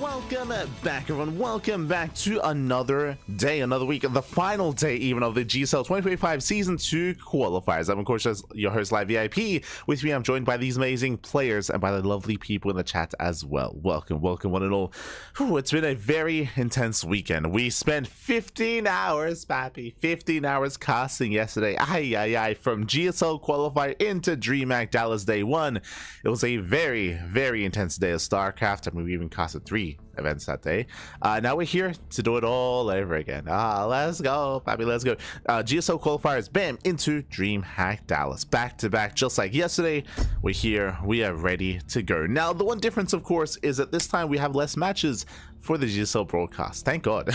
Welcome back, everyone. Welcome back to another day, another week, the final day even of the GSL 2025 Season 2 Qualifiers. I'm, of course, your host, Live VIP. With me, I'm joined by these amazing players and by the lovely people in the chat as well. Welcome, welcome, one and all. Whew, it's been a very intense weekend. We spent 15 hours, Pappy, 15 hours casting yesterday. From GSL Qualifier into DreamHack Dallas Day 1. It was a very, very intense day of StarCraft. I mean, we even casted 3 events that day. Now we're here to do it all over again. Let's go, Pappy, let's go. GSL Qualifiers, bam, into DreamHack Dallas. Back to back, just like yesterday. We're here, we are ready to go. Now, the one difference, of course, is that this time we have less matches for the GSL broadcast. Thank God.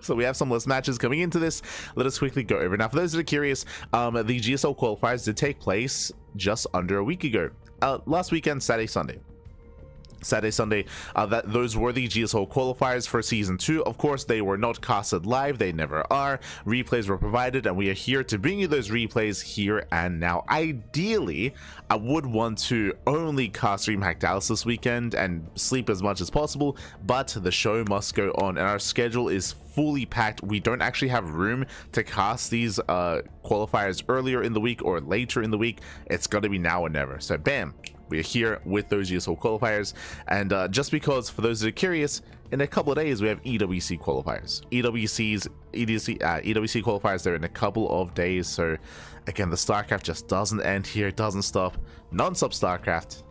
So we have some less matches coming into this. Let us quickly go over. Now, for those that are curious, the GSL Qualifiers did take place just under a week ago. Last weekend, Saturday, Sunday, those were the GSL qualifiers for season 2. Of course, they were not casted live, they never are. Replays were provided, and we are here to bring you those replays here and now. Ideally, I would want to only cast DreamHack Dallas this weekend and sleep as much as possible, but the show must go on, and our schedule is fully packed. We don't actually have room to cast these qualifiers earlier in the week or later in the week. It's going to be now or never. So bam, we are here with those GSL qualifiers. And just because, for those that are curious, in a couple of days we have EWC qualifiers. EWC qualifiers, they're in a couple of days. So again, the StarCraft just doesn't end here. It doesn't stop. Non-stop StarCraft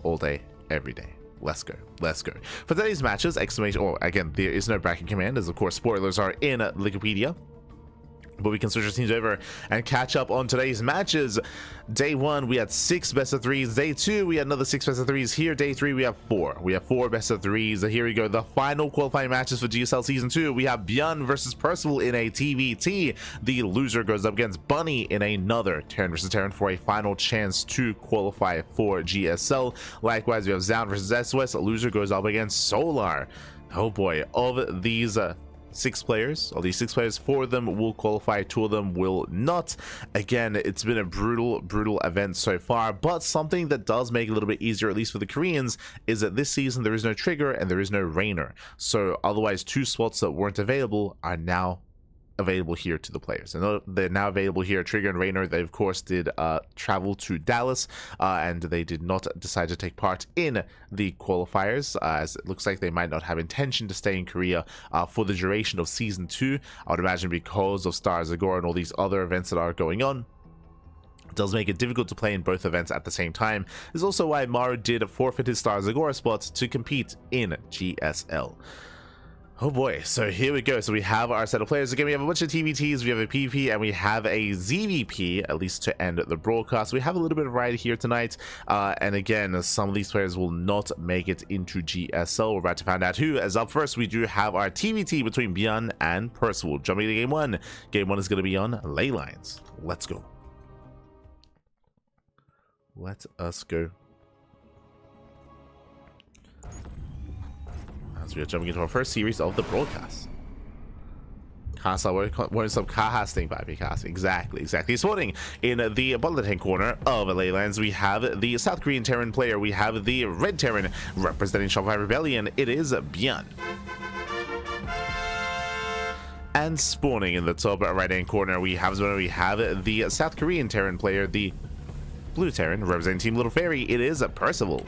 all day, every day. Let's go, let's go. For today's matches, again, there is no bracket command, as of course spoilers are in Wikipedia. But we can switch our teams over and catch up on today's matches. Day 1, we had 6 best of 3s. Day 2, we had another 6 best of 3s. Here, day 3, we have 4. We have 4 best of 3s. Here we go. The final qualifying matches for GSL Season 2. We have ByuN versus Percival in a TVT. The loser goes up against Bunny in another Terran versus Terran for a final chance to qualify for GSL. Likewise, we have Zound versus SOS. The loser goes up against Solar. Oh boy, of these 6 players, 4 of them will qualify, 2 of them will not. Again, it's been a brutal event so far, but something that does make it a little bit easier, at least for the Koreans, is that this season there is no Trigger and there is no Rainer. So otherwise 2 slots that weren't available are now available here to the players, and they're now available here. Trigger and Rainer, they of course did travel to Dallas, and they did not decide to take part in the qualifiers, as it looks like they might not have intention to stay in Korea for the duration of season 2. I would imagine because of Star Zagor and all these other events that are going on. It does make it difficult to play in both events at the same time. This is also why Maru did forfeit his Star Zagor spot to compete in GSL. Oh boy, so here we go. So we have our set of players. Again, we have a bunch of TVTs, we have a PvP, and we have a ZVP, at least to end the broadcast. We have a little bit of variety here tonight. And again, some of these players will not make it into GSL. We're about to find out who. As up first, we do have our TVT between ByuN and Percival. Jumping to game 1. Game 1 is going to be on Ley Lines. Let's go. Let us go. As we are jumping into our first series of the broadcast. What is some casting by casting? Exactly. Spawning in the bottom left-hand corner of Ley Lines, we have the South Korean Terran player. We have the Red Terran representing Shopify Rebellion. It is ByuN. And spawning in the top right-hand corner, we have the South Korean Terran player, the Blue Terran representing Team Little Fairy. It is Percival.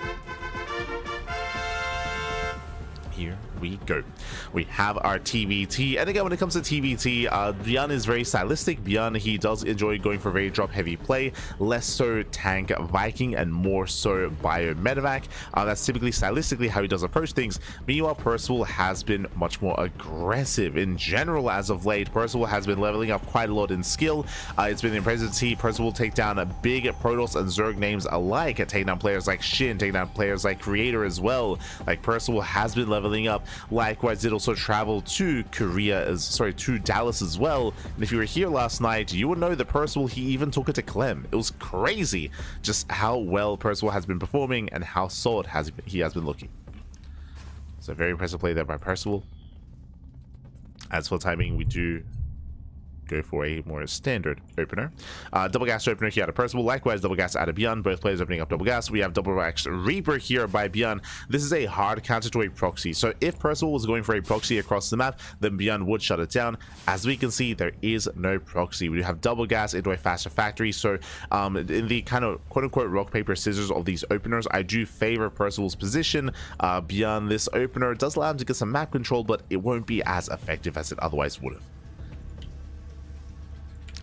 Here we go. We have our TVT, and again, when it comes to TVT, ByuN is very stylistic. ByuN, he does enjoy going for very drop heavy play, less so tank Viking and more so bio medevac. That's typically stylistically how he does approach things. Meanwhile, Percival has been much more aggressive in general as of late. Percival has been leveling up quite a lot in skill. It's been impressive to see Percival take down a big Protoss and Zerg names alike, take down players like Shin, take down players like Creator as well. Like, Percival has been leveling up. Likewise, did also travel to to Dallas as well. And if you were here last night, you would know that Percival, he even took it to Clem. It was crazy just how well Percival has been performing and how solid he has been looking. So very impressive play there by Percival. As for timing, we do go for a more standard opener. Double gas opener here out of Percival, likewise double gas out of ByuN, both players opening up double gas. We have double gas Reaper here by ByuN. This is a hard counter to a proxy, so if Percival was going for a proxy across the map, then ByuN would shut it down. As we can see, there is no proxy. We have double gas into a faster factory, so in the kind of quote-unquote rock paper scissors of these openers, I do favor Percival's position. ByuN, this opener does allow him to get some map control, but it won't be as effective as it otherwise would have.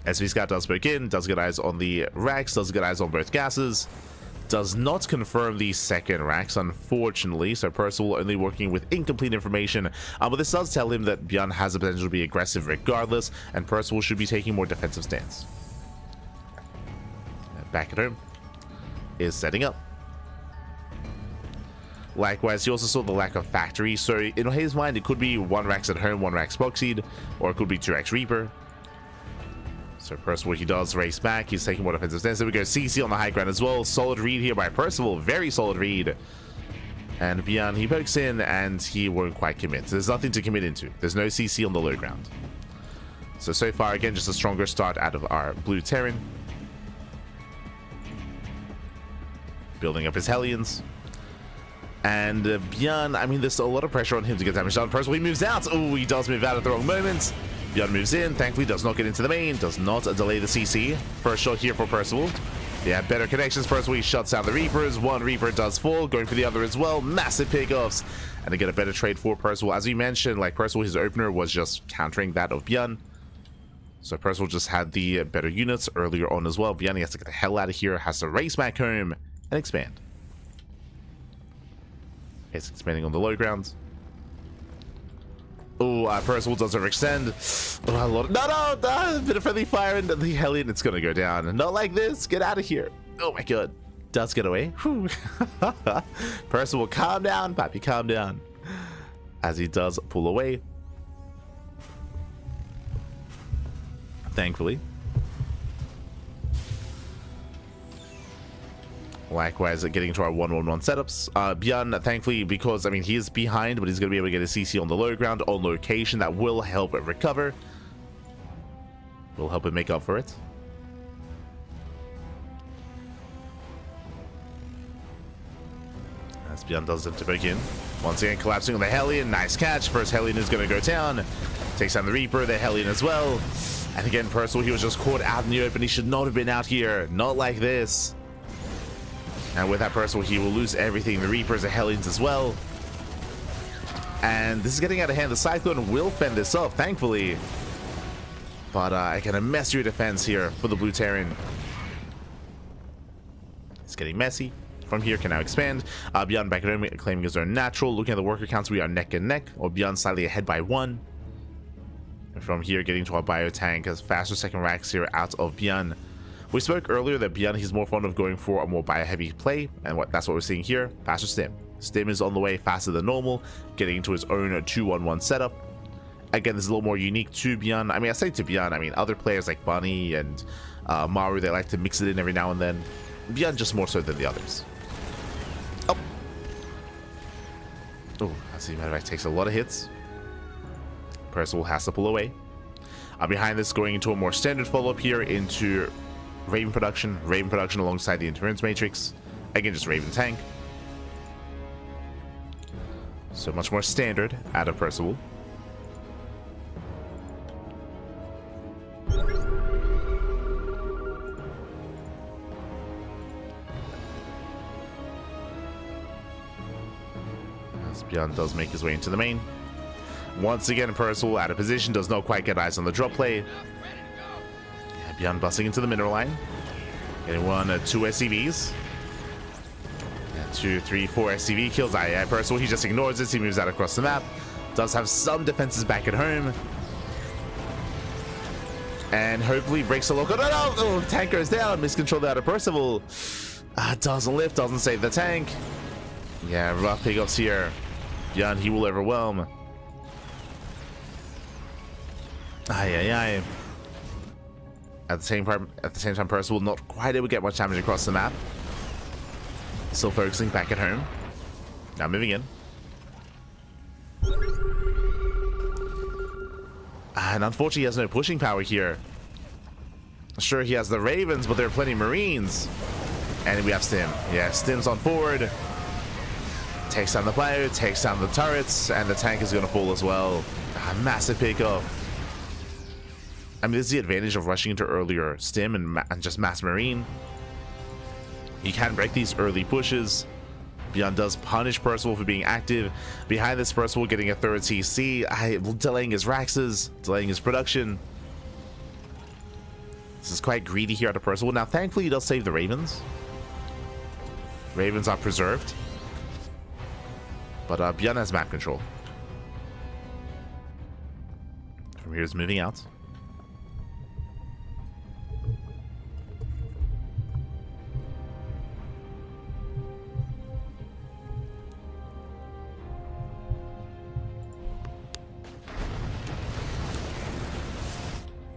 SV Scout does poke in, does get eyes on the racks, does get eyes on both gases, does not confirm the second racks, unfortunately, so Percival only working with incomplete information, but this does tell him that ByuN has the potential to be aggressive regardless, and Percival should be taking more defensive stance. Back at home is setting up. Likewise, he also saw the lack of factory, so in his mind it could be 1 racks at home, 1 racks proxied, or it could be 2 racks Reaper. So Percival, he does race back. He's taking more defensive stance. There we go. CC on the high ground as well. Solid read here by Percival. Very solid read. And ByuN, he pokes in and he won't quite commit. There's nothing to commit into. There's no CC on the low ground. So far, again, just a stronger start out of our blue Terran. Building up his Hellions. And ByuN, I mean, there's a lot of pressure on him to get damage done. Percival, he moves out. Oh, he does move out at the wrong moment. ByuN moves in, thankfully does not get into the main, does not delay the CC. First shot here for Percival. Yeah, better connections. Percival, he shuts down the Reapers. 1 Reaper does fall, going for the other as well. Massive pickoffs. And to get a better trade for Percival. As we mentioned, like Percival, his opener was just countering that of ByuN. So Percival just had the better units earlier on as well. ByuN, he has to get the hell out of here, has to race back home and expand. It's expanding on the low ground. Oh, Percival does overextend. Oh, no, a bit of friendly fire into the Hellion. It's gonna go down. Not like this. Get out of here. Oh my god. Does get away. Percival, calm down, Pappy, calm down. As he does pull away. Thankfully. Likewise, getting into our 1-1-1 setups. ByuN, thankfully, because, I mean, he is behind, but he's going to be able to get a CC on the low ground, on location. That will help it recover. Will help it make up for it. As ByuN does it to begin. Once again, collapsing on the Hellion. Nice catch. First Hellion is going to go down. Takes down the Reaper, the Hellion as well. And again, Percival, he was just caught out in the open. He should not have been out here. Not like this. And with that Percival, he will lose everything. The Reapers, the Hellions as well. And this is getting out of hand. The Cyclone will fend this off, thankfully. But again, a messier defense here for the blue Terran. It's getting messy. From here, can now expand. ByuN back at home, claiming his own natural. Looking at the worker counts, we are neck and neck. Or ByuN slightly ahead by 1. And from here, getting to our bio tank as faster second racks here out of ByuN. We spoke earlier that ByuN, he's more fond of going for a more bio-heavy play, and that's what we're seeing here. Faster stim. Stim is on the way faster than normal, getting into his own 2-1-1 setup. Again, this is a little more unique to ByuN. I mean, I say to ByuN, I mean, other players like Bunny and Maru, they like to mix it in every now and then. ByuN just more so than the others. Oh, as a matter of fact, takes a lot of hits. Percival has to pull away. Behind this, going into a more standard follow-up here into Raven production alongside the Interference Matrix. Again, just Raven tank. So much more standard out of Percival. As ByuN does make his way into the main. Once again, Percival out of position, does not quite get eyes on the drop play. ByuN busting into the mineral line. Getting 2 SCVs. 2, 3, 4 SCV kills. Percival, he just ignores this. He moves out across the map. Does have some defenses back at home. And hopefully breaks the local. No! Oh, tank goes down. Miscontrolled out of Percival. Doesn't lift, doesn't save the tank. Yeah, rough pickups here. ByuN, he will overwhelm. At the same time, Percival not quite able to get much damage across the map. Still focusing back at home. Now moving in. And unfortunately, he has no pushing power here. Sure, he has the Ravens, but there are plenty of Marines. And we have Stim. Yeah, Stim's on forward. Takes down the player, takes down the turrets, and the tank is going to fall as well. Massive pickup. I mean, this is the advantage of rushing into earlier Stim and just mass Marine. You can break these early pushes. ByuN does punish Percival for being active. Behind this, Percival getting a third CC, delaying his Raxes, delaying his production. This is quite greedy here out of Percival. Now, thankfully, he does save the Ravens. Ravens are preserved. But ByuN has map control. From here is moving out.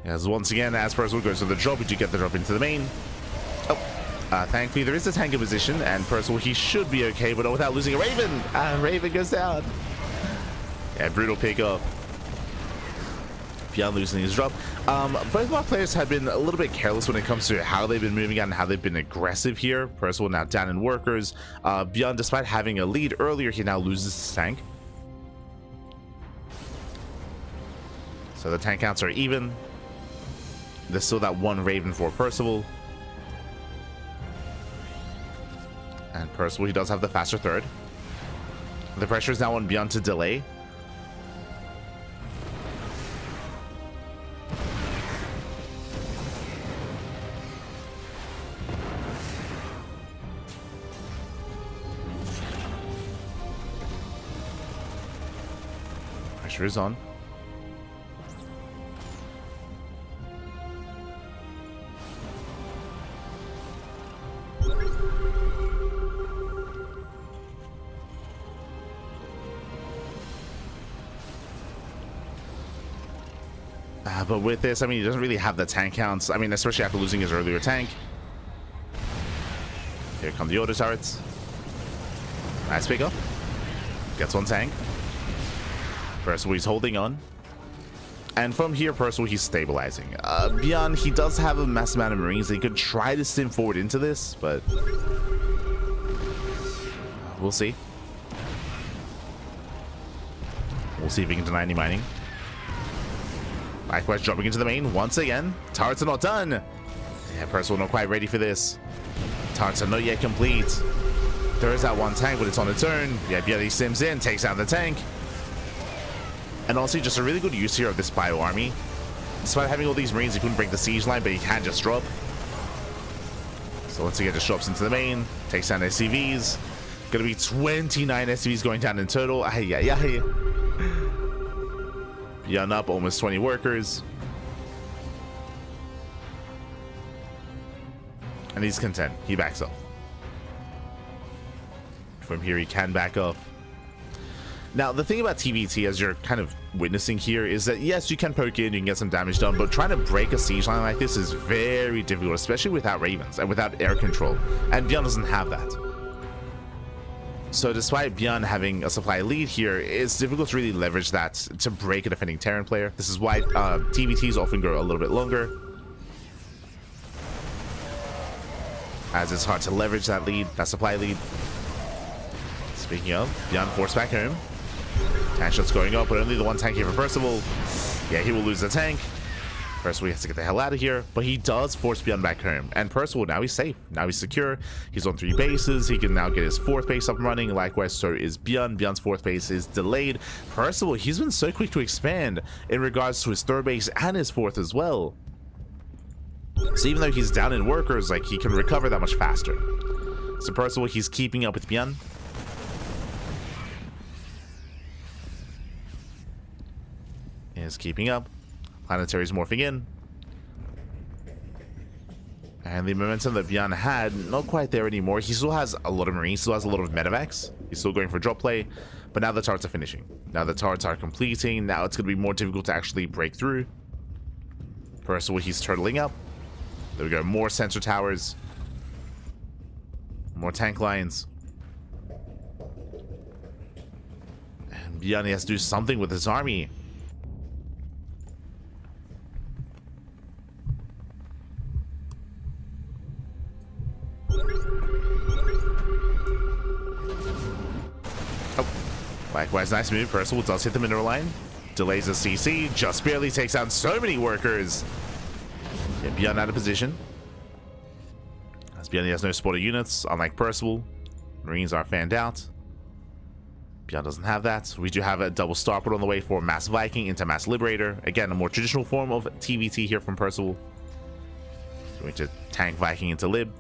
As once again, as Percival goes to the drop, we do get the drop into the main. Oh, thankfully there is a tank in position, and Percival, he should be okay, but not without losing a Raven. Raven goes down. Yeah, brutal pickup. ByuN losing his drop. Both of our players have been a little bit careless when it comes to how they've been moving out and how they've been aggressive here. Percival now down in workers. ByuN, despite having a lead earlier, he now loses his tank. So the tank counts are even. There's still that one Raven for Percival. And Percival, he does have the faster third. The pressure is now on ByuN to delay. Pressure is on. But with this, I mean, he doesn't really have the tank counts. I mean, especially after losing his earlier tank. Here come the auto turrets. Nice pickup. Gets one tank. Percival, he's holding on. And from here, Percival, he's stabilizing. ByuN, he does have a mass amount of Marines. He could try to stim forward into this, but we'll see. We'll see if he can deny any mining. Likewise, dropping into the main once again. Turrets are not done. Yeah, Percival not quite ready for this. Turrets are not yet complete. There is that one tank, but it's on its own. Yeah, ByuN sims in, takes out the tank. And honestly, just a really good use here of this bio army. Despite having all these Marines, he couldn't break the siege line, but he can just drop. So once again, just drops into the main, takes down SCVs. Gonna be 29 SCVs going down in total. ByuN up almost 20 workers. And he's content. He backs up. From here, he can back up. Now, the thing about TVT, as you're kind of witnessing here, is that yes, you can poke in, you can get some damage done, but trying to break a siege line like this is very difficult, especially without Ravens and without air control. And ByuN doesn't have that. So despite ByuN having a supply lead here, it's difficult to really leverage that to break a defending Terran player. This is why TVTs often go a little bit longer, as it's hard to leverage that lead, that supply lead. Speaking of, ByuN forced back home. Tank shots going up, but only the one tank here for Percival. Yeah, he will lose the tank. Percival has to get the hell out of here, but he does force ByuN back home. And Percival, now he's safe. Now he's secure. He's on 3 bases. He can now get his 4th base up and running. Likewise, so is ByuN. ByuN's 4th base is delayed. Percival, he's been so quick to expand in regards to his 3rd base and his 4th as well. So even though he's down in workers, like, he can recover that much faster. So Percival, he's keeping up with ByuN. Is keeping up. Planetary's morphing in. And the momentum that ByuN had, not quite there anymore. He still has a lot of Marines, still has a lot of medevacs. He's still going for drop play, but now the turrets are finishing. Now the turrets are completing. Now it's going to be more difficult to actually break through. Percival, he's turtling up. There we go. More sensor towers. More tank lines. And ByuN has to do something with his army. Likewise, nice move. Percival does hit the mineral line. Delays the CC. Just barely takes out so many workers. Yeah, ByuN out of position. As ByuN has no spotter units, unlike Percival. Marines are fanned out. ByuN doesn't have that. We do have a double starport on the way for Mass Viking into Mass Liberator. Again, a more traditional form of TVT here from Percival. Going to tank Viking into Lib.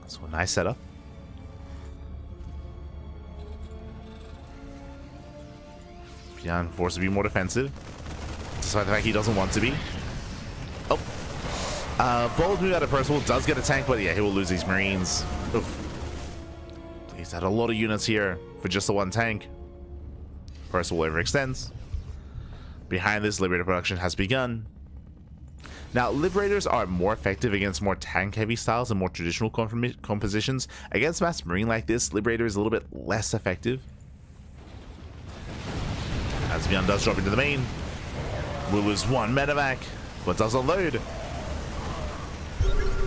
So a nice setup. ByuN forced to be more defensive, despite the fact he doesn't want to be. Oh. Bold move out of Percival. Does get a tank, but yeah, he will lose these Marines. Oof. He's had a lot of units here for just the one tank. Percival overextends. Behind this, Liberator production has begun. Now, Liberators are more effective against more tank-heavy styles and more traditional compositions. Against Mass Marine like this, Liberator is a little bit less effective. As ByuN does drop into the main. Will lose one medevac, but does unload.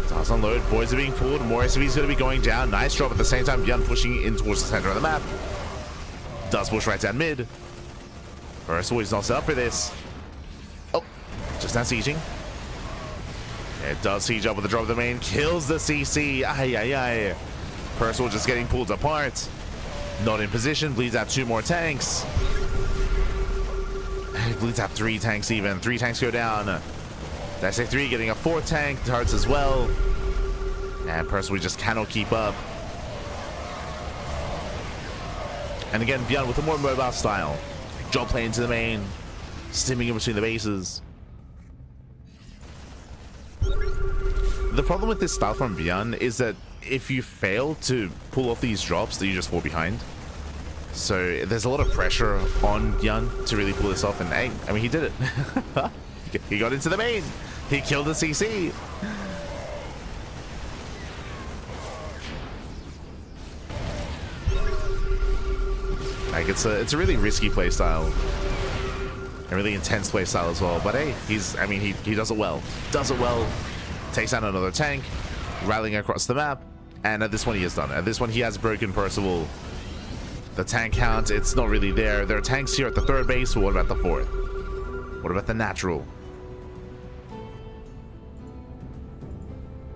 Does unload. Boys are being pulled. More SCVs going to be going down. Nice drop at the same time. ByuN pushing in towards the center of the map. Does push right down mid. Percival is not set up for this. Oh, just now sieging. It does siege up with the drop of the main. Kills the CC. Ay, ay, ay. Percival just getting pulled apart. Not in position. Bleeds out 2 more tanks. Bleeds out 3 tanks even. 3 tanks go down. Did I say 3? Getting a 4th tank. Darts as well. And Percival just cannot keep up. And again, ByuN with a more mobile style. Job play into the main. Stimming in between the bases. The problem with this style from ByuN is that if you fail to pull off these drops, then you just fall behind. So there's a lot of pressure on ByuN to really pull this off, and hey, I mean, he did it. He got into the main. He killed the CC. Like it's a really risky play style, a really intense play style as well. But hey, he does it well. Does it well. Takes out another tank, rallying across the map, and at this one he has done. At this one he has broken Percival. The tank count, it's not really there. There are tanks here at the 3rd base, but what about the 4th? What about the natural?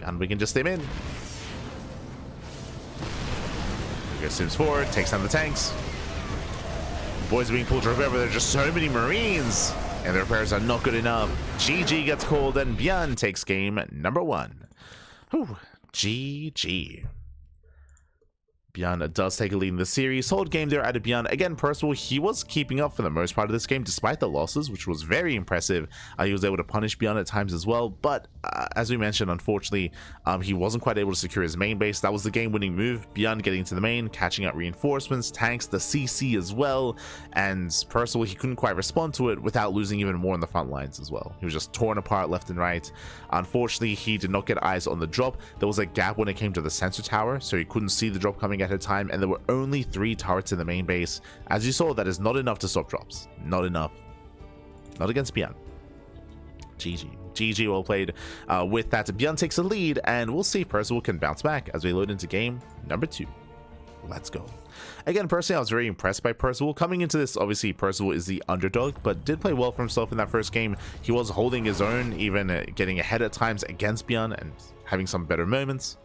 And we can just stay in. He goes Sims forward, takes down the tanks. Boys are being pulled to repair, but there are just so many Marines. And the repairs are not good enough. GG gets called, and ByuN takes game number 1. Whew, GG. ByuN does take a lead in the series. Solid game there out of ByuN. Again, Percival, he was keeping up for the most part of this game, despite the losses, which was very impressive. He was able to punish ByuN at times as well, but as we mentioned, unfortunately, he wasn't quite able to secure his main base. That was the game-winning move. ByuN getting to the main, catching out reinforcements, tanks, the CC as well, and Percival, he couldn't quite respond to it without losing even more on the front lines as well. He was just torn apart left and right. Unfortunately, he did not get eyes on the drop. There was a gap when it came to the sensor tower, so he couldn't see the drop coming at a time, and there were only 3 turrets in the main base. As you saw, that is not enough to stop drops. Not enough. Not against ByuN. GG. GG, well played. With that, ByuN takes a lead, and we'll see if Percival can bounce back as we load into game number 2. Let's go. Again, personally, I was very impressed by Percival. Coming into this, obviously, Percival is the underdog, but did play well for himself in that first game. He was holding his own, even getting ahead at times against ByuN and having some better moments.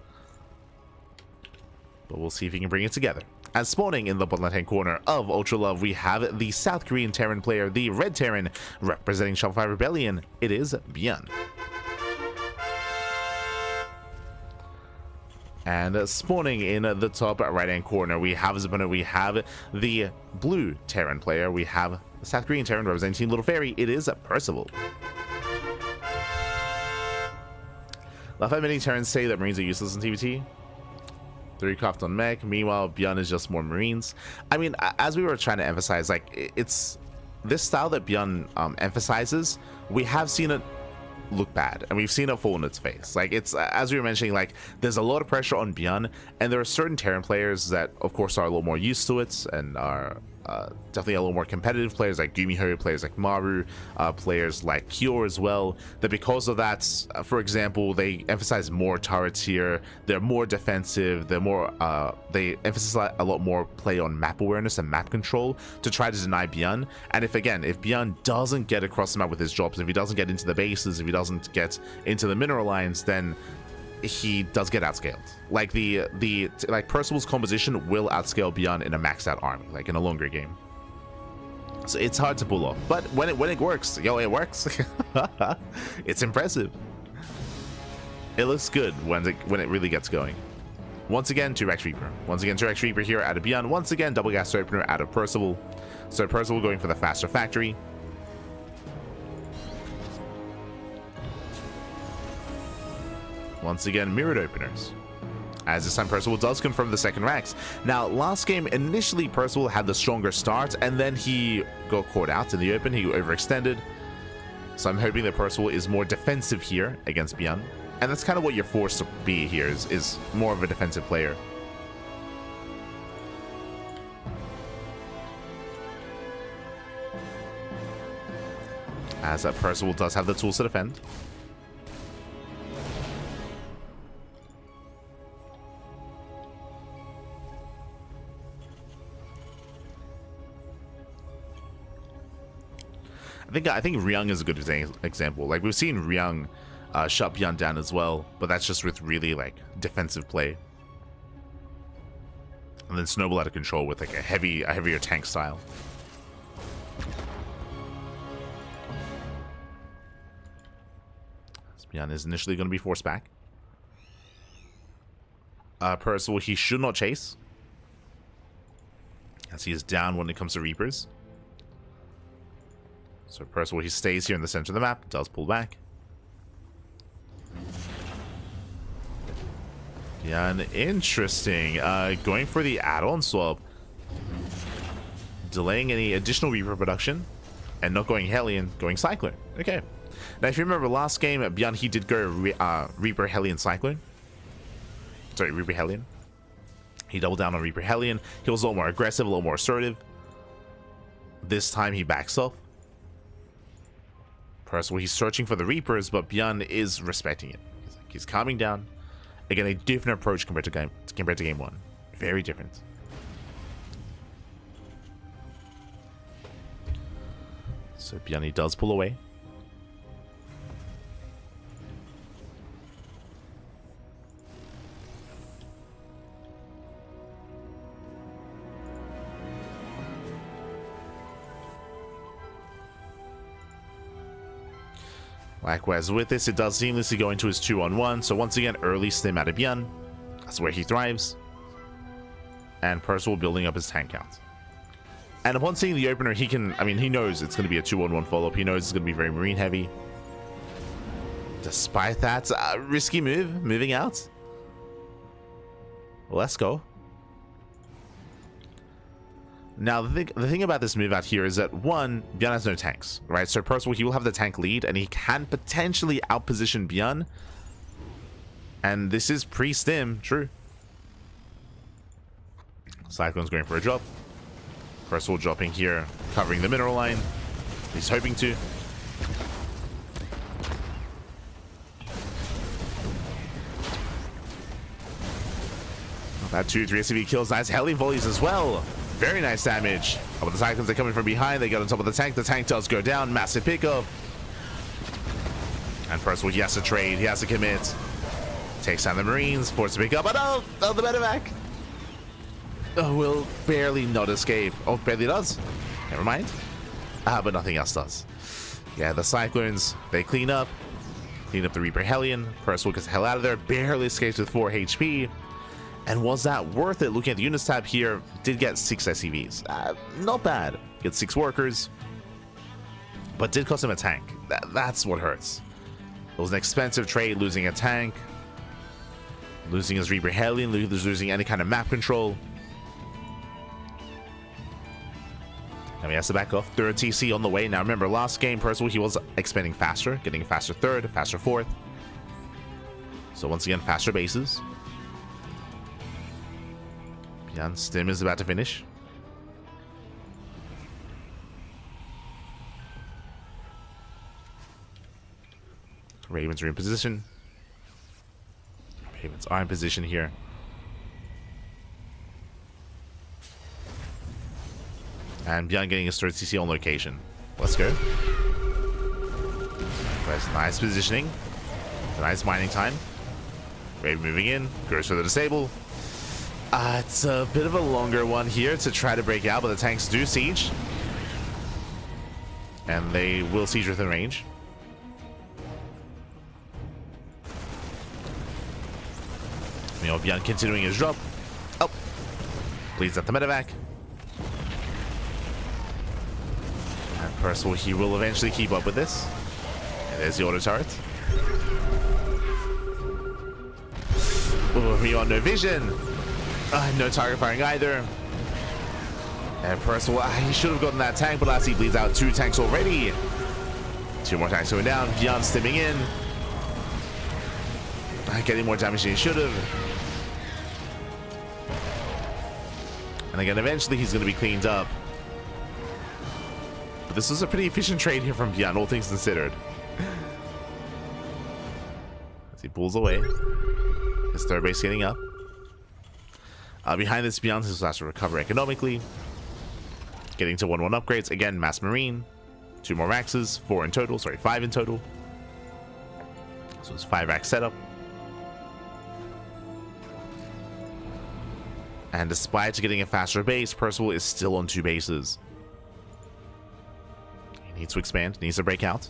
But we'll see if he can bring it together. As spawning in the bottom left-hand corner of Ultra Love, we have the South Korean Terran player, the Red Terran, representing Cast Ft ByuN. It is ByuN. And spawning in the top right-hand corner, we have his opponent. We have the Blue Terran player. We have the South Korean Terran representing Team Little Fairy. It is Percival. A lot of many Terrans say that Marines are useless in TVT. 3 craft on mech. Meanwhile, ByuN is just more Marines. I mean, as we were trying to emphasize, like, it's this style that ByuN emphasizes. We have seen it look bad, and we've seen it fall in its face. Like, it's as we were mentioning, like, there's a lot of pressure on ByuN, and there are certain Terran players that, of course, are a little more used to it and are definitely a little more competitive, players like Gumiho, players like Maru, players like Kyo as well, that because of that, for example, they emphasize more turrets here, they're more defensive, they're more, they emphasize a lot more play on map awareness and map control to try to deny ByuN. And if ByuN doesn't get across the map with his drops, if he doesn't get into the bases, if he doesn't get into the mineral lines, then he does get outscaled. Like like Percival's composition will outscale ByuN in a maxed out army, like in a longer game. So it's hard to pull off, but when it works, yo, it works. It's impressive. It looks good when it really gets going. Once again, 2x Reaper. Once again, 2x Reaper here out of ByuN. Once again, double gas opener out of Percival. So Percival going for the faster factory. Once again, mirrored openers. As this time, Percival does confirm the second racks. Now, last game, initially, Percival had the stronger start, and then he got caught out in the open. He overextended. So I'm hoping that Percival is more defensive here against ByuN. And that's kind of what you're forced to be here, is more of a defensive player. As that Percival does have the tools to defend. I think Ryung is a good example. Like, we've seen Ryung shut ByuN down as well, but that's just with really like defensive play. And then snowball out of control with like a heavier tank style. ByuN is initially going to be forced back. Percival, he should not chase, as he is down when it comes to Reapers. So Percival, he stays here in the center of the map, does pull back. ByuN, interesting. Going for the add-on swap. Delaying any additional Reaper production. And not going Hellion, going Cyclone. Okay. Now, if you remember last game at ByuN, he did go Reaper, Hellion, Cyclone. Sorry, Reaper, Hellion. He doubled down on Reaper, Hellion. He was a little more aggressive, a little more assertive. This time he backs off. Percival, he's searching for the Reapers, but ByuN is respecting it. He's calming down. Again, a different approach compared to game one. Very different. So ByuN, he does pull away. Likewise, with this, it does seamlessly go into his 2-on-1. So once again, early stim out of ByuN. That's where he thrives. And Percival building up his tank count. And upon seeing the opener, he knows it's going to be a 2-on-1 follow-up. He knows it's going to be very marine heavy. Despite that, risky move, moving out. Let's go. Now, the thing about this move out here is that, one, ByuN has no tanks, right? So Percival, he will have the tank lead, and he can potentially outposition ByuN. And this is pre-stim, true. Cyclone's going for a drop. Percival dropping here, covering the mineral line. He's hoping to. That 2-3 SCV kills, nice Hellion volleys as well. Very nice damage. Oh, but the Cyclones are coming from behind. They get on top of the tank. The tank does go down. Massive pickup. And Percival, he has to trade. He has to commit. Takes down the Marines. Forced to pick up. Oh no! Oh, the medevac. Oh, will barely not escape. Oh, barely does. Never mind. But nothing else does. Yeah, the Cyclones, they clean up. Clean up the Reaper Hellion. Percival gets the hell out of there. Barely escapes with 4 HP. And was that worth it? Looking at the units tab here, did get 6 SCVs. Not bad. Get 6 workers. But did cost him a tank. That's what hurts. It was an expensive trade, losing a tank. Losing his Reaper Hellion, losing any kind of map control. Now he has to back off. 3rd TC on the way. Now remember, last game, Percival, he was expanding faster. Getting a faster 3rd, faster 4th. So once again, faster bases. ByuN stim is about to finish. Ravens are in position. Ravens are in position here. And ByuN getting his third CC on location. Let's go. That's nice positioning. Nice mining time. Raven moving in. Goes for the disable. It's a bit of a longer one here to try to break out, but the tanks do siege. And they will siege within range. You know, ByuN continuing his drop. Oh. Bleeds at the medevac. And Percival, he will eventually keep up with this. And there's the auto turret. Oh, ByuN no vision. No target firing either. And Percival, he should have gotten that tank, but last he bleeds out 2 tanks already. 2 more tanks going down. ByuN stimming in. Getting more damage than he should have. And again, eventually he's going to be cleaned up. But this was a pretty efficient trade here from ByuN, all things considered. As he pulls away. His third base getting up. Behind this, ByuN has to recover economically. Getting to 1-1 upgrades. Again, Mass Marine. 2 more Maxes. 4 in total. Sorry, 5 in total. So it's 5 rack setup. And despite getting a faster base, Percival is still on 2 bases. He needs to expand, needs to break out.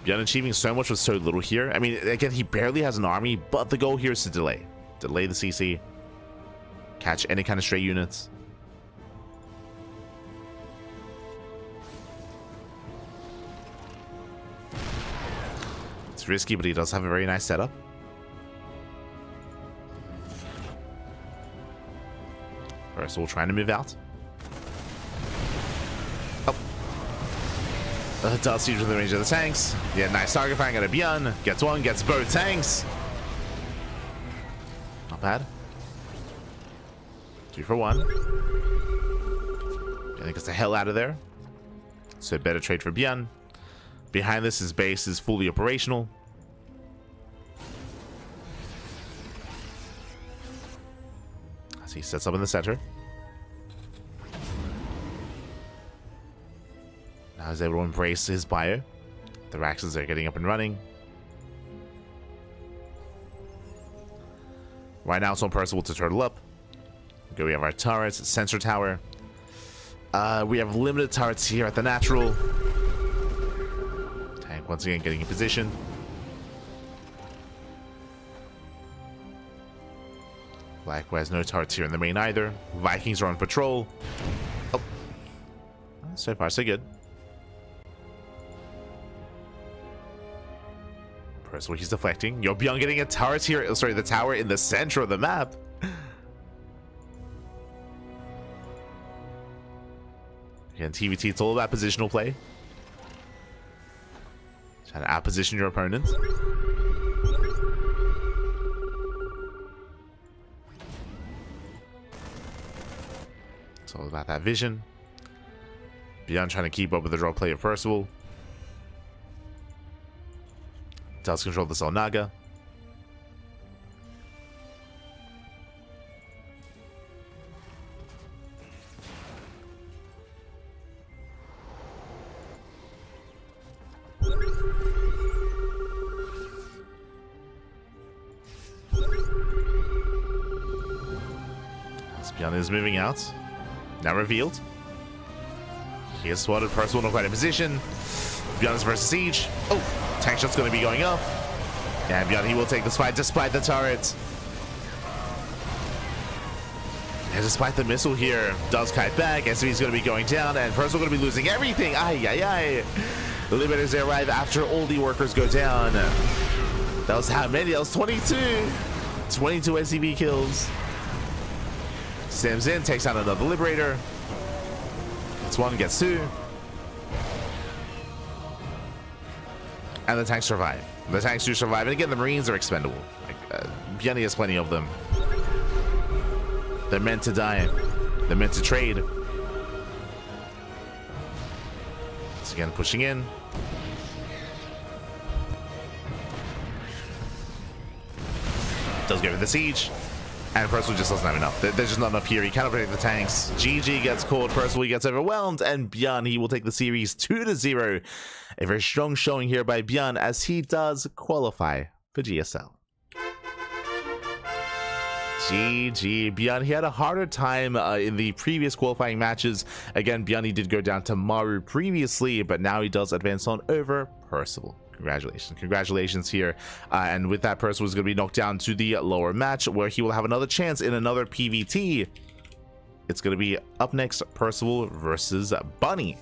ByuN achieving so much with so little here. I mean, again, he barely has an army, but the goal here is to delay. Delay the CC. Catch any kind of stray units. It's risky, but he does have a very nice setup. Percival trying to move out. Oh. Does siege within the range of the tanks. Yeah, nice target firing out of ByuN. Gets one, gets both tanks. Not bad. 2 for 1. I think gets the hell out of there. So better trade for ByuN. Behind this, his base is fully operational. As he sets up in the center. Now he's able to embrace his bio. The Raxes are getting up and running. Right now it's on Percival to turtle up. Okay, we have our turrets, sensor tower. We have limited turrets here at the natural. Tank once again getting in position. Likewise, no turrets here in the main either. Vikings are on patrol. Oh. So far, so good. Percival, he's deflecting. Yo, ByuN getting a turret here. Sorry, the tower in the center of the map. Again, TVT, it's all about positional play. Trying to outposition your opponent. It's all about that vision. ByuN trying to keep up with the draw play of Percival. Does control the Solnaga. ByuN is moving out. Now revealed. He has swatted Percival, not quite in position. ByuN is versus Siege. Oh, tank shot's going to be going up. And ByuN, he will take this fight despite the turret. And despite the missile here, does kite back. SV's is going to be going down, and Percival going to be losing everything. Ay, ay, ay. The Liberators arrive after all the workers go down. That was how many? That was 22. 22 SCV kills. Sims in, takes out another Liberator. Gets 1, gets 2. And the tanks survive. The tanks do survive. And again, the Marines are expendable. Like, ByuN has plenty of them. They're meant to die. They're meant to trade. Once again, pushing in. Does go for the siege. And Percival just doesn't have enough. There's just not enough here. He cannot protect the tanks. GG gets caught. Percival gets overwhelmed. And ByuN, he will take the series 2-0. A very strong showing here by ByuN as he does qualify for GSL. GG. ByuN, he had a harder time in the previous qualifying matches. Again, ByuN, he did go down to Maru previously, but now he does advance on over Percival. Congratulations here. And with that, Percival is going to be knocked down to the lower match where he will have another chance in another PVT. It's going to be up next, Percival versus Bunny.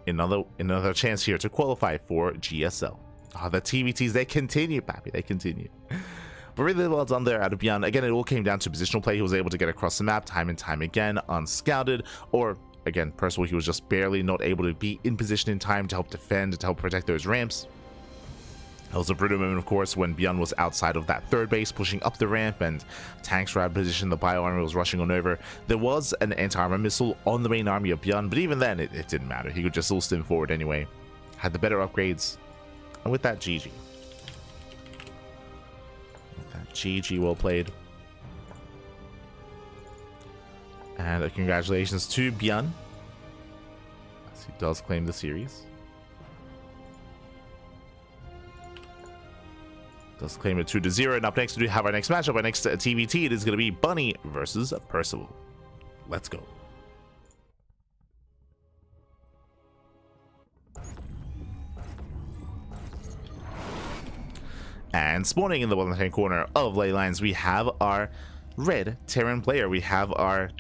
Another chance here to qualify for GSL. The TVTs, they continue, Pappy. They continue. But really well done there out of ByuN. Again, it all came down to positional play. He was able to get across the map time and time again, unscouted, or again, Percival, he was just barely not able to be in position in time to help defend, to help protect those ramps. There was a brutal moment, of course, when ByuN was outside of that third base, pushing up the ramp, and tanks were out of position. The bio army was rushing on over. There was an anti-armor missile on the main army of ByuN, but even then, it didn't matter. He could just still stim forward anyway. Had the better upgrades. And with that, GG. GG, well played. And congratulations to ByuN, as he does claim the series. Does claim it 2-0. And up next, we have our next matchup. Our next TVT, it is going to be Bunny versus Percival. Let's go. And spawning in the bottom left-hand corner of ley lines, we have our red Terran player. We have our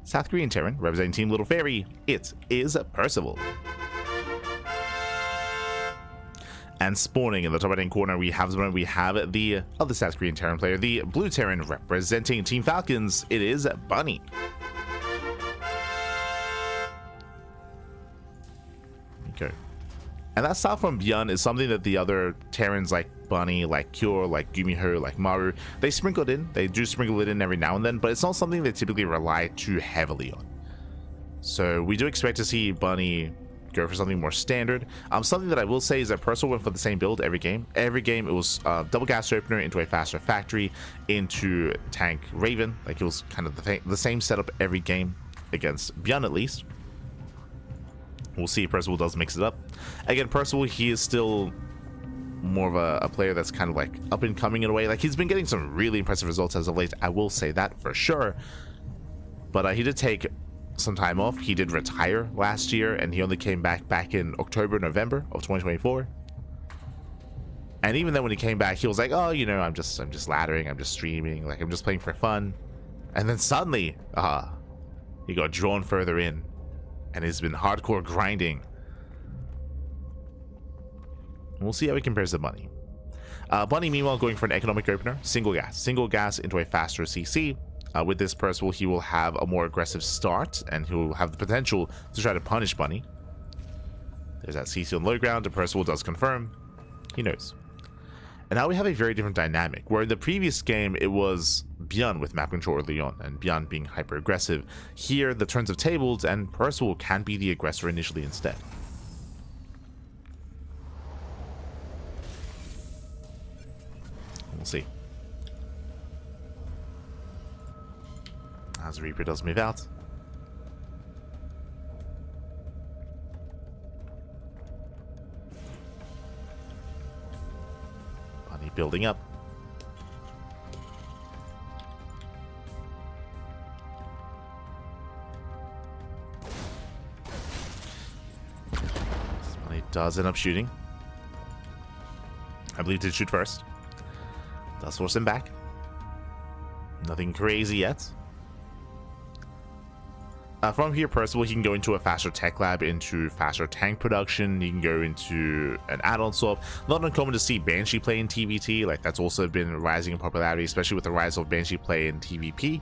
South Korean Terran representing Team Little Fairy. It is Percival. And spawning in the top right-hand corner, we have the other South Korean Terran player, the blue Terran representing Team Falcons. It is Bunny. Okay. And that style from ByuN is something that the other Terrans like Bunny, like Cure, like Gumiho, like Maru, they sprinkled in. They do sprinkle it in every now and then, but it's not something they typically rely too heavily on. So we do expect to see Bunny go for something more standard. Something that I will say is that Percival went for the same build every game. Every game it was double gas opener into a faster factory into tank Raven. Like it was kind of the same setup every game against ByuN at least. We'll see if Percival does mix it up. Again, Percival, he is still more of a player that's kind of like up and coming in a way. Like he's been getting some really impressive results as of late. I will say that for sure. But he did take some time off. He did retire last year, and he only came back in October, November of 2024. And even then, when he came back, he was like, "Oh, you know, I'm just laddering, I'm just streaming, like I'm just playing for fun." And then suddenly, he got drawn further in, and has been hardcore grinding. We'll see how he compares to Bunny. Bunny, meanwhile, going for an economic opener, single gas into a faster CC. With this Percival, he will have a more aggressive start, and he will have the potential to try to punish Bunny. There's that CC on low ground, and Percival does confirm. He knows. And now we have a very different dynamic, where in the previous game, it was ByuN with map control early on, and ByuN being hyper aggressive. Here, the turns have tabled, and Percival can be the aggressor initially instead. We'll see. As Reaper does move out. Bunny building up. Bunny does end up shooting. I believe to shoot first. Does force him back. Nothing crazy yet. From here, Percival, he can go into a faster tech lab, into faster tank production. He can go into an add-on swap. Not uncommon to see Banshee play in TVT. Like, that's also been rising in popularity, especially with the rise of Banshee play in TVP.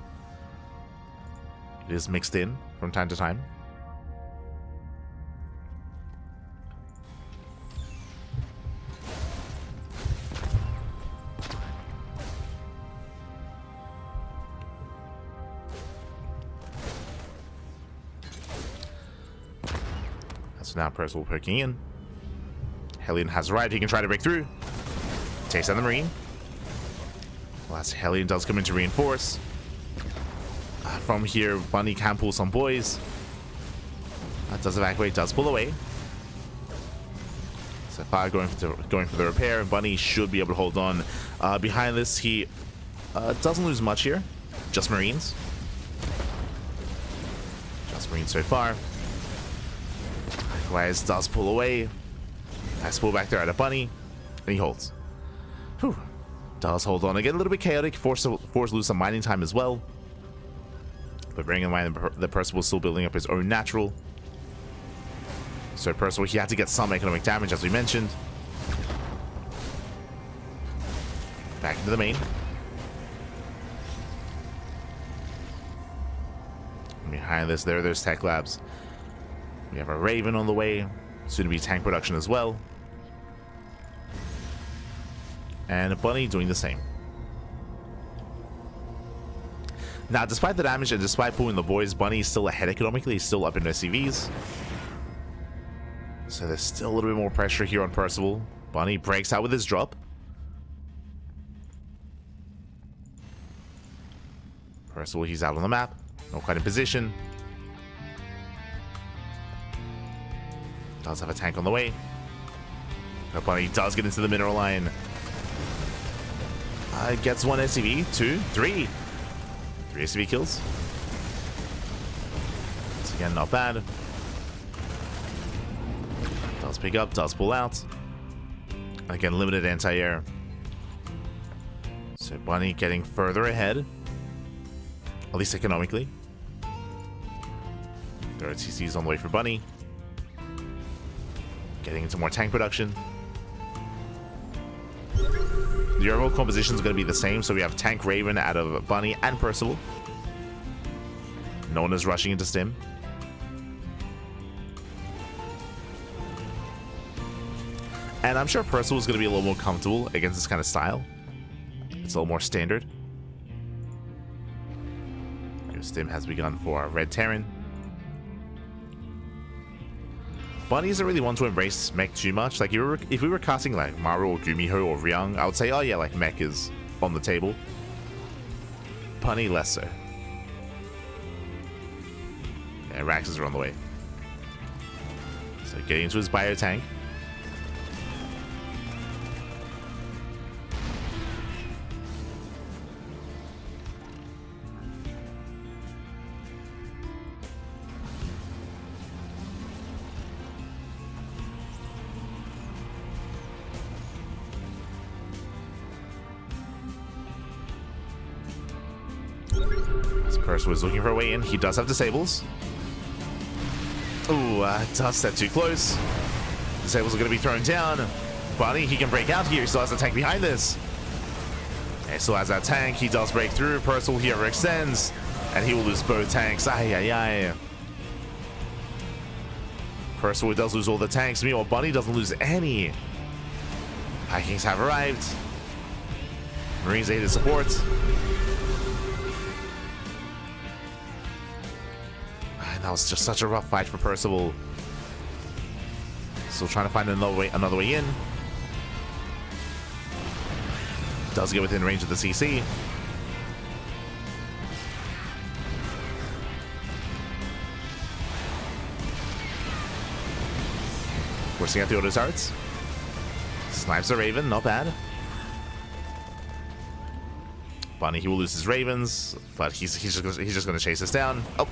It is mixed in from time to time. So now Percival poking in. Hellion has arrived. He can try to break through. Takes down the Marine. Last Hellion does come in to reinforce. From here, Bunny can pull some boys. Does evacuate, does pull away. So Fire going for the repair. Bunny should be able to hold on. Behind this, he doesn't lose much here. Just Marines. Just Marines so far. Likewise, does pull away. Nice pull back there at a Bunny. And he holds. Whew. Does hold on again. A little bit chaotic. Force to lose some mining time as well. But bearing in mind the Percival still building up his own natural. So Percival, he had to get some economic damage, as we mentioned. Back into the main. And behind this, there are those tech labs. We have a Raven on the way. Soon to be tank production as well. And a Bunny doing the same. Now, despite the damage and despite pulling the boys, Bunny is still ahead economically. He's still up in SCVs. So there's still a little bit more pressure here on Percival. Bunny breaks out with his drop. Percival, he's out on the map. Not quite in position. Does have a tank on the way. But Bunny does get into the mineral line. Gets one SCV, 2, 3. 3 SCV kills. Once again, not bad. Does pick up, does pull out. Again, limited anti-air. So Bunny getting further ahead. At least economically. There are TCs on the way for Bunny. Getting into more tank production. The overall composition is going to be the same, so we have Tank Raven out of Bunny and Percival. No one is rushing into Stim. And I'm sure Percival is going to be a little more comfortable against this kind of style. It's a little more standard. Stim has begun for Red Terran. Bunny isn't really one to embrace mech too much. Like, if we were casting like Maru or Gumiho or Ryung, I would say, oh yeah, like mech is on the table. Bunny less so. Yeah, Raxes are on the way. So getting into his bio tank. Percival is looking for a way in. He does have disables. Ooh, does step too close. Disables are going to be thrown down. Bunny, he can break out here. He still has a tank behind this. He still has that tank. He does break through. Percival here extends. And he will lose both tanks. Ay, ay, ay. Percival does lose all the tanks. Meanwhile, Bunny doesn't lose any. Vikings have arrived. Marines aided support. That was just such a rough fight for Percival. Still trying to find another way in. Does get within range of the CC. Forcing out the auto turrets. Snipes a Raven, not bad. Bunny, he will lose his Ravens, but he's just going to chase us down. Oh.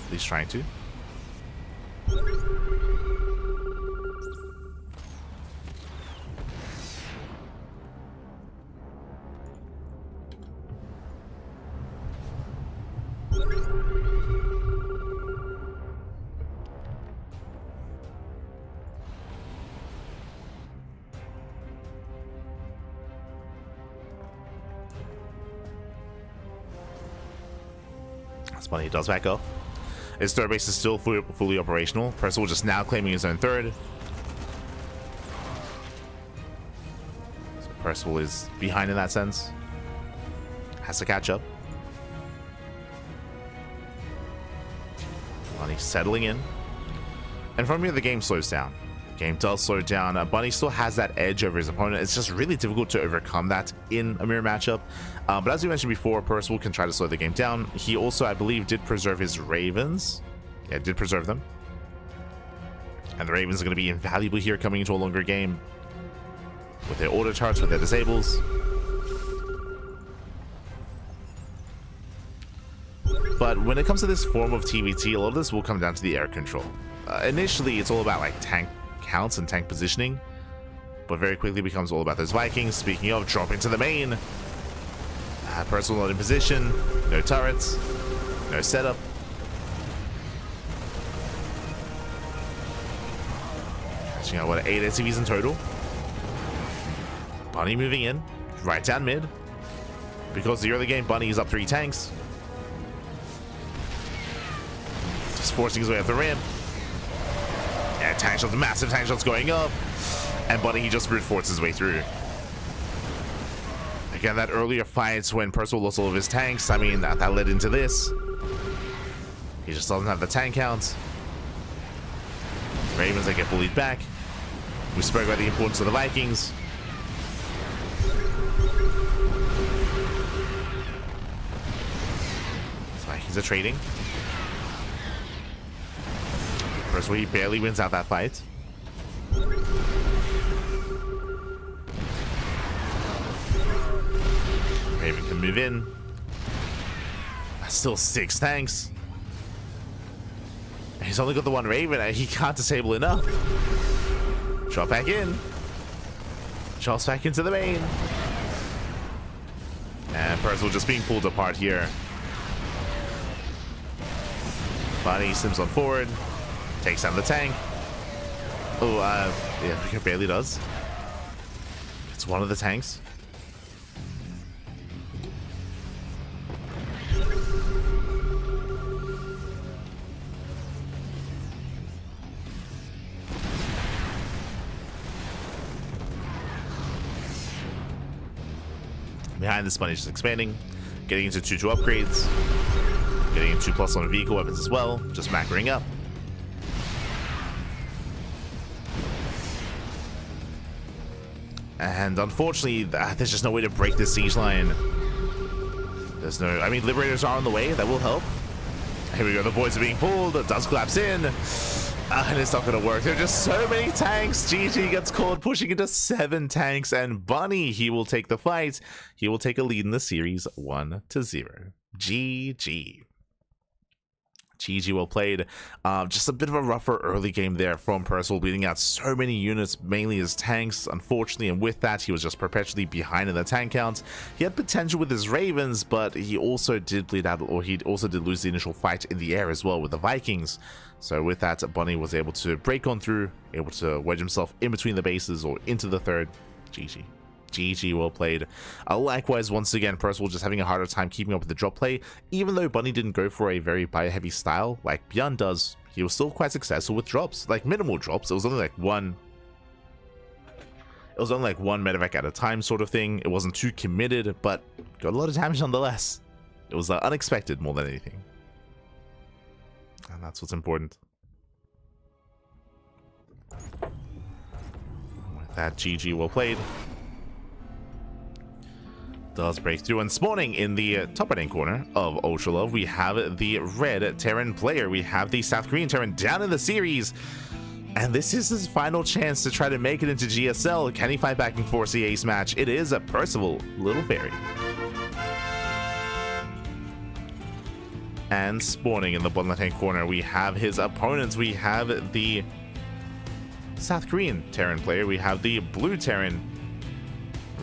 At least trying to. That's funny, he does back up. His third base is still fully operational. Percival just now claiming his own third. So Percival is behind in that sense. Has to catch up. Bunny settling in. And from here, the game slows down. Game does slow down. Bunny still has that edge over his opponent. It's just really difficult to overcome that in a mirror matchup. But as we mentioned before, Percival can try to slow the game down. He also, I believe, did preserve his Ravens. Yeah, did preserve them. And the Ravens are going to be invaluable here coming into a longer game. With their auto charts, with their disables. But when it comes to this form of TVT, a lot of this will come down to the air control. Initially, it's all about like tank counts and tank positioning, but very quickly becomes all about those Vikings. Speaking of, drop into the main. Percival not in position, no turrets, no setup. Catching out, what, 8 SCVs in total. Bunny moving in, right down mid. Because the early game, Bunny is up 3 tanks. Just forcing his way up the ramp. And tank shots, massive tank shots going up. And Bunny, he just brute forces his way through. Again, that earlier fight when Percival lost all of his tanks, I mean, that led into this. He just doesn't have the tank count. Ravens, they get bullied back. We spoke about the importance of the Vikings. Vikings are trading. Percival, he barely wins out that fight. Raven can move in. Still 6 tanks. He's only got the 1 Raven and he can't disable enough. Drop back in. Drops back into the main. And Percival just being pulled apart here. Bunny sims on forward. Takes down the tank. Oh, yeah, he barely does. It's one of the tanks. Behind this, Bunny just expanding, getting into 2-2 upgrades, getting into 2+1 vehicle weapons as well, just macroing up. And unfortunately, there's just no way to break this siege line. There's no, I mean, Liberators are on the way, that will help. Here we go, the boys are being pulled, the dust collapse in. And it's not going to work. There are just so many tanks. GG gets caught pushing into 7 tanks. And Bunny, he will take the fight. He will take a lead in the series 1-0. GG. GG, well played. Just a bit of a rougher early game there from Percival, bleeding out so many units, mainly as tanks, unfortunately, and with that, he was just perpetually behind in the tank count. He had potential with his Ravens, but he also did bleed out, or he also did lose the initial fight in the air as well with the Vikings. So with that, Bunny was able to break on through, able to wedge himself in between the bases or into the third. GG. GG, well played. Likewise, once again, Percival just having a harder time keeping up with the drop play. Even though Bunny didn't go for a very bio-heavy style like ByuN does, he was still quite successful with drops, like minimal drops. It was only like one medevac at a time sort of thing. It wasn't too committed, but got a lot of damage nonetheless. It was unexpected more than anything. And that's what's important. With that, GG, well played. Does break through, and spawning in the top right hand corner of Ultra Love, we have the red Terran player. We have the South Korean Terran down in the series, and this is his final chance to try to make it into GSL. Can he fight back and force the ace match? It is a Percival, Little Fairy. And spawning in the bottom left hand corner, we have his opponents. We have the South Korean Terran player. We have the blue Terran.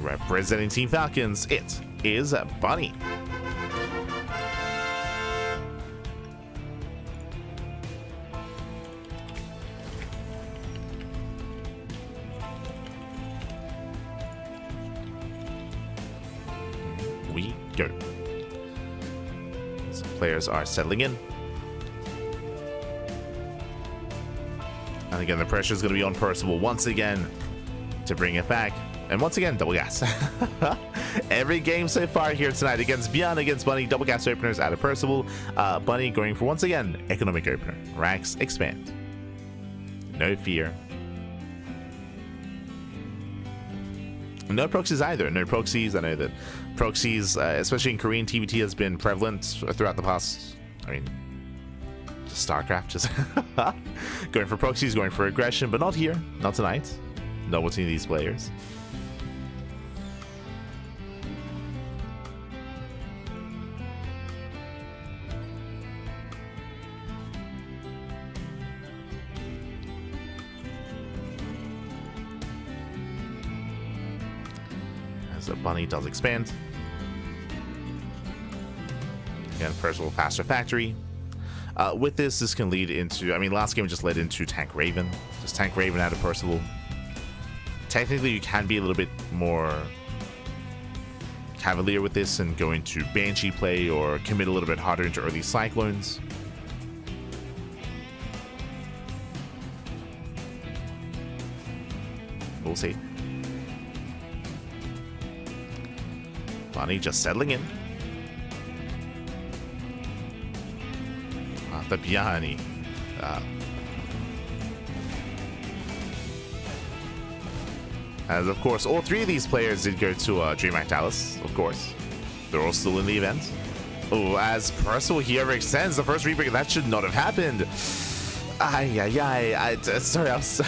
Representing Team Falcons, it is Bunny. We go. Some players are settling in. And again, the pressure is going to be on Percival once again to bring it back. And once again, double gas. Every game so far here tonight against ByuN, against Bunny, double gas openers out of Percival. Bunny going for, once again, economic opener. Racks expand. No fear. No proxies either. No proxies. I know that proxies, especially in Korean TVT, has been prevalent throughout the past. I mean, just StarCraft, just going for proxies, going for aggression, but not here. Not tonight. Not with any of these players. So Bunny does expand. Again, Percival faster factory. With this can lead into, I mean, last game just led into Tank Raven. Just Tank Raven out of Percival. Technically, you can be a little bit more cavalier with this and go into Banshee play or commit a little bit harder into early Cyclones. We'll see. Bunny just settling in. The ByuN. As of course, all three of these players did go to DreamHack Dallas, of course. They're all still in the event. Oh, as Percival here extends the first rebreak, that should not have happened. Sorry, I was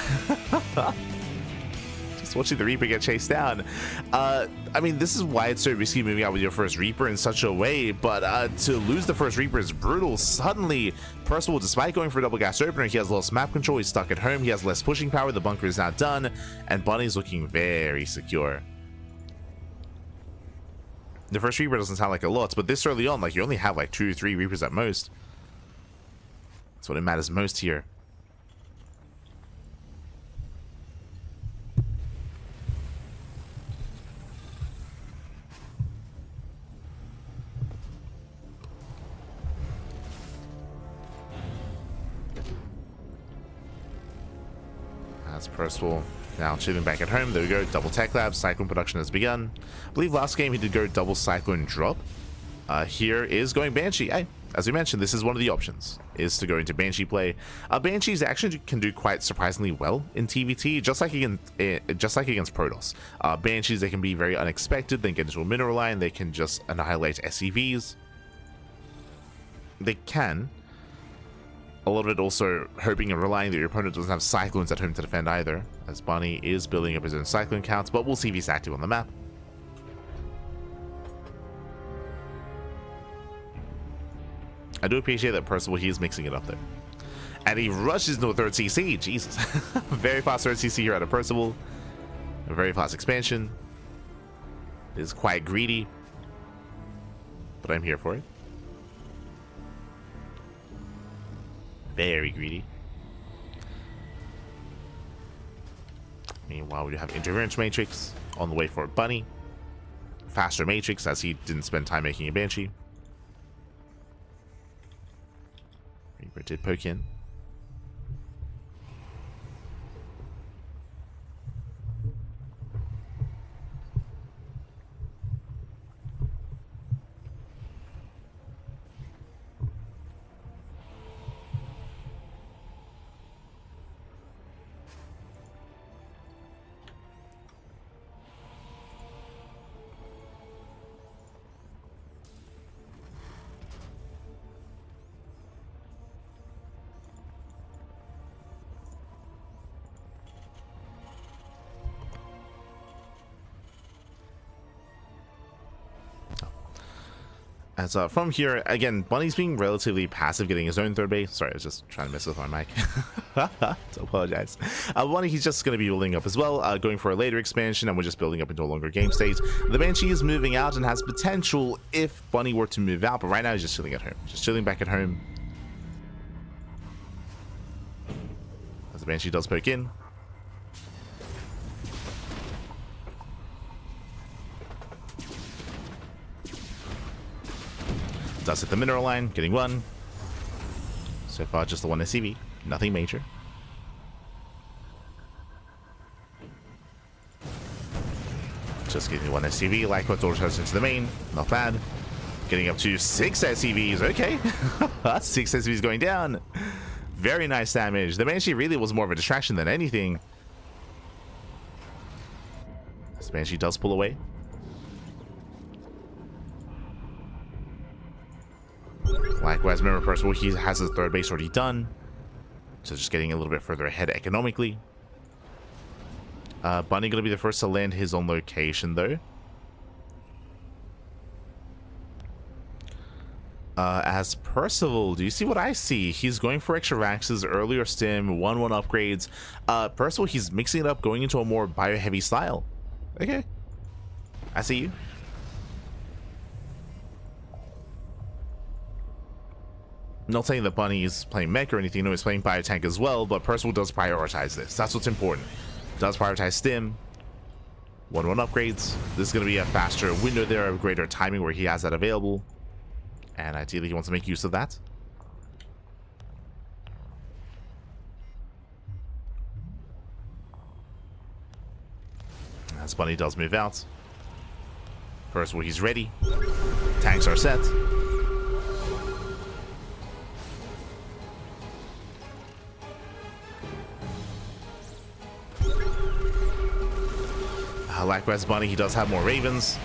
just watching the Reaper get chased down. I mean, this is why it's so risky moving out with your first Reaper in such a way, but to lose the first Reaper is brutal. Suddenly, Percival, despite going for a double gas opener, he has lost map control, he's stuck at home, he has less pushing power, the bunker is now done, and Bunny's looking very secure. The first Reaper doesn't sound like a lot, but this early on, like, you only have like 2 or 3 Reapers at most. That's what it matters most here. As Percival now chilling back at home. There we go, double tech lab, Cyclone production has begun. I believe last game he did go double Cyclone drop. Here is going Banshee. Hey, as we mentioned, this is one of the options, is to go into Banshee play. Banshees actually can do quite surprisingly well in TVT, just like against Protoss. Banshees, they can be very unexpected, they can get into a mineral line, they can just annihilate SCVs. They can. A lot of it also hoping and relying that your opponent doesn't have Cyclones at home to defend either, as Bunny is building up his own Cyclone counts, but we'll see if he's active on the map. I do appreciate that Percival, he is mixing it up there. And he rushes into a third CC, Jesus. Very fast third CC here out of Percival. A very fast expansion. It is quite greedy, but I'm here for it. Very greedy. Meanwhile, we have Interference Matrix on the way for Bunny. Faster Matrix, as he didn't spend time making a Banshee. Reaper did poke in. As from here, again, Bunny's being relatively passive, getting his own third base. Sorry, I was just trying to mess with my mic. So apologize. Bunny, he's just going to be building up as well, going for a later expansion, and we're just building up into a longer game state. The Banshee is moving out and has potential if Bunny were to move out, but right now he's just chilling at home. Just chilling back at home. As the Banshee does poke in. Does hit the mineral line, getting one. So far, just the one SCV, nothing major. Just getting one SCV, like what auto into the main, not bad. Getting up to 6 SCVs, okay. 6 SCVs going down. Very nice damage. The Banshee really was more of a distraction than anything. This Banshee does pull away. Likewise, remember, Percival, he has his third base already done. So just getting a little bit further ahead economically. Bunny going to be the first to land his own location, though. As Percival, do you see what I see? He's going for extra Raxes, earlier stim, 1-1 upgrades. Percival, he's mixing it up, going into a more bio-heavy style. Okay. I see you. Not saying that Bunny is playing mech or anything, no, he's playing Biotank as well, but Percival does prioritize this. That's what's important. Does prioritize stim, 1-1 upgrades. This is going to be a faster window there, a greater timing where he has that available. And ideally he wants to make use of that. As Bunny does move out. Percival, he's ready. Tanks are set. Likewise, Bunny, he does have more Ravens.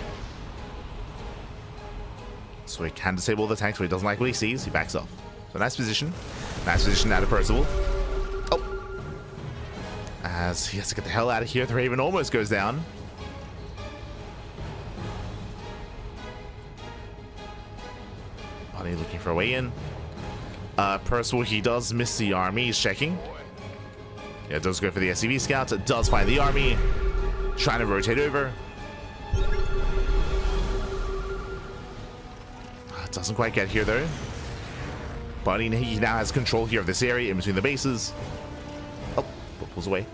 So he can disable the tanks, but he doesn't like what he sees. He backs off. So nice position. Nice position out of Percival. Oh. As he has to get the hell out of here. The Raven almost goes down. Bunny looking for a way in. Percival, he does miss the army. He's checking. Yeah, it does go for the SCV scouts. It does find the army. Trying to rotate over. Doesn't quite get here though. Bunny, he now has control here of this area in between the bases. Oh, pulls away.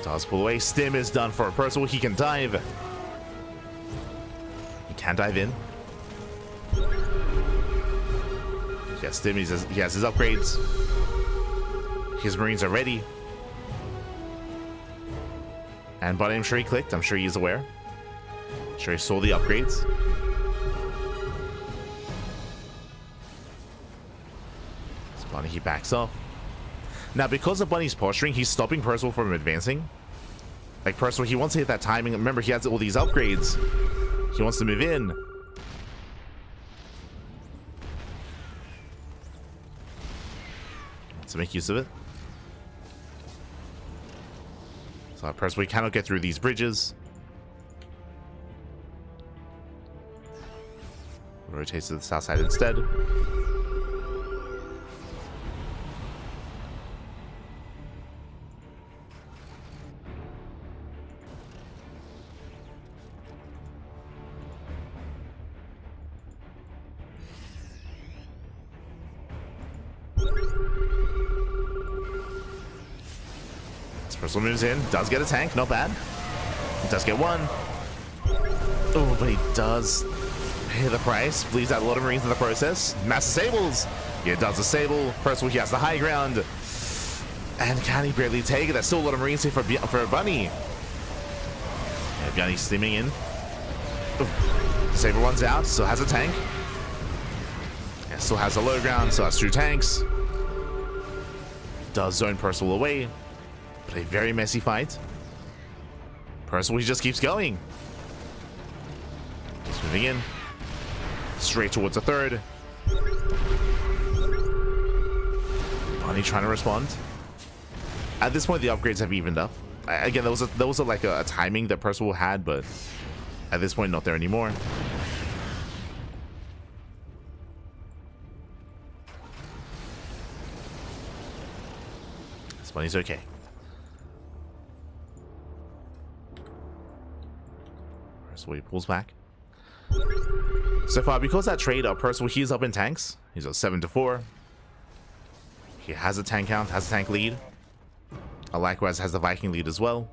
Does pull away. Stim is done for Percival. He can dive. He can dive in. Yeah, Stim, he has his upgrades. His Marines are ready. And Bunny, I'm sure he clicked. I'm sure he is aware. I'm sure he saw the upgrades. So Bunny, he backs off. Now, because of Bunny's posturing, he's stopping Percival from advancing. Like, Percival, he wants to hit that timing. Remember, he has all these upgrades. He wants to move in. Wants to make use of it. So Percival cannot get through these bridges. Rotates to the south side instead. Percival moves in, does get a tank, not bad. He does get one. Oh, but he does pay the price. Bleeds out a lot of Marines in the process. Mass disables. Yeah, does disable. Percival, he has the high ground. And can he barely take it? There's still a lot of Marines here for Bunny. Yeah, Bunny steaming in. Disable runs out, still has a tank. Yeah, still has the low ground, still has 2 tanks. Does zone Percival away. But a very messy fight. Percival, he just keeps going. He's moving in. Straight towards the third. Bunny trying to respond. At this point, the upgrades have evened up. Again, there was like a timing that Percival had, but at this point, not there anymore. This Bunny's okay. So he pulls back. So far, because that trade, Percival, he's up in tanks. He's at 7-4. He has a tank count, has a tank lead. Likewise, has the Viking lead as well.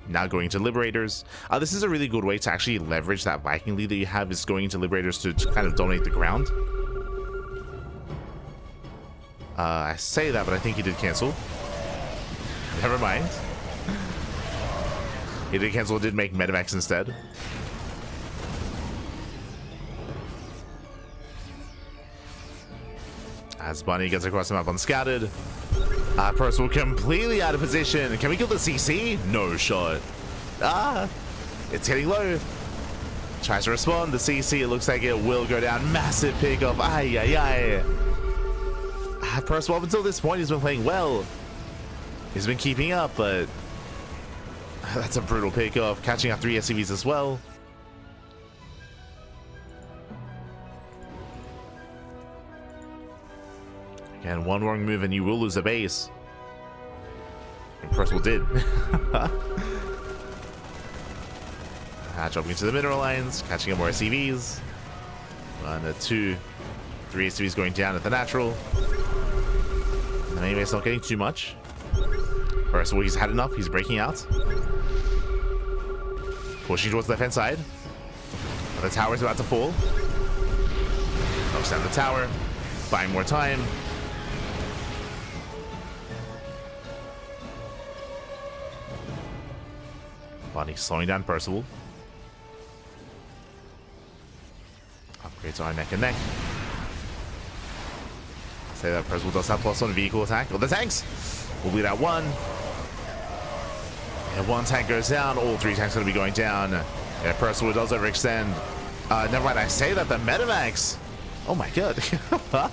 Now going to Liberators. This is a really good way to actually leverage that Viking lead that you have, is going into Liberators to kind of dominate the ground. I say that, but I think he did cancel. Never mind. He did cancel, did make Medivacs instead. As Bunny gets across the map unscouted. Percival completely out of position. Can we kill the CC? No shot. It's getting low. Tries to respond. The CC, it looks like it will go down. Massive pickup. Ay, ay, ay. Percival, up until this point, he's been playing well. He's been keeping up, but that's a brutal pickup. Catching up 3 SCVs as well. Again, one wrong move and you will lose a base. And Percival did. Dropping into the mineral lines, catching up more SCVs. 1, 2, 3 SCVs going down at the natural. And anyway, it's not getting too much. Percival, he's had enough. He's breaking out. Pushing towards the left-hand side. The tower's about to fall. Knocks down the tower. Buying more time. Bunny slowing down Percival. Upgrades are neck and neck. Say that Percival does have +1 vehicle attack. Oh, the tanks! We'll bleed out 1. And 1 tank goes down. All 3 tanks are going to be going down. Yeah, Percival does overextend. Never mind, I say that the Metamax. Oh my god. The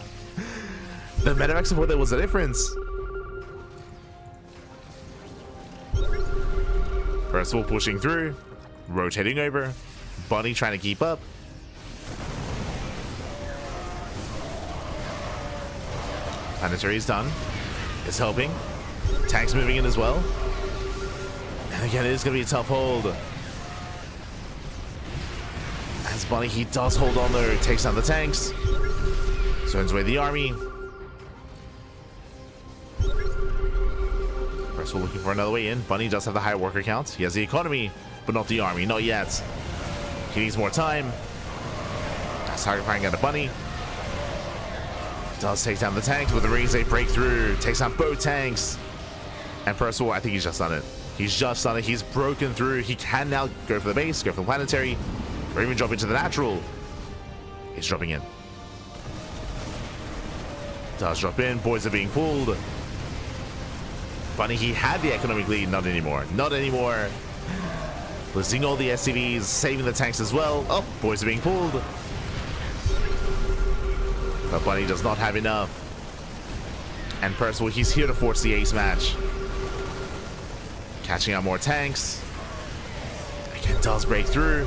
Metamax before there was a difference. Percival pushing through. Rotating over. Bunny trying to keep up. Planetary is done. It's helping. Tanks moving in as well. And again, it is going to be a tough hold. As Bunny, he does hold on there. Takes down the tanks. Sends away the army. Percival looking for another way in. Bunny does have the high worker count. He has the economy, but not the army. Not yet. He needs more time. That's targeting at a Bunny. Does take down the tanks with the Raise a breakthrough. Takes down both tanks. And Percival, I think he's just done it. He's just done it. He's broken through. He can now go for the base, go for the planetary, or even drop into the natural. He's dropping in. Does drop in. Boys are being pulled. Bunny, he had the economic lead. Not anymore. Not anymore. Losing all the SCVs, saving the tanks as well. Oh, boys are being pulled. But Bunny does not have enough. And Percival, he's here to force the ace match. Catching out more tanks. Again, does break through.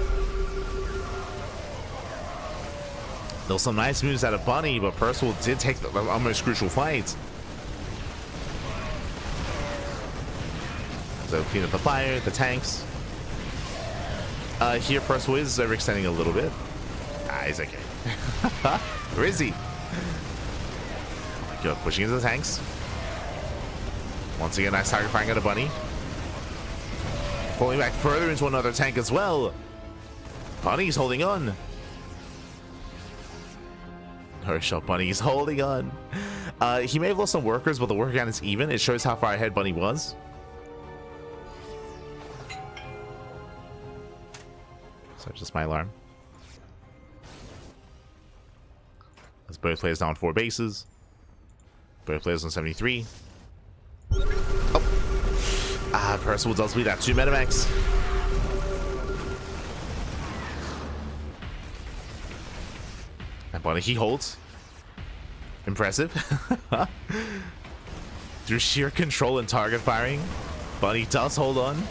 There's some nice moves out of Bunny, but Percival did take the almost crucial fight. So clean up the fire, the tanks. Here Percival is overextending a little bit. He's okay. Where is he? Good, pushing into the tanks. Once again, nice target firing at a Bunny. Falling back further into another tank as well. Bunny's holding on. No shot, Bunny's holding on. He may have lost some workers, but the worker count is even. It shows how far ahead Bunny was. So just my alarm. As both players down 4 bases. Both players on 73. Oh. Percival does lead out 2 Metamax. And Bunny, he holds. Impressive. Through sheer control and target firing, Bunny does hold on.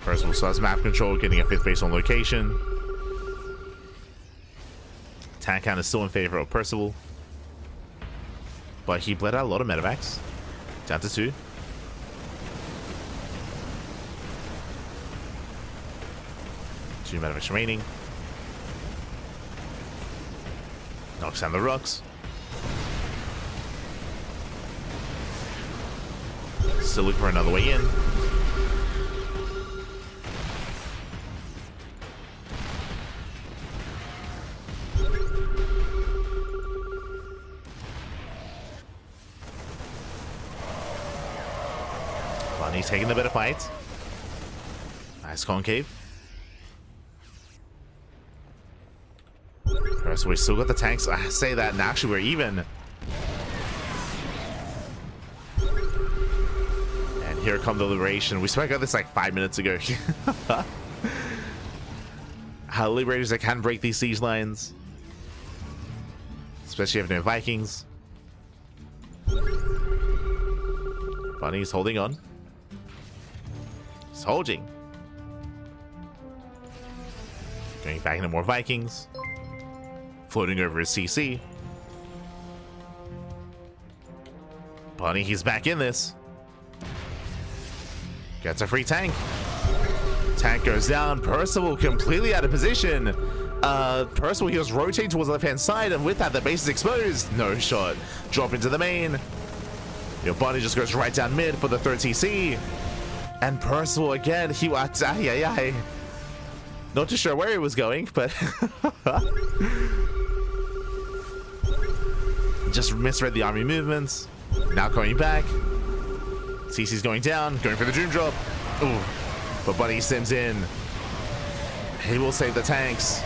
Percival still has map control, getting a 5th base on location. Tank count is still in favor of Percival. But he bled out a lot of Metavacs. Down to 2. Two Metavacs remaining. Knocks down the rocks. Still looking for another way in. Bunny's taking the better fight. Nice concave. So we still got the tanks. I say that, and actually we're even. And here come the liberation. We spoke about this like 5 minutes ago. How liberators that can break these siege lines, especially if no Vikings. Bunny's holding on. He's holding. Going back into more Vikings. Floating over his CC. Bunny, he's back in this. Gets a free tank. Tank goes down. Percival completely out of position. Percival, he was rotating towards the left-hand side, and with that, the base is exposed. No shot. Drop into the main. Your Bunny just goes right down mid for the third TC. And Percival again, he was not too sure where he was going, but just misread the army movements. Now coming back. CC's going down, going for the Doom Drop. Ooh. But Bunny sims in. He will save the tanks.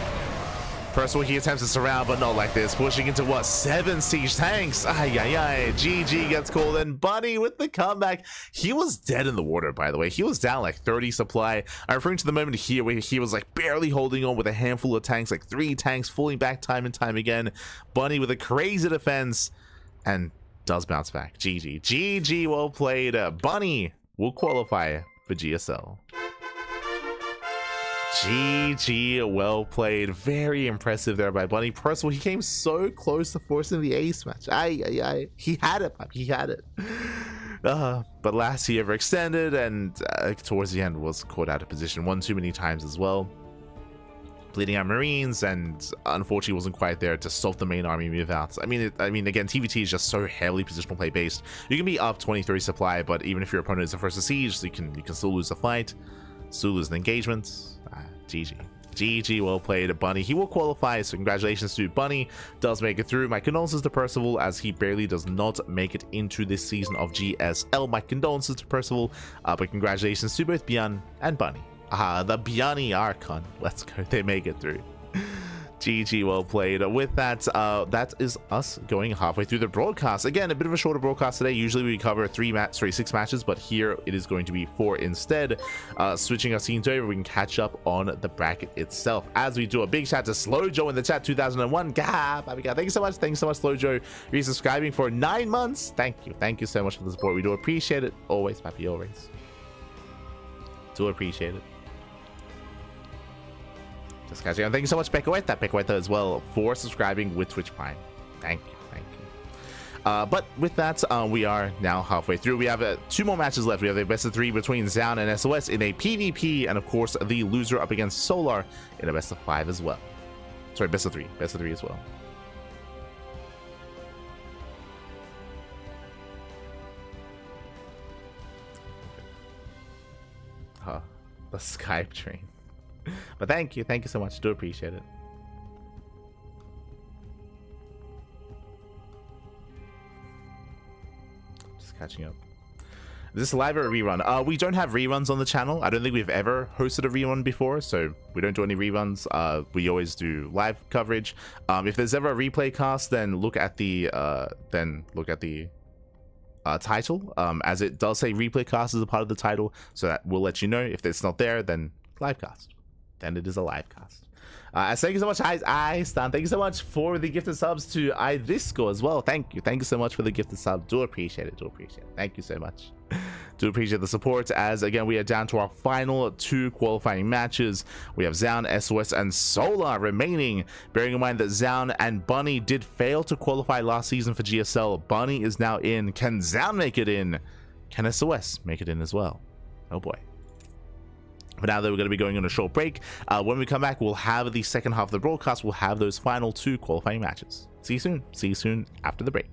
Percival, he attempts to surround, but not like this. Pushing into what? 7 siege tanks. GG gets called, and Bunny with the comeback. He was dead in the water, by the way. He was down like 30 supply. I'm referring to the moment here where he was like barely holding on with a handful of tanks, like 3 tanks falling back time and time again. Bunny with a crazy defense and does bounce back. GG, well played. Bunny will qualify for GSL. GG, well played. Very impressive there by Bunny. Percival, he came so close to forcing the ace match. He had it, he had it. But last he ever extended, and towards the end was caught out of position one too many times as well. Bleeding out Marines, and unfortunately wasn't quite there to stop the main army move out. I mean, again, TVT is just so heavily positional play based. You can be up 20-30 supply, but even if your opponent is the first to siege, you can still lose the fight, still lose an engagement. GG, well played. Bunny, he will qualify, so congratulations to Bunny. Does make it through. My condolences to Percival, as he barely does not make it into this season of GSL. My condolences to Percival, but congratulations to both ByuN and Bunny. The ByuN Archon. Let's go. They make it through. GG, well played. With that, that is us going halfway through the broadcast. Again, a bit of a shorter broadcast today. Usually we cover 6 matches, but here it is going to be 4 instead. Switching our scenes over, we can catch up on the bracket itself. As we do, a big shout to Slow Joe in the chat, 2001. Thank you so much. Thanks so much, Slow Joe. Resubscribing for 9 months. Thank you so much for the support. We do appreciate it. Always, Pappy, always. Do appreciate it. Just catching on. Thank you so much, Pecoeta as well, for subscribing with Twitch Prime. Thank you. But with that, we are now halfway through. We have 2 more matches left. We have a best of 3 between ZYAN and SOS in a PvP, and of course the loser up against Solar in a best of 5 as well. Sorry, best of 3 as well. The Skype train. But thank you so much. Do appreciate it. Just catching up. Is this live or a rerun? We don't have reruns on the channel. I don't think we've ever hosted a rerun before, so we don't do any reruns. We always do live coverage. If there's ever a replay cast, then look at the title, as it does say replay cast as a part of the title, so that will let you know. If it's not there, then live cast. Then it is a live cast. Thank you so much, Stan. Thank you so much for the gifted subs to Ivisco as well. Thank you so much for the gifted sub. Do appreciate it. Thank you so much. Do appreciate the support, as again we are down to our final 2 qualifying matches. We have ZYAN, SOS, and Solar remaining. Bearing in mind that ZYAN and Bunny did fail to qualify last season for GSL. Bunny is now in. Can ZYAN make it in? Can SOS make it in as well? Oh boy. But now that we're going to be going on a short break, when we come back, we'll have the second half of the broadcast. We'll have those final 2 qualifying matches. See you soon. See you soon after the break.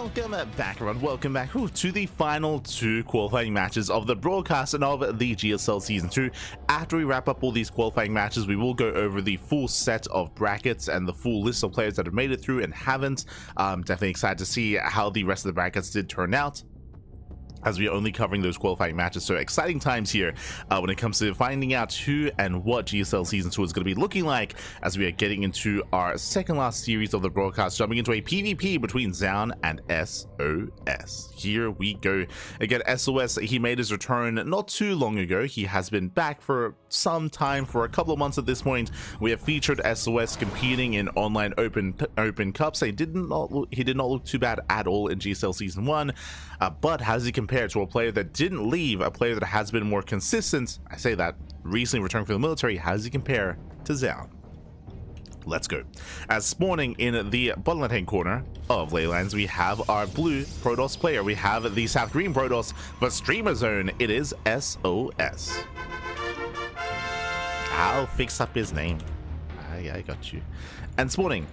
Welcome back, everyone. Welcome back to the final two qualifying matches of the broadcast and of the GSL Season 2. After we wrap up all these qualifying matches, we will go over the full set of brackets and the full list of players that have made it through and haven't. Definitely excited to see how the rest of the brackets did turn out, as we are only covering those qualifying matches. So exciting times here when it comes to finding out who and what GSL Season 2 is going to be looking like, as we are getting into our second last series of the broadcast, jumping into a PvP between Zown and sOs. Here we go. Again, sOs, he made his return not too long ago. He has been back for some time, for a couple of months at this point. We have featured sOs competing in online open cups. He did not look too bad at all in GSL Season 1, but how does he compare to a player that didn't leave, a player that has been more consistent? I say that, recently returned from the military. How does he compare to Zown? Let's go. As spawning in the bottom left hand corner of Leylands, we have our blue Protoss player. We have the South Green Protoss, but streamer zone, it is sOs. I'll fix up his name. I got you. And spawning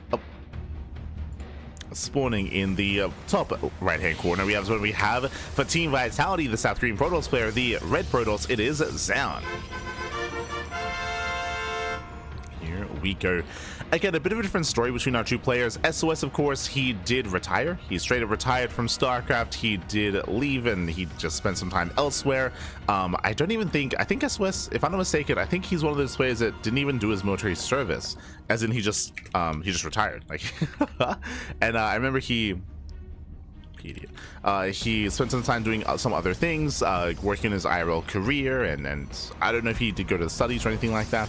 in the top right hand corner, we have for Team Vitality, the South Green Protoss player, the red Protoss, it is Zown. Here we go. Again, a bit of a different story between our two players. sOs, of course, he did retire. He straight up retired from StarCraft. He did leave and he just spent some time elsewhere. I think sOs, if I'm not mistaken, I think he's one of those players that didn't even do his military service, as in he just retired. Like, and I remember he spent some time doing some other things, working his IRL career, and I don't know if he did go to the studies or anything like that.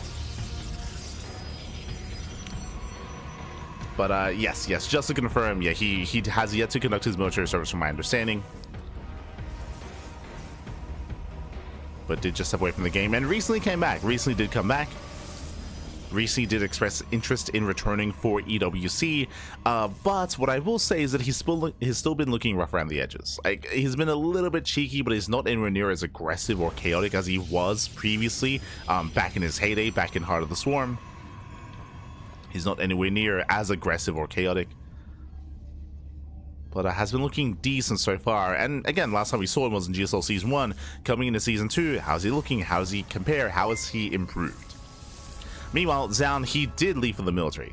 But yes, just to confirm, yeah, he has yet to conduct his military service from my understanding, but did just step away from the game and recently did come back. Recently did express interest in returning for EWC, but what I will say is that he's still been looking rough around the edges. Like, he's been a little bit cheeky, but he's not anywhere near as aggressive or chaotic as he was previously, back in his heyday, back in Heart of the Swarm. He's not anywhere near as aggressive or chaotic, but has been looking decent so far. And again, last time we saw him was in GSL Season 1. Coming into Season 2, how's he looking? How does he compare? How has he improved? Meanwhile, Zown, he did leave for the military.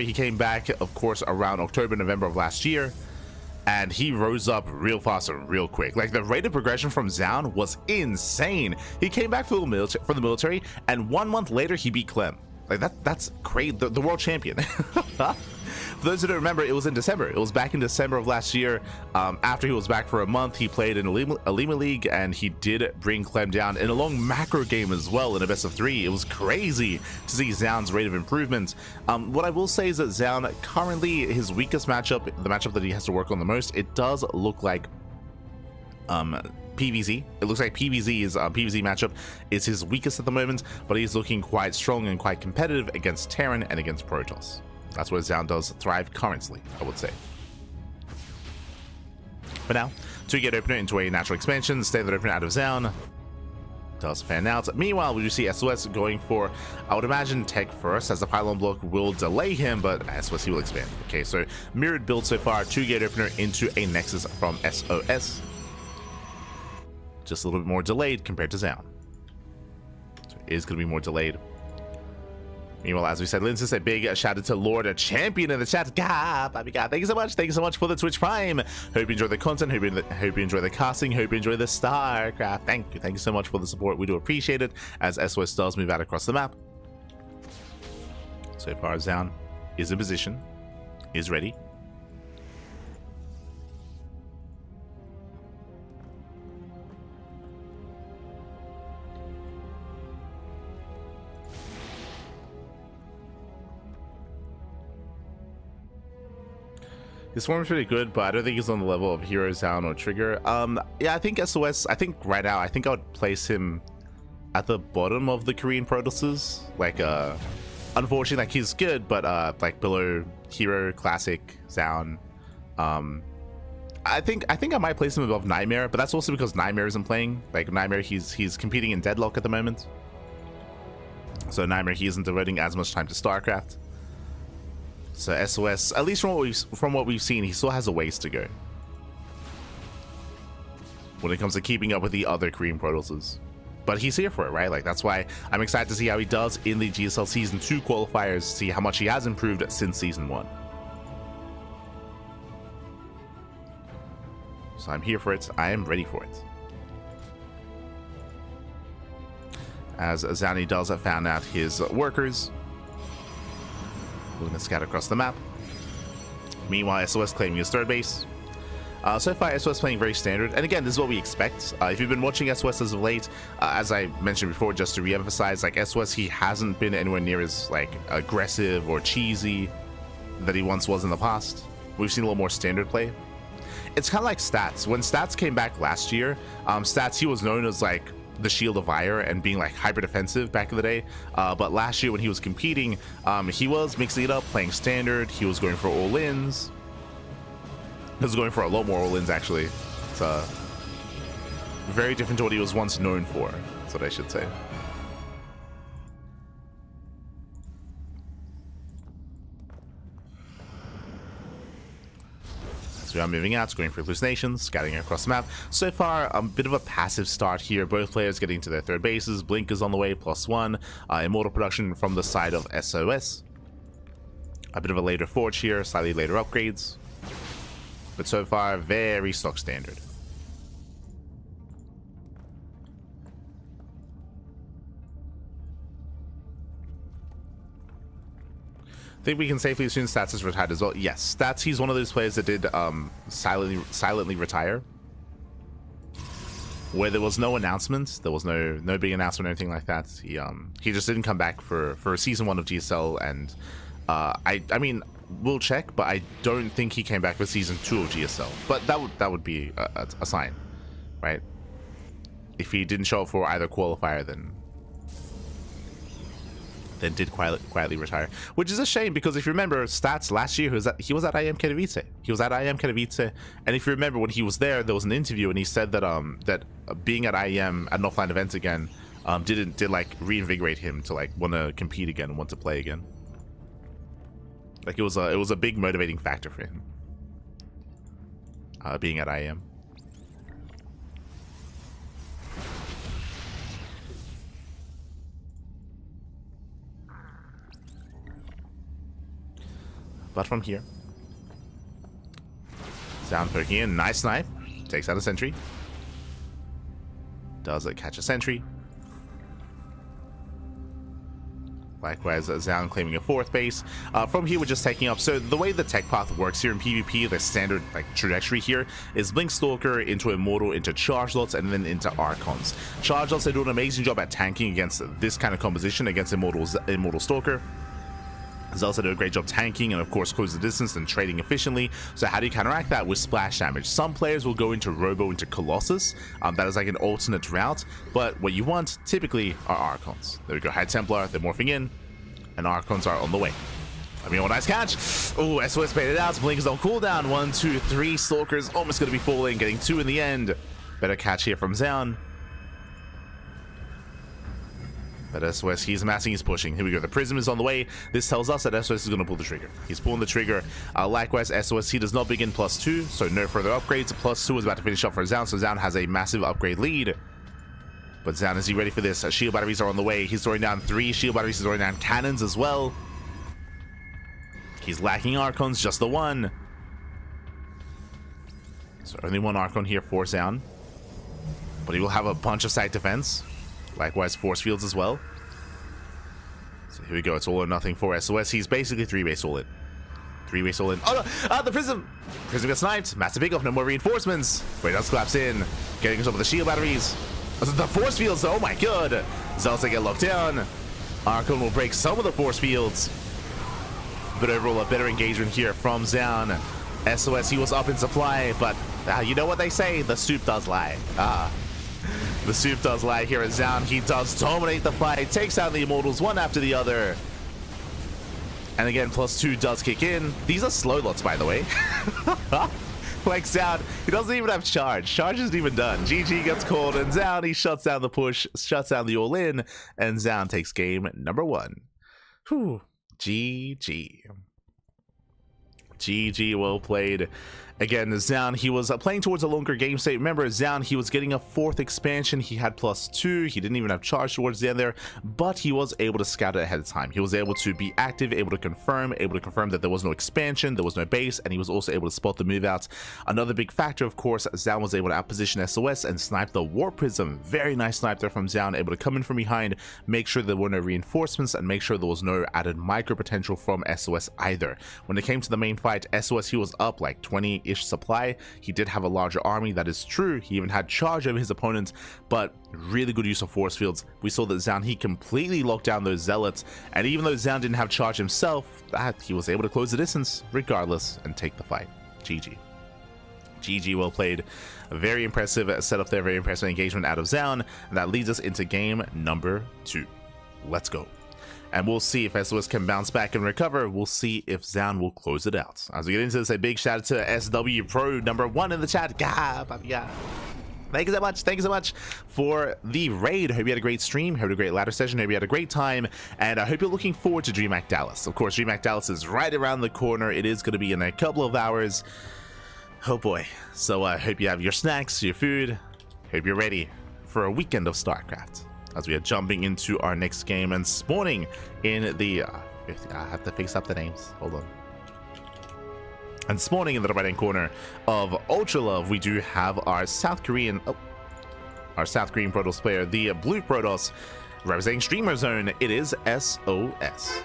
He came back, of course, around October, November of last year, and he rose up real fast and real quick. Like, the rate of progression from Zown was insane. He came back for the military, and 1 month later, he beat Clem. Like, that's great. The world champion. For those who don't remember, it was in December. It was back in December of last year. After he was back for a month, he played in Alima League, and he did bring Clem down in a long macro game as well in a best of 3. It was crazy to see Zown's rate of improvement. What I will say is that Zown, currently, his weakest matchup, the matchup that he has to work on the most, it does look like PvZ. It looks like PvZ matchup is his weakest at the moment, but he's looking quite strong and quite competitive against Terran and against Protoss. That's where Zown does thrive currently, I would say. For now, to get opener into a natural expansion, stay that opener out of Zown does fan out. Meanwhile, we do see sOs going for, I would imagine, tech first, as the pylon block will delay him, but sOs, he will expand. Okay, so mirrored build so far, 2 gate opener into a Nexus from sOs. Just a little bit more delayed compared to Zown. So it is going to be more delayed. Meanwhile, as we said, Lindsay said, big shout out to Lord, a champion in the chat. God, baby God, thank you so much. Thank you so much for the Twitch Prime. Hope you enjoy the content. Hope you enjoy the casting. Hope you enjoy the StarCraft. Thank you so much for the support. We do appreciate it as sOs does move out across the map. So far, Zown is in position, is ready. His form is pretty good, but I don't think he's on the level of Hero, Zown, or Trigger. Yeah, I think sOs, right now, I think I would place him at the bottom of the Korean Protosses. Like, unfortunately, like, he's good, but like below Hero, Classic, Zown. I think I might place him above Nightmare, but that's also because Nightmare isn't playing. Like, Nightmare, he's competing in Deadlock at the moment. So Nightmare, he isn't devoting as much time to StarCraft. So sOs, at least from what we've seen, he still has a ways to go. when it comes to keeping up with the other Korean Protoss. But he's here for it, right? Like, that's why I'm excited to see how he does in the GSL Season 2 qualifiers, see how much he has improved since Season 1. So I'm here for it. I am ready for it. As Zani does have found out his workers. We're going to scatter across the map. Meanwhile, SOS claiming his third base. So far, SOS playing very standard. And again, this is what we expect. If you've been watching SOS as of late, as I mentioned before, just to re-emphasize, like SOS, he hasn't been anywhere near as like aggressive or cheesy that he once was in the past. We've seen a little more standard play. It's kind of like Stats. When Stats came back last year, Stats, he was known as like the Shield of Ire and being like hyper defensive back in the day. But last year when he was competing, he was mixing it up, playing standard. He was going for all-ins. He was going for a lot more all-ins actually. It's very different to what he was once known for. That's what I should say. So I'm moving out, going for hallucinations, scouting across the map. So far, a bit of a passive start here. Both players getting to their third bases. Blink is on the way, +1. Immortal production from the side of SOS. A bit of a later forge here, slightly later upgrades. But so far, very stock standard. I think we can safely assume Stats is retired as well. Yes, Stats, he's one of those players that did silently retire. Where there was no announcement, there was no big announcement or anything like that. He just didn't come back for season 1 of GSL, and I mean, we'll check, but I don't think he came back for season 2 of GSL. But that would be a sign, right? If he didn't show up for either qualifier, then did quietly retire, which is a shame, because if you remember, Stats last year he was at IM Katowice. He was at IM Katowice, and if you remember, when he was there was an interview, and he said that that being at IM at an offline event again did like reinvigorate him to like want to compete again and want to play again. Like it was a big motivating factor for him being at IM. But from here, Sound poking in, nice snipe, takes out a sentry. Does it catch a sentry? Likewise, Zan claiming a fourth base. From here, we're just taking up. So the way the tech path works here in PvP, the standard like trajectory here is Blink Stalker into Immortal, into Charge Lots, and then into Archons. Charge Lots, they do an amazing job at tanking against this kind of composition, against Immortal Stalker. Zelsa do a great job tanking and of course close the distance and trading efficiently. So how do you counteract that? With splash damage. Some players will go into Robo, into Colossus. That is like an alternate route, but what you want typically are Archons. There we go, High Templar, they're morphing in, and Archons are on the way. I mean, a nice catch. Oh, SOS baited out. Blink is on cooldown. 1, 2, 3 Stalkers almost going to be falling, getting 2 in the end. Better catch here from Zaun. But SOS, he's massing, he's pushing. Here we go, the Prism is on the way. This tells us that SOS is going to pull the trigger. He's pulling the trigger. Likewise, SOS, he does not begin +2, so no further upgrades. +2 is about to finish up for Zaun, so Zaun has a massive upgrade lead. But Zaun, is he ready for this? Shield batteries are on the way. He's throwing down 3 shield batteries. He's throwing down cannons as well. He's lacking Archons, just the 1. So only 1 Archon here for Zaun. But he will have a bunch of site defense. Likewise, force fields as well. So here we go. It's all or nothing for SOS. He's basically 3-base all in. 3-base all in. Oh no! The Prism! Prism gets sniped. Massive pick up. No more reinforcements. Kratos collapse in. Getting some of the shield batteries. The force fields. Oh my god! Zelsa get locked down. Archon will break some of the force fields. But overall, a better engagement here from Zaun. SOS, he was up in supply, but you know what they say? The soup does lie. The soup does lie here at Zaun. He does dominate the fight, takes out the Immortals one after the other. And again, +2 does kick in. These are slow lots, by the way. Like Zaun, he doesn't even have charge. Charge isn't even done. GG gets called, and Zaun, he shuts down the push, shuts down the all-in, and Zaun takes game number 1. Whew. GG. GG, well played. Again, Xian, he was playing towards a longer game state. Remember, Xian, he was getting a 4th expansion. He had +2. He didn't even have charge towards the end there, but he was able to scout it ahead of time. He was able to be active, able to confirm that there was no expansion, there was no base, and he was also able to spot the move outs. Another big factor, of course, Xian was able to outposition sOs and snipe the Warp Prism. Very nice snipe there from Xian, able to come in from behind, make sure there were no reinforcements, and make sure there was no added micro potential from sOs either. When it came to the main fight, sOs, he was up like 20-ish supply. He did have a larger army, that is true. He even had charge over his opponents, but really good use of force fields. We saw that Xian, he completely locked down those zealots, and even though Xian didn't have charge himself, he was able to close the distance regardless and take the fight. GG. GG, well played. A very impressive setup there, very impressive engagement out of Xian, and that leads us into game number 2. Let's go. And we'll see if sOs can bounce back and recover. We'll see if Xian will close it out. As we get into this, a big shout out to SW Pro #1 in the chat. Thank you so much. Thank you so much for the raid. Hope you had a great stream. Hope you had a great ladder session. Hope you had a great time. And I hope you're looking forward to DreamHack Dallas. Of course, DreamHack Dallas is right around the corner. It is going to be in a couple of hours. Oh boy. So I hope you have your snacks, your food. Hope you're ready for a weekend of StarCraft. As we are jumping into our next game and spawning in the... I have to fix up the names. Hold on. And spawning in the right-hand corner of Ultra Love, we do have our South Korean... our South Korean Protoss player, the Blue Protoss, representing Streamer Zone. It is sOs.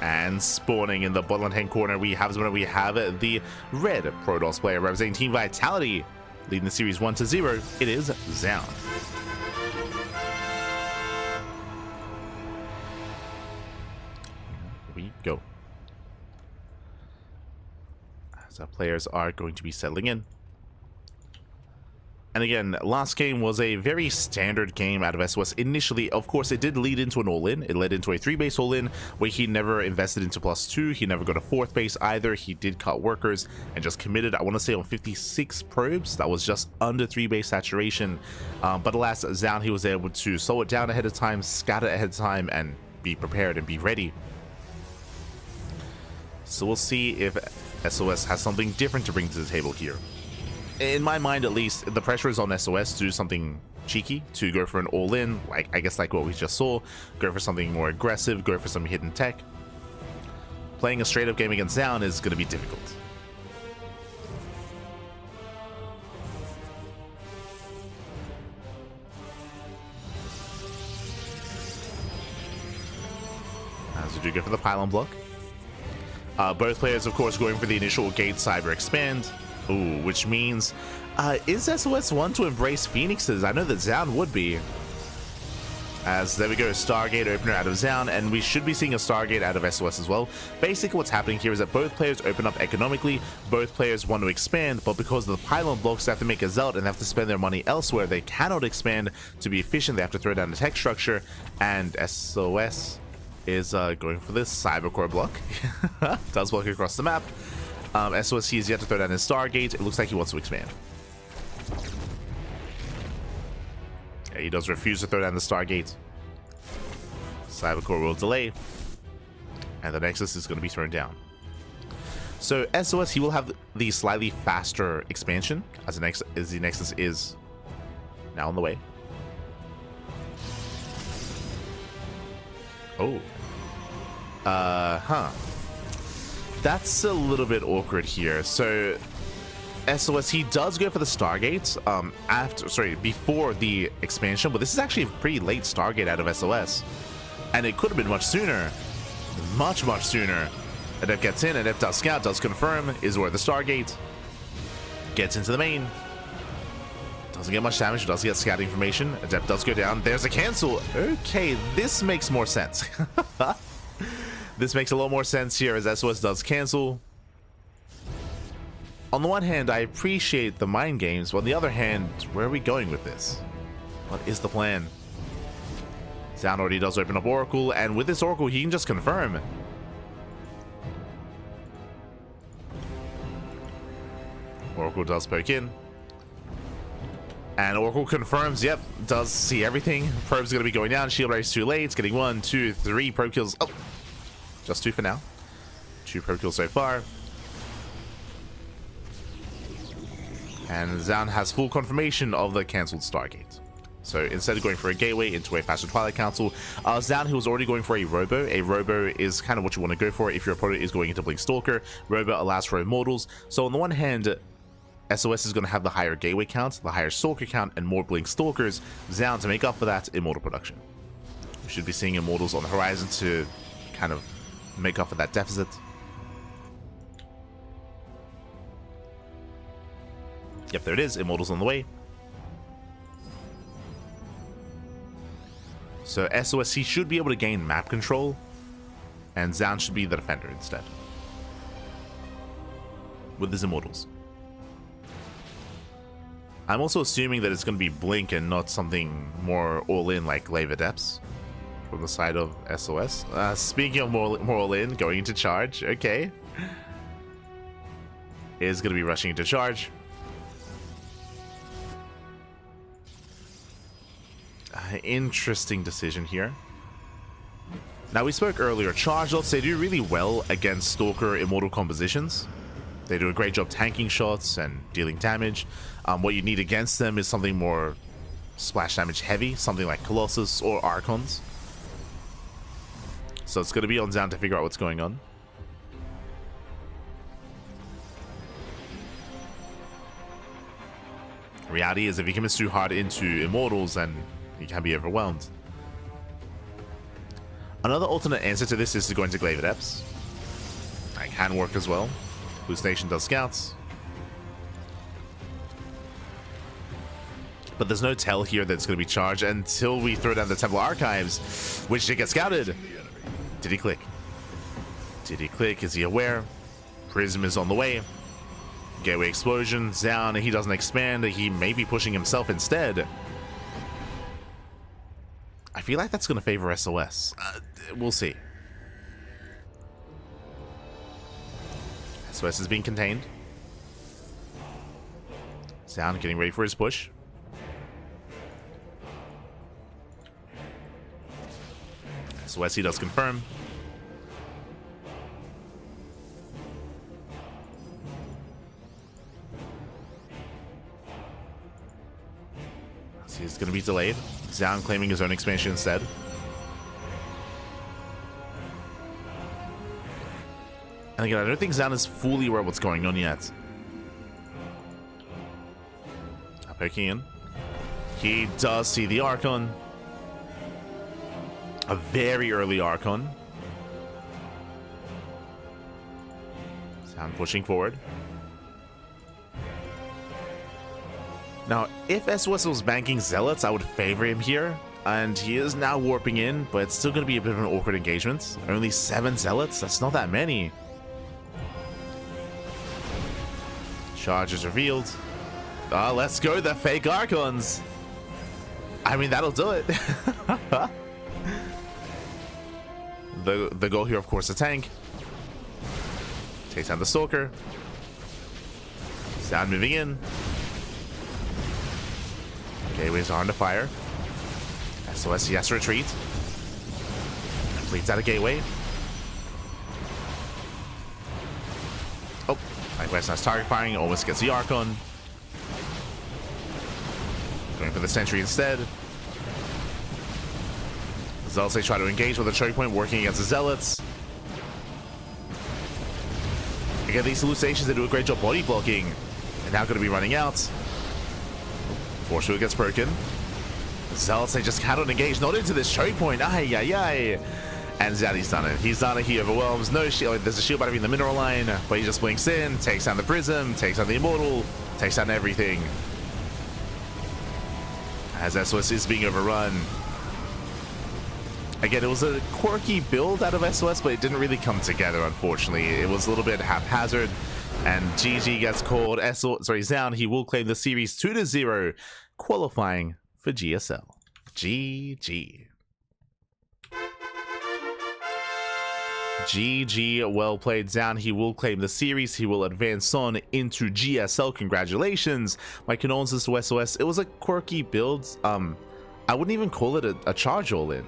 And spawning in the bottom hand corner, we have the Red Protoss player, representing Team Vitality, leading the series 1-0. It is Xian. Here we go. As our players are going to be settling in. And again, last game was a very standard game out of sOs. Initially, of course, it did lead into an all-in. It led into a 3-base all-in where he never invested into +2. He never got a 4th base either. He did cut workers and just committed, I want to say, on 56 probes. That was just under 3-base saturation. But alas, Xian, he was able to slow it down ahead of time, scatter ahead of time, and be prepared and be ready. So we'll see if sOs has something different to bring to the table here. In my mind, at least, the pressure is on sOs to do something cheeky, to go for an all-in, like I guess like what we just saw, go for something more aggressive, go for some hidden tech. Playing a straight-up game against Xian is going to be difficult. As we do go for the pylon block. Both players, of course, going for the initial gate cyber expand. Ooh, which means, is sOs one to embrace Phoenixes? I know that Xian would be. As there we go, Stargate opener out of Xian, and we should be seeing a Stargate out of sOs as well. Basically what's happening here is that both players open up economically, both players want to expand, but because of the pylon blocks, they have to make a Zealot and they have to spend their money elsewhere. They cannot expand to be efficient, they have to throw down the tech structure, and sOs is going for this Cybercore block. Does block across the map. sOs is yet to throw down his Stargate. It looks like he wants to expand. Yeah, he does refuse to throw down the Stargate. Cybercore will delay. And the Nexus is going to be thrown down. So sOs, he will have the slightly faster expansion as the Nexus is now on the way. Oh. That's a little bit awkward here. So sOs, he does go for the Stargate before the expansion, but this is actually a pretty late Stargate out of sOs, and it could have been much sooner, much sooner. Adept gets in, Adept does scout, does confirm, is where the Stargate gets into the main. Doesn't get much damage, does get scout information. Adept does go down. There's a cancel. Okay, this makes more sense. This makes a lot more sense here as sOs does cancel. On the one hand, I appreciate the mind games, but on the other hand, where are we going with this? What is the plan? Xian already does open up Oracle, and with this Oracle, he can just confirm. Oracle does poke in. And Oracle confirms, yep, does see everything. Probe's going to be going down. Shield race too late. It's getting 1, 2, 3 probe kills. Oh, just 2 for now. 2 pro kills so far. And Zan has full confirmation of the cancelled Stargate. So instead of going for a gateway into a faster Twilight Council, Zan, who was already going for a Robo is kind of what you want to go for if your opponent is going into Blink Stalker. Robo allows for Immortals. So on the one hand, SOS is going to have the higher gateway count, the higher Stalker count, and more Blink Stalkers. Zan, to make up for that, Immortal production. We should be seeing Immortals on the horizon to kind of make up for that deficit. Yep, there it is. Immortals on the way. So SOS, he should be able to gain map control, and Zan should be the defender instead, with his Immortals. I'm also assuming that it's going to be Blink and not something more all-in like Glaive Adepts from the side of SOS. Speaking of more all-in, going into charge, okay. Is going to be rushing into charge. Interesting decision here. Now, we spoke earlier, charge shots, they do really well against Stalker Immortal compositions. They do a great job tanking shots and dealing damage. What you need against them is something more splash damage heavy, something like Colossus or Archons. So it's going to be on Zan to figure out what's going on. Reality is if he commits too hard into Immortals, then he can be overwhelmed. Another alternate answer to this is to go into Glaive Adepts. That can work as well. Hallucination does scouts. But there's no tell here that it's going to be charged until we throw down the Templar Archives, which did get scouted. Did he click? Did he click? Is he aware? Prism is on the way. Gateway Explosion. Zan, he doesn't expand. He may be pushing himself instead. I feel like that's going to favor SOS. We'll see. SOS is being contained. Zan getting ready for his push. SOS, he does confirm. So he's going to be delayed. Zan claiming his own expansion instead. And again, I don't think Zan is fully aware of what's going on yet. Poking in. He does see the Archon. A very early Archon. Zan pushing forward. Now, if SOS was banking Zealots, I would favor him here. And he is now warping in, but it's still going to be a bit of an awkward engagement. Only 7 Zealots? That's not that many. Charge is revealed. Let's go, the fake Archons. I mean, that'll do it. The goal here, of course, the tank. Takes down the Stalker. Zan moving in. Gateways are on to fire. SOS, he has to retreat. Completes out a gateway. Oh, Likewise, nice target firing. Almost gets the Archon. Going for the Sentry instead. Zealots, they try to engage with a choke point, working against the Zealots. Again, these hallucinations, they do a great job body blocking. And now going to be running out. Force Field gets broken. Zealots, they just cannot engage, not into this choke point. Ay, ay, ay. And Zaddy's done it. He's done it. He overwhelms. No shield. There's a shield battery in the mineral line, but he just blinks in, takes down the Prism, takes down the Immortal, takes down everything. As SOS is being overrun. Again, it was a quirky build out of SOS, but it didn't really come together, unfortunately. It was a little bit haphazard, and GG gets called. Zan, he will claim the series 2-0, qualifying for GSL. GG. GG, well played, Zan. He will claim the series. He will advance on into GSL. Congratulations. My condolences to SOS. It was a quirky build. I wouldn't even call it a charge all-in.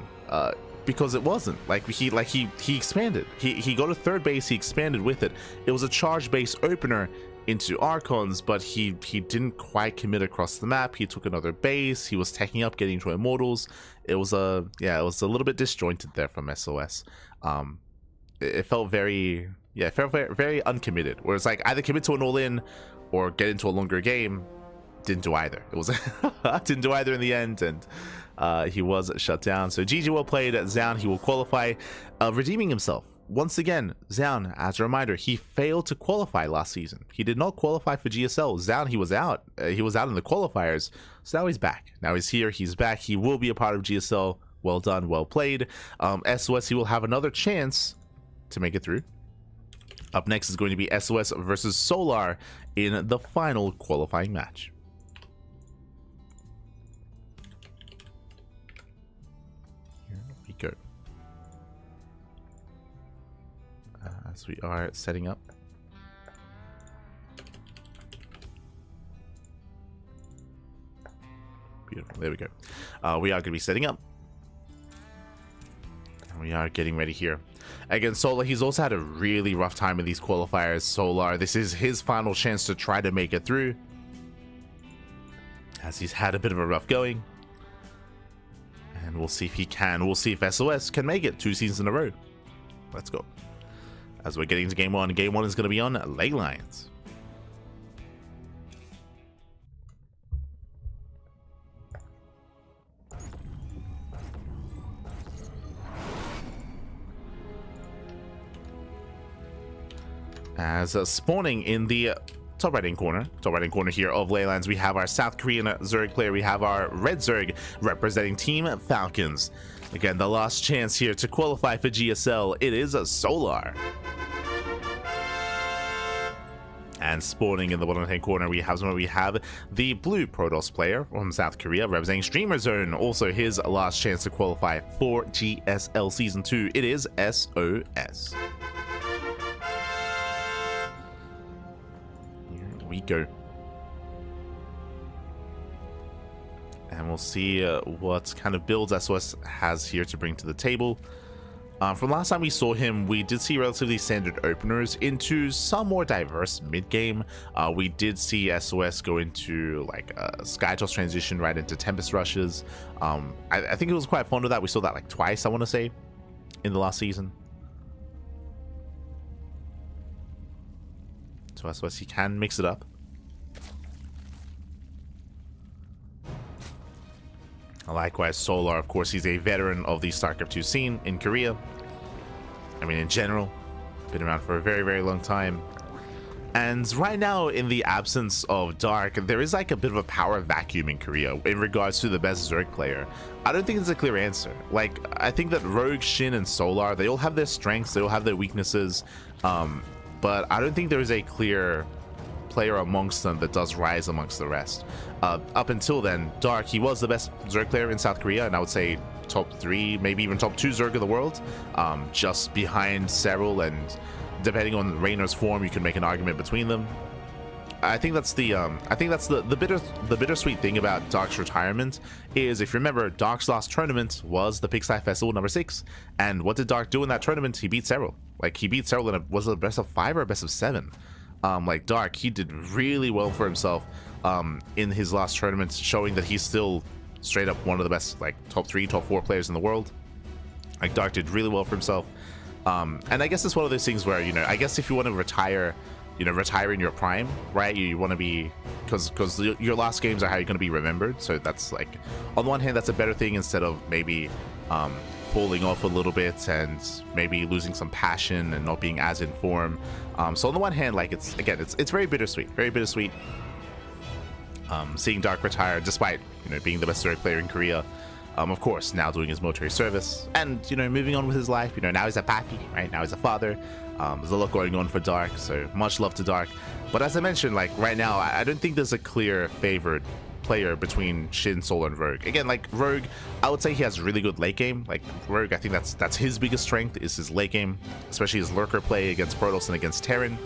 because it wasn't. He expanded. He got a third base, he expanded with it. It was a charge base opener into Archons, but he didn't quite commit across the map. He took another base, he was teching up, getting into Immortals. It was a little bit disjointed there from SOS. It felt very very uncommitted, where it's like either commit to an all-in or get into a longer game. Didn't do either. It was didn't do either in the end, and he was shut down. So GG, well played, Zaun. He will qualify, redeeming himself once again. Zaun, as a reminder, he failed to qualify last season. He did not qualify for GSL. Zaun, he was out. He was out in the qualifiers. So now he's back. Now he's here. He's back. He will be a part of GSL. Well done. Well played. SOS, he will have another chance to make it through. Up next is going to be SOS versus Solar in the final qualifying match. Here we go. As we are setting up. Beautiful. There we go. We are going to be setting up. And we are getting ready here. Again, Solar, he's also had a really rough time in these qualifiers. Solar, this is his final chance to try to make it through, as he's had a bit of a rough going. And we'll see if he can. We'll see if SOS can make it 2 seasons in a row. Let's go. As we're getting into game 1, game 1 is going to be on Ley Lines. As spawning in the top right hand corner here of Ley Lines, we have our South Korean Zerg player. We have our red Zerg representing Team Falcons. Again, the last chance here to qualify for GSL. It is a Solar. And spawning in the bottom hand corner, we have the blue Protoss player from South Korea representing Streamer Zone. Also his last chance to qualify for GSL Season 2. It is SOS. We go, and we'll see what kind of builds SOS has here to bring to the table. From last time we saw him, we did see relatively standard openers into some more diverse mid game. We did see SOS go into like a Skytoss transition right into Tempest rushes. I think it was quite fond of that. We saw that like twice, I want to say, in the last season. So SOS, he can mix it up. Likewise, Solar, of course, he's a veteran of the StarCraft 2 scene in Korea. I mean, in general, been around for a very, very long time. And right now, in the absence of Dark, there is like a bit of a power vacuum in Korea in regards to the best Zerg player. I don't think there's a clear answer. Like, I think that Rogue, Shin, and Solar, they all have their strengths, they all have their weaknesses. But I don't think there is a clear player amongst them that does rise amongst the rest. Up until then, Dark, he was the best Zerg player in South Korea, and I would say top 3, maybe even top 2 Zerg of the world, just behind Serral, and depending on Raynor's form, you can make an argument between them. I think that's the bittersweet thing about Dark's retirement is, if you remember, Dark's last tournament was the Pigsty Festival number 6, and what did Dark do in that tournament? He beat Serral. Like, he beat Serral in a, was it a best of 5 or a best of 7? Like, Dark, he did really well for himself in his last tournament, showing that he's still straight up one of the best, like, top 3, top 4 players in the world. Like, Dark did really well for himself. And I guess it's one of those things where, you know, I guess if you want to retire, you know, retire in your prime, right? You want to be, because your last games are how you're going to be remembered. So that's, like, on the one hand, that's a better thing, instead of maybe falling off a little bit and maybe losing some passion and not being as in form. So on the one hand, like, it's very bittersweet, seeing Dark retire, despite, you know, being the best Zerg player in Korea. Of course, now doing his military service and, you know, moving on with his life. You know, now he's a papi, right? Now he's a father. There's a lot going on for Dark, so much love to Dark. But as I mentioned, like, right now, I don't think there's a clear favorite player between Shin, Solar, and Rogue. Again, like, Rogue, I would say he has really good late game. Like, Rogue, I think that's his biggest strength, is his late game, especially his lurker play against Protoss and against Terran.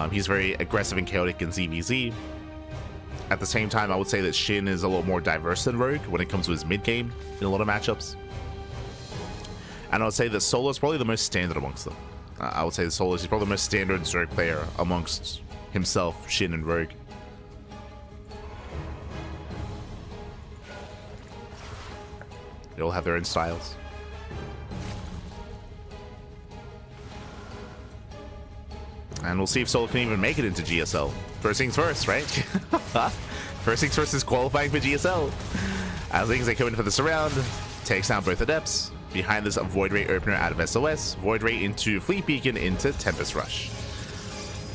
He's very aggressive and chaotic in ZVZ. At the same time, I would say that Shin is a lot more diverse than Rogue when it comes to his mid game in a lot of matchups. And I would say that Solo is probably the most standard amongst them. I would say that Solo is probably the most standard Zerg player amongst himself, Shin, and Rogue. They all have their own styles. And we'll see if Solo can even make it into GSL. First things first, right? First things first is qualifying for GSL. As things they come in for the surround, takes down both adepts. Behind this, a Void Ray opener out of SOS. Void Ray into Fleet Beacon into Tempest Rush.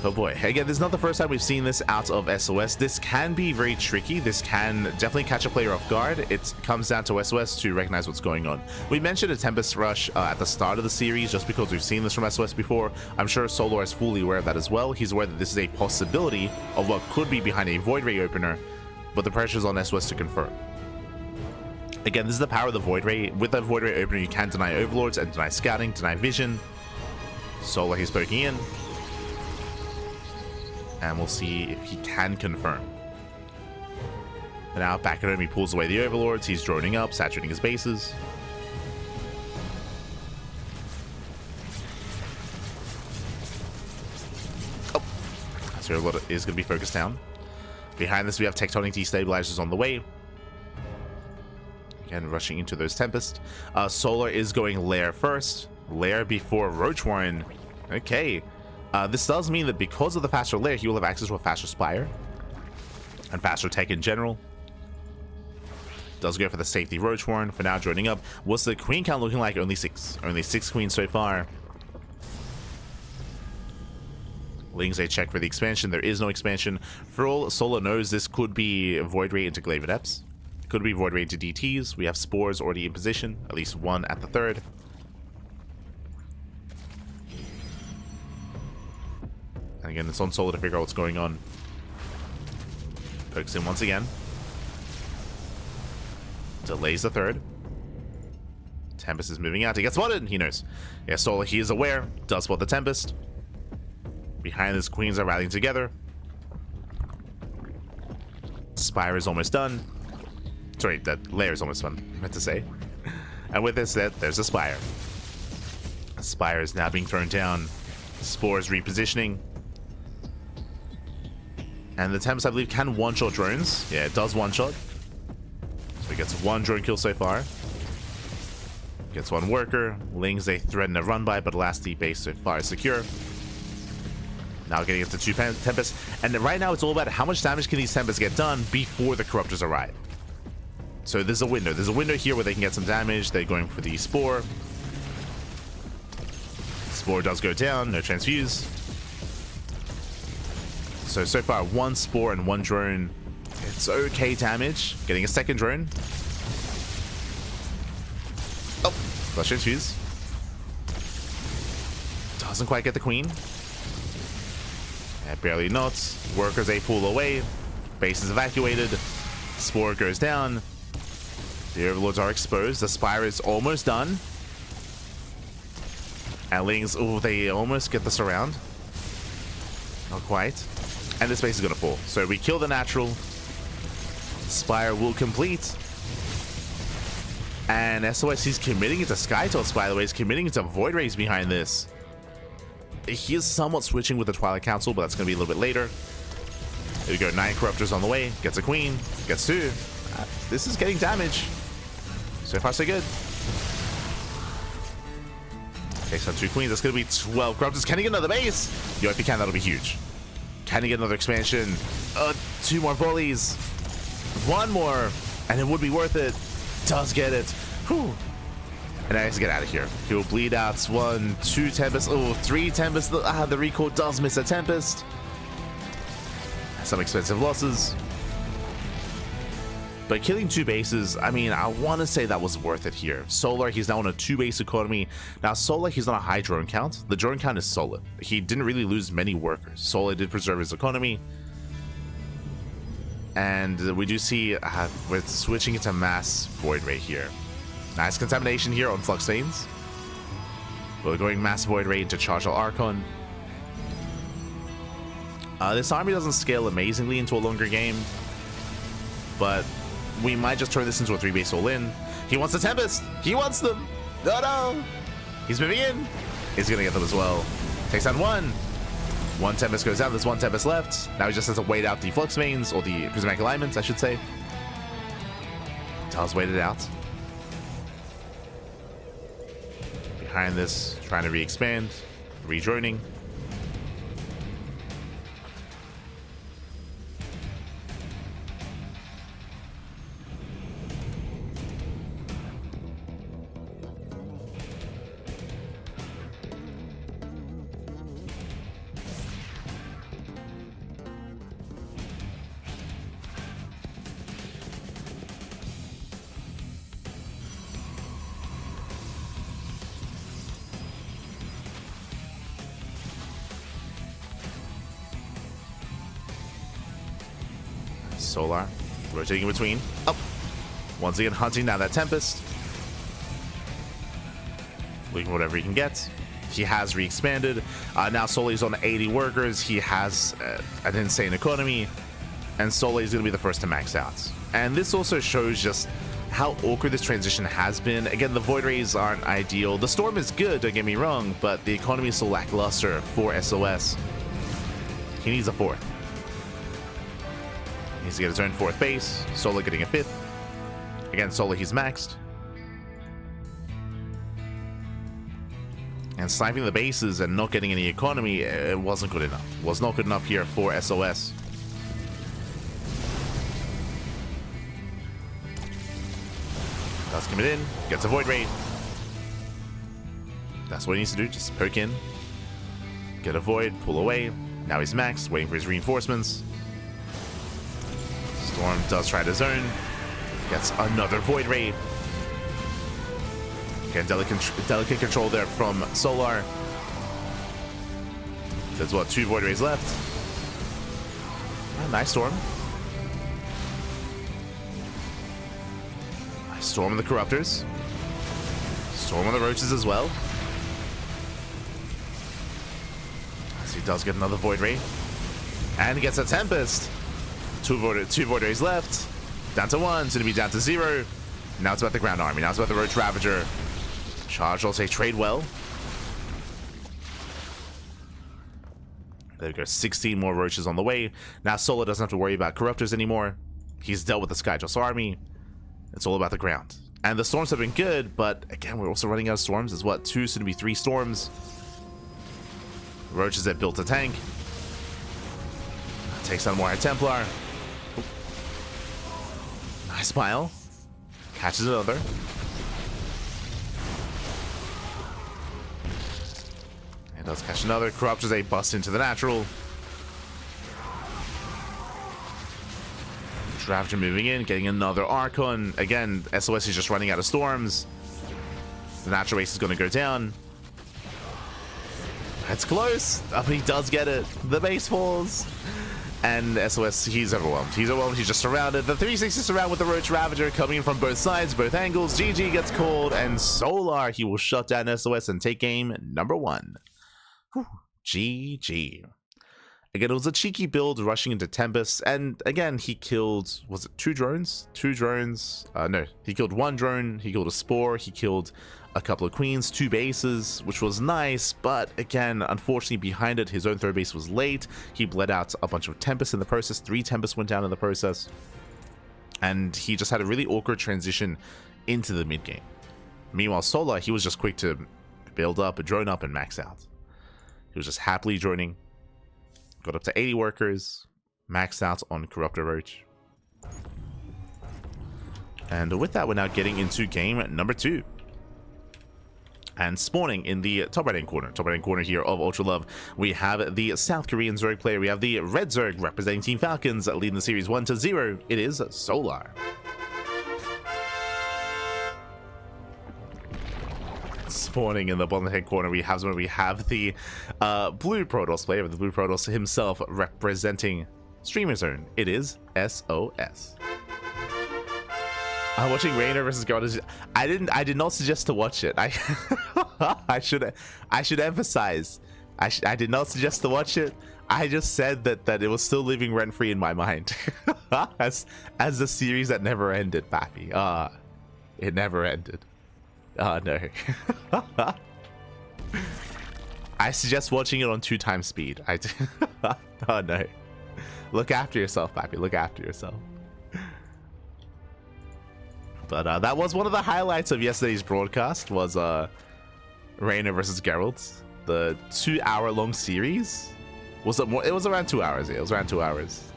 Oh boy. Again, this is not the first time we've seen this out of SOS. This can be very tricky. This can definitely catch a player off guard. It comes down to SOS to recognize what's going on. We mentioned a Tempest Rush at the start of the series just because we've seen this from SOS before. I'm sure Solar is fully aware of that as well. He's aware that this is a possibility of what could be behind a Void Ray opener, but the pressure is on SOS to confirm. Again, this is the power of the Void Ray. With that Void Ray opener, you can deny Overlords and deny Scouting, deny Vision. Solar, he's poking in. And we'll see if he can confirm. But now, back at home, he pulls away the Overlords. He's droning up, saturating his bases. Oh, so Overlord is going to be focused down. Behind this, we have Tectonic Destabilizers on the way. Again, rushing into those Tempest. Solar is going Lair first. Lair before Roach Warren. Okay. This does mean that because of the faster Lair, he will have access to a faster Spire. And faster tech in general. Does go for the safety Roach Warren for now joining up. What's the queen count looking like? Only 6. Only 6 queens so far. Lings, they check for the expansion. There is no expansion. For all Solar knows, this could be Void Ray into Glaive Adepts. Could be Void Ray to DTs. We have Spores already in position. At least one at the third. And again, it's on Solar to figure out what's going on. Pokes in once again. Delays the third. Tempest is moving out. He gets spotted. He knows. Yeah, Solar, he is aware. Does spot the Tempest. Behind this, queens are rallying together. Spire is almost done. Sorry, that Lair is almost done, I meant to say. And with this, there's a Spire. A Spire is now being thrown down. Spores repositioning. And the Tempest, I believe, can one-shot drones. Yeah, it does one-shot. So he gets one drone kill so far. Gets one worker. Lings, they threaten a run-by, but last deep base so far is secure. Now getting into 2 Tempests. And right now, it's all about how much damage can these Tempests get done before the Corruptors arrive. So there's a window. There's a window here where they can get some damage. They're going for the Spore. Spore does go down. No transfuse. So far, 1 Spore and 1 drone. It's okay damage. Getting a second drone. Oh, flush transfuse. Doesn't quite get the queen. Yeah, barely nots. Workers, they pull away. Base is evacuated. Spore goes down. The Overlords are exposed. The Spire is almost done. And Lings, oh, they almost get the surround. Not quite. And this base is going to fall. So we kill the natural. Spire will complete. And SOS, he's committing it to Skytoss, by the way. He's committing it to Void Rays behind this. He is somewhat switching with the Twilight Council, but that's going to be a little bit later. Here we go. 9 Corruptors on the way. Gets a queen. Gets 2. This is getting damage. So far, so good. Okay, so 2 queens. That's going to be 12 Corruptors. Can he get another base? Yo, if he can, that'll be huge. Can he get another expansion? 2 more volleys. 1 more. And it would be worth it. Does get it. Whew. And now he has to get out of here. He will bleed out 1, 2 Tempests. Oh, 3 Tempests. The recall does miss a Tempest. Some expensive losses. But killing 2 bases, I mean, I want to say that was worth it here. Solar, he's now on a 2-base economy. Now, Solar, he's on a high drone count. The drone count is solid. He didn't really lose many workers. Solar did preserve his economy. And we do see we're switching into mass Void Ray here. Nice contamination here on Flux Veins. We're going mass Void Ray into Chargel Archon. This army doesn't scale amazingly into a longer game, but we might just turn this into a 3-base all-in. He wants the Tempest! He wants them! No, no! He's moving in. He's gonna get them as well. Takes down one. One Tempest goes down. There's one Tempest left. Now he just has to wait out the Flux mains, or the Prismatic alignments, I should say. Does wait it out. Behind this, trying to re-expand, re-droning. Solar rotating in between. Up. Once again, hunting down that Tempest. Looking for whatever he can get. He has re-expanded. Now Solar's on 80 workers. He has an insane economy. And Solar is going to be the first to max out. And this also shows just how awkward this transition has been. Again, the Void Rays aren't ideal. The Storm is good, don't get me wrong, but the economy is still lackluster for SOS. He needs a fourth. Needs to get his own fourth base. Solar getting a fifth. Again, Solar, he's maxed. And sniping the bases and not getting any economy, it wasn't good enough. Was not good enough here for SOS. Does commit in, gets a Void Ray. That's what he needs to do, just poke in. Get a Void, pull away. Now he's maxed, waiting for his reinforcements. Storm does try to zone. Gets another Void Ray. Again, delicate control there from Solar. There's what, 2 Void Rays left. Oh, nice Storm. Nice Storm on the Corruptors. Storm on the Roaches as well. So he does get another Void Ray. And he gets a Tempest. Two Void Rays left. Down to 1, soon to be down to 0. Now it's about the Ground Army. Now it's about the Roach Ravager. Charge, I'll say trade well. There we go, 16 more Roaches on the way. Now Solar doesn't have to worry about Corruptors anymore. He's dealt with the Skyjust army. It's all about the ground. And the Storms have been good, but again, we're also running out of Storms. There's what, 2, soon to be 3 Storms. Roaches that built a tank. Takes on more Templar. Nice smile. Catches another. And does catch another. Corruptors a bust into the natural. Ravager moving in, getting another Archon. Again, SOS is just running out of Storms. The natural race is going to go down. It's close. Oh, but he does get it. The base falls. And SOS, he's overwhelmed. He's overwhelmed. He's just surrounded. The 360 surround with the Roach Ravager coming in from both sides, both angles. GG gets called, and Solar, he will shut down SOS and take game number 1. Whew. GG. Again, it was a cheeky build rushing into Tempest, and again, he killed, was it 2 drones? 2 drones? No, he killed 1 drone, he killed a Spore, he killed a couple of Queens, 2 bases, which was nice, but again, unfortunately behind it, his own 3rd base was late. He bled out a bunch of Tempests in the process, 3 Tempests went down in the process, and he just had a really awkward transition into the mid game. Meanwhile, Solar, he was just quick to build up, drone up, and max out. He was just happily droning. Got up to 80 workers, maxed out on Corruptor Roach. And with that, we're now getting into game number 2. And spawning in the top right-hand corner here of Ultra Love, we have the South Korean Zerg player. We have the Red Zerg representing Team Falcons, leading the series 1-0. It is Solar. Spawning in the bottom right-hand corner, we have the Blue Protoss player, the Blue Protoss himself representing Streamer Zone. It is SOS. I'm watching Reina versus God. I did not suggest to watch it. I should emphasize. I did not suggest to watch it. I just said that it was still living rent free in my mind, as the series that never ended, Pappy. It never ended. Oh no. I suggest watching it on 2x speed. Oh no. Look after yourself, Pappy. Look after yourself. But that was one of the highlights of yesterday's broadcast, was Reina versus Geralt. The 2-hour-long series. Was it more? It was around 2 hours. Yeah, it was around 2 hours.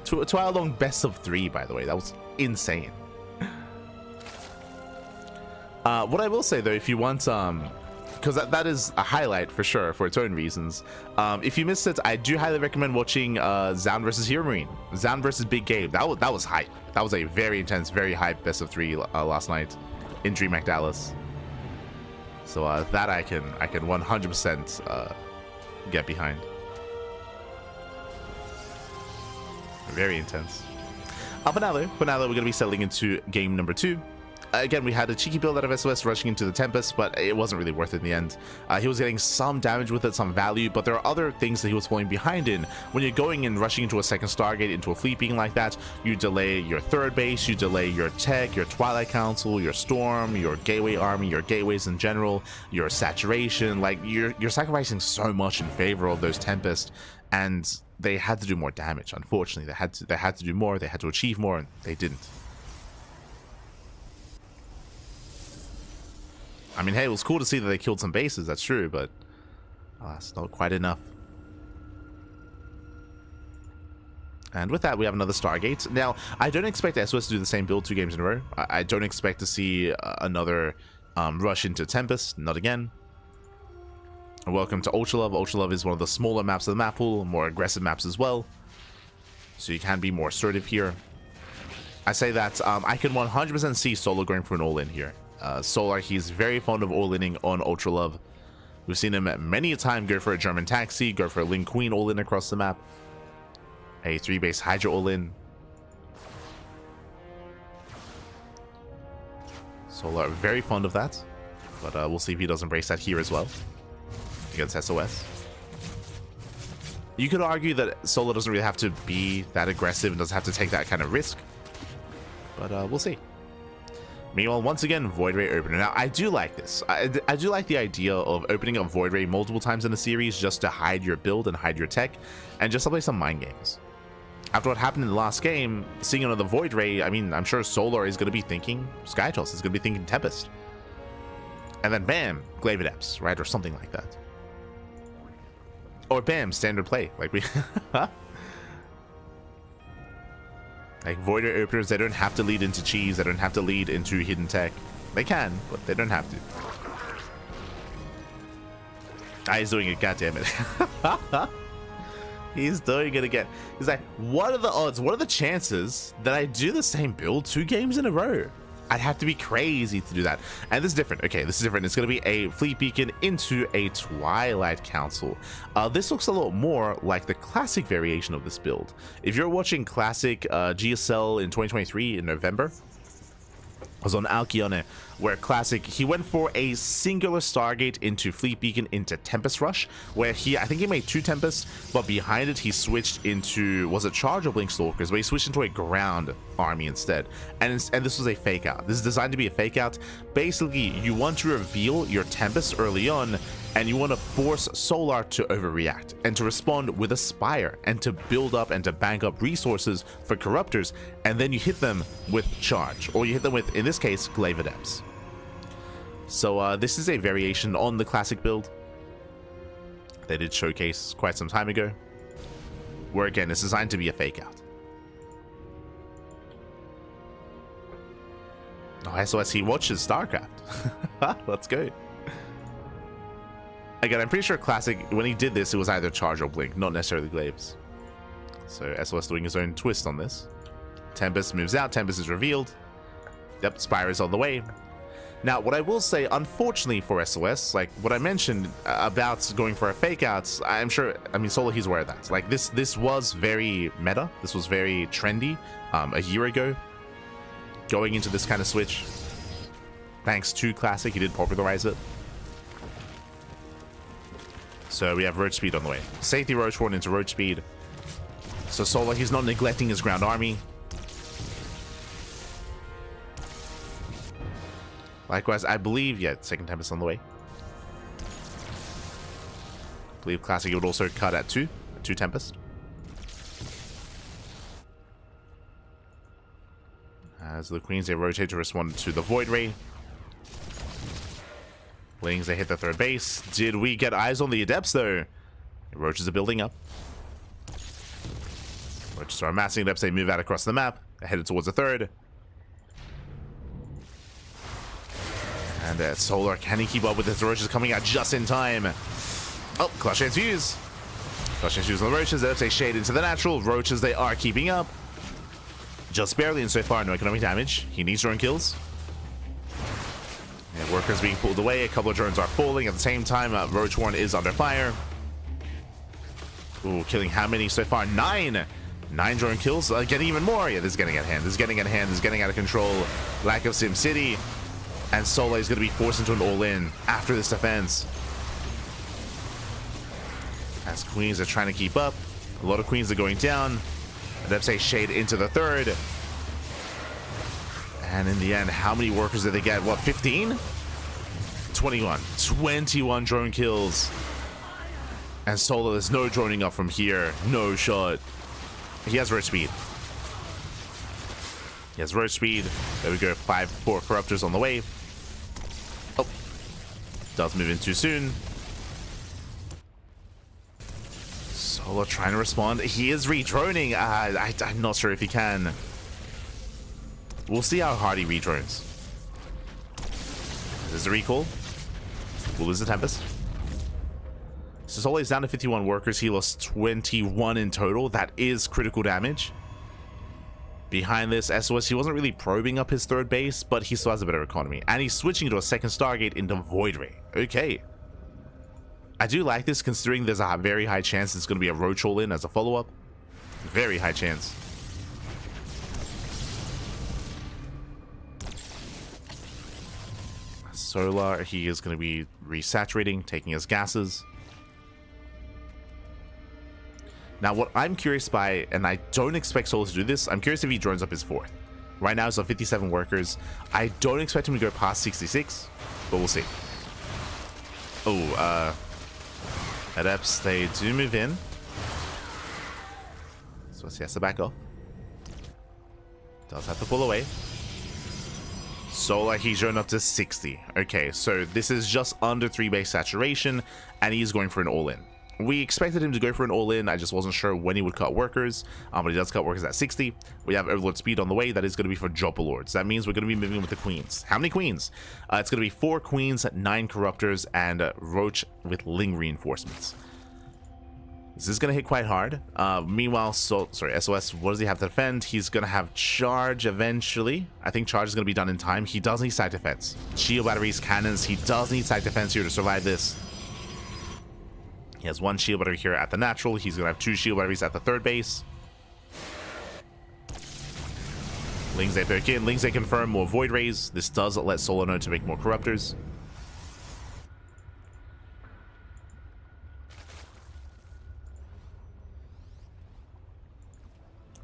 2-hour-long best of 3, by the way. That was insane. What I will say though, if you want because that is a highlight for sure for its own reasons. If you missed it, I do highly recommend watching Zaun versus Hero Marine. Zaun versus Big Gabe. That was hype. That was a very intense, very hype best of 3 last night in DreamHack Dallas. So that I can 100% get behind. Very intense. For now though, we're going to be settling into game number 2. Again, we had a cheeky build out of SOS rushing into the Tempest, but it wasn't really worth it in the end. He was getting some damage with it, some value, but there are other things that he was falling behind in. When you're going and rushing into a second Stargate, into a fleet being like that, you delay your third base, you delay your tech, your Twilight Council, your Storm, your Gateway Army, your gateways in general, your saturation. Like, you're sacrificing so much in favor of those Tempest, and they had to do more damage. Unfortunately, they had to do more, they had to achieve more, and they didn't. I mean, hey, it was cool to see that they killed some bases, that's true, but it's not quite enough. And with that, we have another Stargate. Now, I don't expect SOS to do the same build 2 games in a row. I don't expect to see another rush into Tempest, not again. Welcome to Ultralove. Ultralove is one of the smaller maps of the map pool, more aggressive maps as well. So you can be more assertive here. I say that I can 100% see Solo going for an all-in here. Solar, he's very fond of all-inning on Ultralove. We've seen him many a time go for a German taxi, go for a Ling Queen all-in across the map. A 3-base Hydra all-in. Solar, very fond of that. But we'll see if he does embrace that here as well. Against SOS. You could argue that Solar doesn't really have to be that aggressive and doesn't have to take that kind of risk. But we'll see. Meanwhile, once again, Void Ray opener. Now, I do like this. I do like the idea of opening up Void Ray multiple times in the series just to hide your build and hide your tech, and just to play some mind games. After what happened in the last game, seeing another Void Ray, I mean, I'm sure Solar is going to be thinking Skytoss, is going to be thinking Tempest. And then bam, Glaive Adepts, right? Or something like that. Or bam, standard play. Like we... Like, Void Ray openers, they don't have to lead into cheese, they don't have to lead into hidden tech. They can, but they don't have to. He's doing it, goddammit. He's doing it again. He's like, what are the odds, what are the chances that I do the same build 2 games in a row? I'd have to be crazy to do that. And this is different. Okay, this is different. It's going to be a Fleet Beacon into a Twilight Council. This looks a lot more like the classic variation of this build. If you're watching classic GSL in 2023 in November, I was on Alkione, where classic, he went for a singular Stargate into Fleet Beacon into Tempest Rush, where I think he made 2 Tempests, but behind it he switched into, was it Charge or Blink Stalkers, but he switched into a ground army instead. And this was a fake out. This is designed to be a fake out. Basically, you want to reveal your Tempest early on, and you want to force Solar to overreact and to respond with a Spire and to build up and to bank up resources for Corruptors, and then you hit them with Charge, or you hit them with, in this case, Glaive Adepts. So this is a variation on the classic build they did showcase quite some time ago, where again it's designed to be a fake out. Oh, SOS, he watches StarCraft. Let's go. Again, I'm pretty sure classic, when he did this, it was either Charge or Blink, not necessarily Glaives. So SOS doing his own twist on this. Tempest moves out, Tempest is revealed. Yep, Spire is on the way. Now, what I will say, unfortunately for SOS, like what I mentioned about going for a fake out, I'm sure, I mean, Solo, he's aware of that. Like this was very meta. This was very trendy a year ago, going into this kind of switch. Thanks to Classic, he did popularize it. So we have Roach Speed on the way. Safety Roach Horn into Roach Speed. So Solo, he's not neglecting his ground army. Likewise, I believe, yeah, second Tempest on the way. believe Classic would also cut at 2 Tempest. As the Queens, they rotate to respond to the Void Ray. Lings, they hit the third base. Did we get eyes on the Adepts, though? The Roaches are building up. Roaches are amassing Adepts. They move out across the map. They're headed towards the third. And Solar, can he keep up with this? Roaches coming out just in time. Oh, Clutch Chance Fuse. Clutch Chance Fuse on the Roaches. Adepts, they shade into the natural. Roaches, they are keeping up. Just barely, and so far, no economic damage. He needs drone kills. And workers being pulled away. A couple of drones are falling. At the same time, Roach 1 is under fire. Ooh, killing how many so far? 9! 9 drone kills. Getting even more. Yeah, this is getting out of hand. This is getting out of hand. This is getting out of control. Lack of Sim City. And Soleil is going to be forced into an all-in after this defense. As Queens are trying to keep up. A lot of Queens are going down. Adepts say shade into the third. And in the end, how many workers did they get? What, 15? 21. 21 drone kills. And Solo, there's no droning up from here. No shot. He has road speed. He has road speed. There we go. 4 Corruptors on the way. Oh. Does move in too soon. Solo trying to respond. He is re-droning. I'm not sure if he can. We'll see how hard he re-drones. This is a recall. We'll lose the Tempest. So Solo is down to 51 workers. He lost 21 in total. That is critical damage. Behind this, sOs, he wasn't really probing up his third base, but he still has a better economy. And he's switching to a second Stargate into Void Ray. Okay. I do like this, considering there's a very high chance it's going to be a Roach all-in as a follow-up. Very high chance. Solar, he is going to be resaturating, taking his gases. Now, what I'm curious by, and I don't expect Solar to do this, I'm curious if he drones up his fourth. Right now, he's on 57 workers. I don't expect him to go past 66, but we'll see. Oh, Adepts, they do move in. So he has to back off. Does have to pull away. Solar, he's shown up to 60. Okay, so this is just under 3 base saturation, and he's going for an all-in. We expected him to go for an all-in. I just wasn't sure when he would cut workers, but he does cut workers at 60. We have Overlord speed on the way. That is going to be for Joppa Lords. That means we're going to be moving with the Queens. How many Queens? It's going to be 4 Queens, 9 Corruptors, and Roach with Ling reinforcements. This is going to hit quite hard. Meanwhile, sOs, what does he have to defend? He's going to have Charge eventually. I think Charge is going to be done in time. He does need side defense. Shield batteries, cannons. He does need side defense here to survive this. He has 1 shield battery here at the natural. He's going to have 2 shield batteries at the third base. Lings, they poke in. Lings, they confirm more Void Rays. This does let Solo know to make more Corruptors.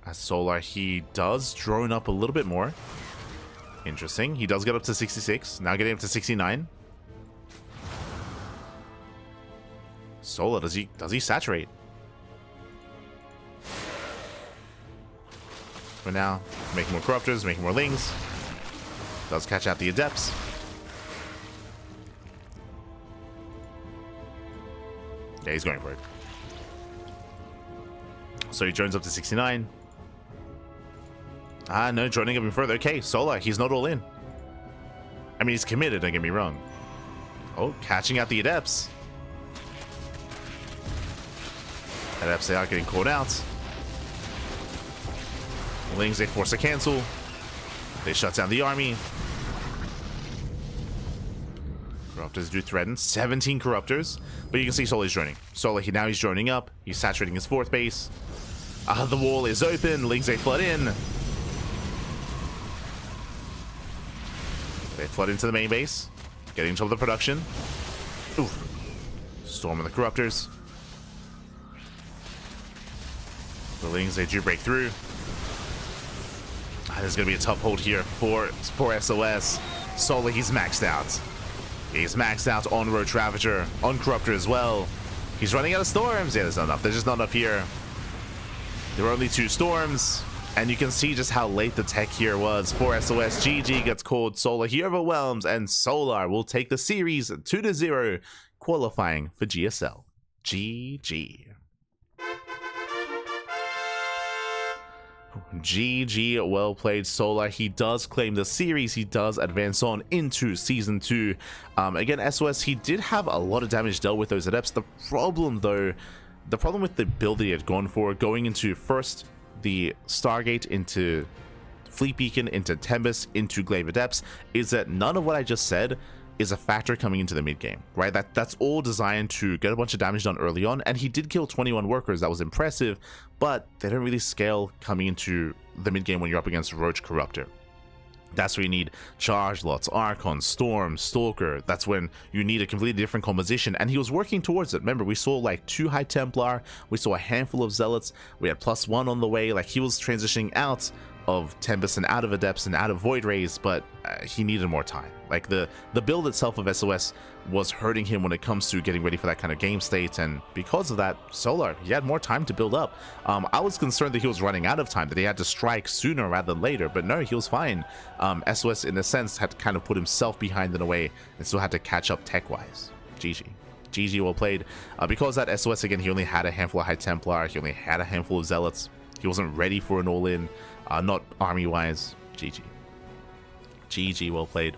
As Solar, he does drone up a little bit more. Interesting. He does get up to 66. Now getting up to 69. Solar, does he saturate? For now, making more Corruptors, making more Lings. Does catch out the Adepts. Yeah, he's going for it. So he drones up to 69. No, droning up even further. Okay, Solar, he's not all in. I mean, he's committed, don't get me wrong. Oh, catching out the Adepts. Adepts, they are getting caught out. Lings, they force a cancel. They shut down the army. Corruptors do threaten. 17 Corruptors. But you can see Solar's droning. Solar, now he's droning up. He's saturating his fourth base. The wall is open. Lings, they flood in. They flood into the main base. Getting into the production. Ooh. Storming the Corruptors. The Lings, they do break through. There's going to be a tough hold here for sOs. Solar, he's maxed out. He's maxed out on Roach Ravager, on Corruptor as well. He's running out of storms. Yeah, there's not enough. There's just not enough here. There were only 2 storms. And you can see just how late the tech here was for SOS. GG gets called. Solar he overwhelms. And Solar will take the series 2-0, qualifying for GSL. GG. GG, well played, Solar. He does claim the series. He does advance on into season 2. Again, SOS, he did have a lot of damage dealt with those adepts. The problem, though, with the build that he had gone for, going into first the Stargate, into Fleet Beacon, into Tempest, into Glaive Adepts, is that none of what I just said is a factor coming into the mid game, right? That's all designed to get a bunch of damage done early on, and he did kill 21 workers. That was impressive, but they don't really scale coming into the mid game when you're up against Roach Corruptor. That's where you need Charge Lots, Archon, Storm, Stalker. That's when you need a completely different composition, and he was working towards it. Remember, we saw like 2 High Templar, we saw a handful of Zealots, we had +1 on the way. Like, he was transitioning out of Tempest and out of Adepts and out of Void Rays, but he needed more time. Like, the build itself of SOS was hurting him when it comes to getting ready for that kind of game state, and because of that, Solar, he had more time to build up. I was concerned that he was running out of time, that he had to strike sooner rather than later, but no, he was fine. SOS, in a sense, had kind of put himself behind in a way and still had to catch up tech-wise. GG. GG, well played. Because that SOS, again, he only had a handful of High Templar, he only had a handful of Zealots, he wasn't ready for an all-in. Not army-wise. GG. GG, well played.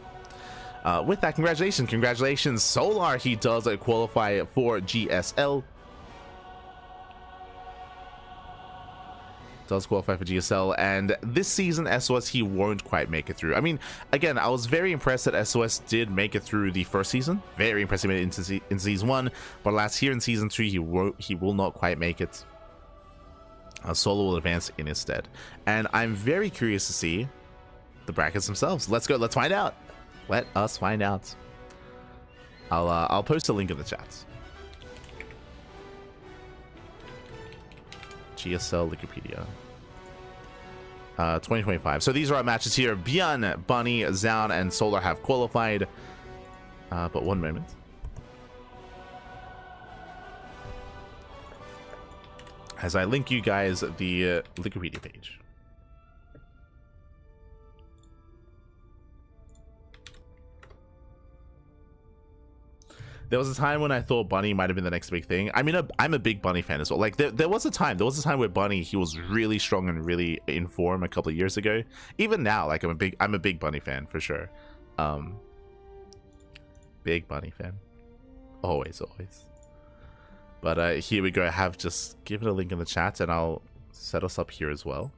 With that, congratulations, Solar. He does qualify for GSL. Does qualify for GSL, and this season, SOS, he won't quite make it through. I mean, again, I was very impressed that SOS did make it through the first season. Very impressed he made it in season 1, but last year in season 2, he will not quite make it. Solar will advance in his stead, and I'm very curious to see the brackets themselves. Let's go. Let's find out. Let us find out. I'll post a link in the chat. GSL Wikipedia 2025. So these are our matches here. ByuN, Bunny, Zaun, and Solar have qualified. But one moment. As I link you guys the Wikipedia page. There was a time when I thought Bunny might have been the next big thing. I mean, I'm a big Bunny fan as well. Like, there was a time where Bunny, he was really strong and really in form a couple of years ago. Even now, like, I'm a big Bunny fan for sure. Big Bunny fan. Always. But here we go. I have just given a link in the chat, and I'll set us up here as well.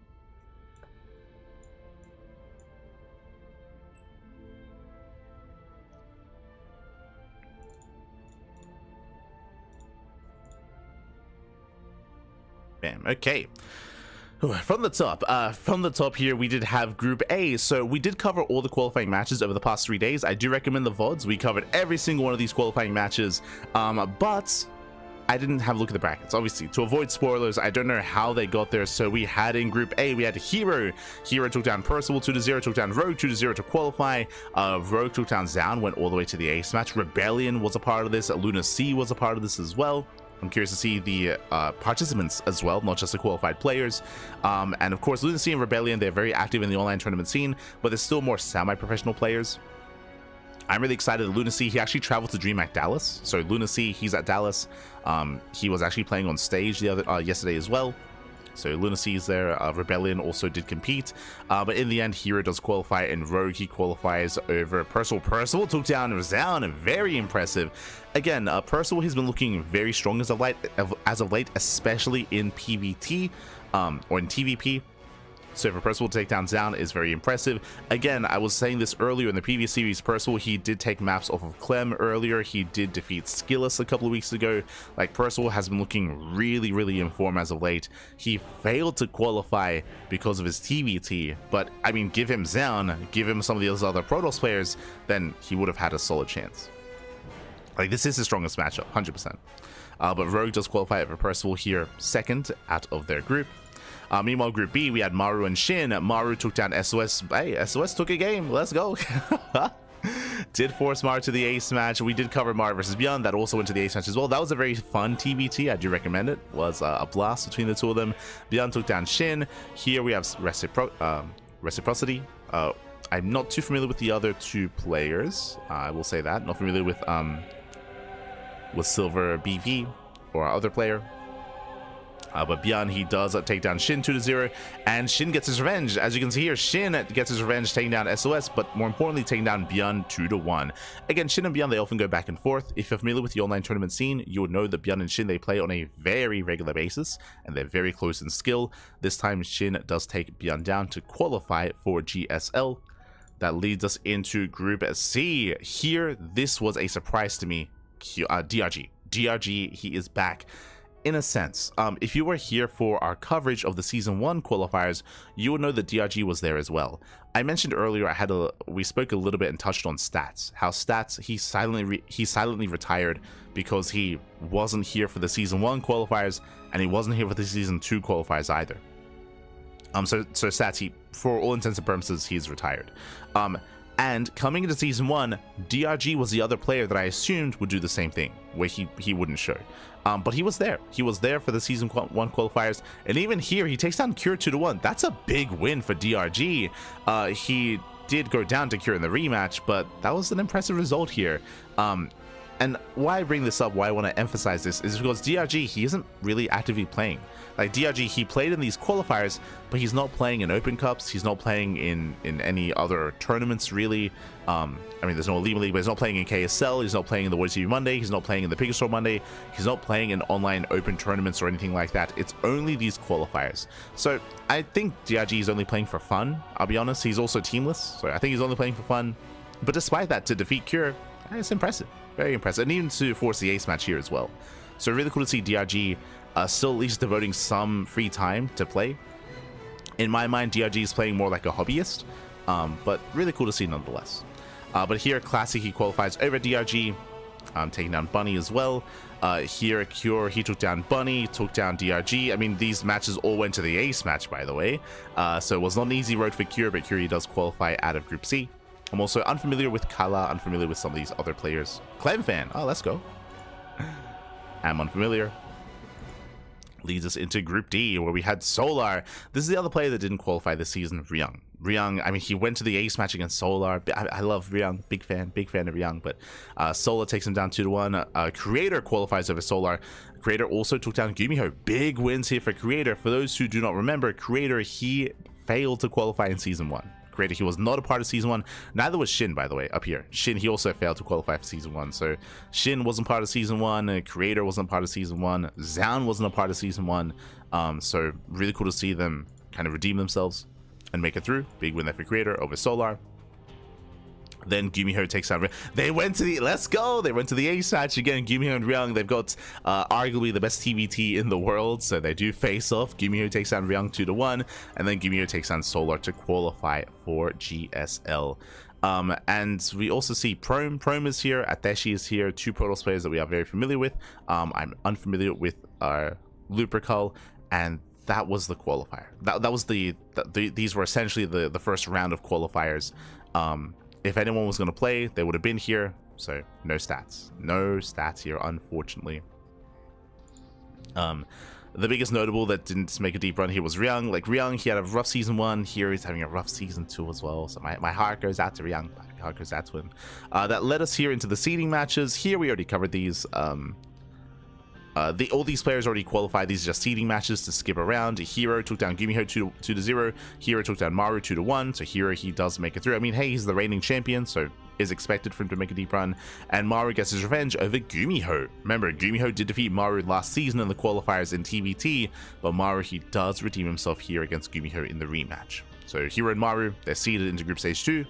Bam. Okay. From the top here, we did have Group A. So we did cover all the qualifying matches over the past 3 days. I do recommend the VODs. We covered every single one of these qualifying matches. But I didn't have a look at the brackets. Obviously, to avoid spoilers, I don't know how they got there. So we had in Group A, we had Hero. Hero took down Percival 2-0, took down Rogue 2-0 to qualify. Rogue took down Zaun, went all the way to the ace match. Rebellion was a part of this. Luna C was a part of this as well. I'm curious to see the participants as well, not just the qualified players. And of course, Luna C and Rebellion, they're very active in the online tournament scene, but there's still more semi-professional players. I'm really excited that Luna C, he actually traveled to DreamHack Dallas. So Luna C, he's at Dallas. He was actually playing on stage yesterday as well. So Luna C is there. Rebellion also did compete. But in the end, Hero does qualify, and Rogue, he qualifies over Percival. Percival took down Zaun, very impressive. Again, Percival, he's been looking very strong as of late, especially in PvT or in TVP. So for Percival to take down Zaun is very impressive. Again, I was saying this earlier in the previous series, Percival, he did take maps off of Clem earlier. He did defeat Skillus a couple of weeks ago. Like, Percival has been looking really, really in form as of late. He failed to qualify because of his TVT, but I mean, give him Zaun, give him some of those other Protoss players, then he would have had a solid chance. Like, this is his strongest matchup, 100%. But Rogue does qualify for Percival here, second out of their group. Meanwhile, Group B, we had Maru and Shin. Maru took down SOS. Hey, SOS took a game. Let's go. did force Maru to the ace match. We did cover Maru versus ByuN. That also went to the ace match as well. That was a very fun TBT. I do recommend it. It was a blast between the two of them. ByuN took down Shin. Here we have Reciprocity. I'm not too familiar with the other two players. I will say that. Not familiar with Silver BV or our other player. But ByuN, he does take down Shin 2-0, and Shin gets his revenge. As you can see here, Shin gets his revenge taking down sOs, but more importantly, taking down ByuN 2-1. Again, Shin and ByuN, they often go back and forth. If you're familiar with the online tournament scene, you would know that ByuN and Shin, they play on a very regular basis, and they're very close in skill. This time, Shin does take ByuN down to qualify for GSL. That leads us into Group C. Here, this was a surprise to me. DRG, he is back. In a sense, if you were here for our coverage of the Season 1 qualifiers, you would know that DRG was there as well. I mentioned earlier, we spoke a little bit and touched on stats. How stats, he silently retired because he wasn't here for the Season 1 qualifiers, and he wasn't here for the Season 2 qualifiers either. So stats, for all intents and purposes, he's retired. And coming into Season 1, DRG was the other player that I assumed would do the same thing, where he wouldn't show. But he was there. He was there for the Season 1 qualifiers. And even here, he takes down Cure 2-1. That's a big win for DRG. He did go down to Cure in the rematch, but that was an impressive result here. And why I bring this up, why I want to emphasize this, is because DRG, he isn't really actively playing. Like DRG, he played in these qualifiers, but he's not playing in Open Cups. He's not playing in any other tournaments, really. I mean, there's no Elite League, but he's not playing in KSL. He's not playing in the World TV Monday. He's not playing in the Pika Store Monday. He's not playing in online open tournaments or anything like that. It's only these qualifiers. So I think DRG is only playing for fun. I'll be honest. He's also teamless, so I think he's only playing for fun. But despite that, to defeat Cure, it's impressive. Very impressive. And even to force the ace match here as well. So really cool to see DRG still at least devoting some free time to play. In my mind, DRG is playing more like a hobbyist, but really cool to see nonetheless. But here, Classic, he qualifies over DRG, taking down Bunny as well. Here, Cure, he took down Bunny, took down DRG. I mean, these matches all went to the ace match, by the way. So it was not an easy road for Cure, but Cure, he does qualify out of Group C. I'm also unfamiliar with Kala, unfamiliar with some of these other players. Clem fan, oh, let's go. I'm unfamiliar. Leads us into Group D, where we had Solar. This is the other player that didn't qualify this season, Ryung. Ryung, I mean, he went to the ace match against Solar. I love Ryung, big fan of Ryung, but Solar takes him down 2-1. Creator qualifies over Solar. Creator also took down Gumiho. Big wins here for Creator. For those who do not remember, Creator, he failed to qualify in Season 1. Creator, he was not a part of Season 1. Neither was Shin, by the way, up here. Shin, he also failed to qualify for Season 1. So Shin wasn't part of Season 1. Creator wasn't part of Season 1. Zan wasn't a part of Season 1. So really cool to see them kind of redeem themselves and make it through. Big win there for Creator over Solar. Then Gumiho takes out. They went to the They went to the ace match again. Gumiho and Ryung. They've got arguably the best TBT in the world, so they do face off. Gumiho takes down Ryung 2-1, and then Gumiho takes down Solar to qualify for GSL. And we also see Prome. Prome is here. Ateshi is here. Two Protoss players that we are very familiar with. I'm unfamiliar with Lupercal, and that was the qualifier. That was these were essentially the first round of qualifiers. If anyone was going to play, they would have been here. So no stats. No stats here, unfortunately. The biggest notable that didn't make a deep run here was Ryung. Like Ryung, he had a rough Season 1. Here he's having a rough Season 2 as well. So my heart goes out to Ryung. My heart goes out to him. That led us here into the seeding matches. Here we already covered these. All these players already qualified. These are just seeding matches to skip around. Hero took down Gumiho 2-0. Hero took down Maru 2-1. So Hero, he does make it through. I mean, hey, he's the reigning champion, so is expected for him to make a deep run. And Maru gets his revenge over Gumiho. Remember, Gumiho did defeat Maru last season in the qualifiers in TBT, but Maru, he does redeem himself here against Gumiho in the rematch. So Hero and Maru, they're seeded into Group Stage 2.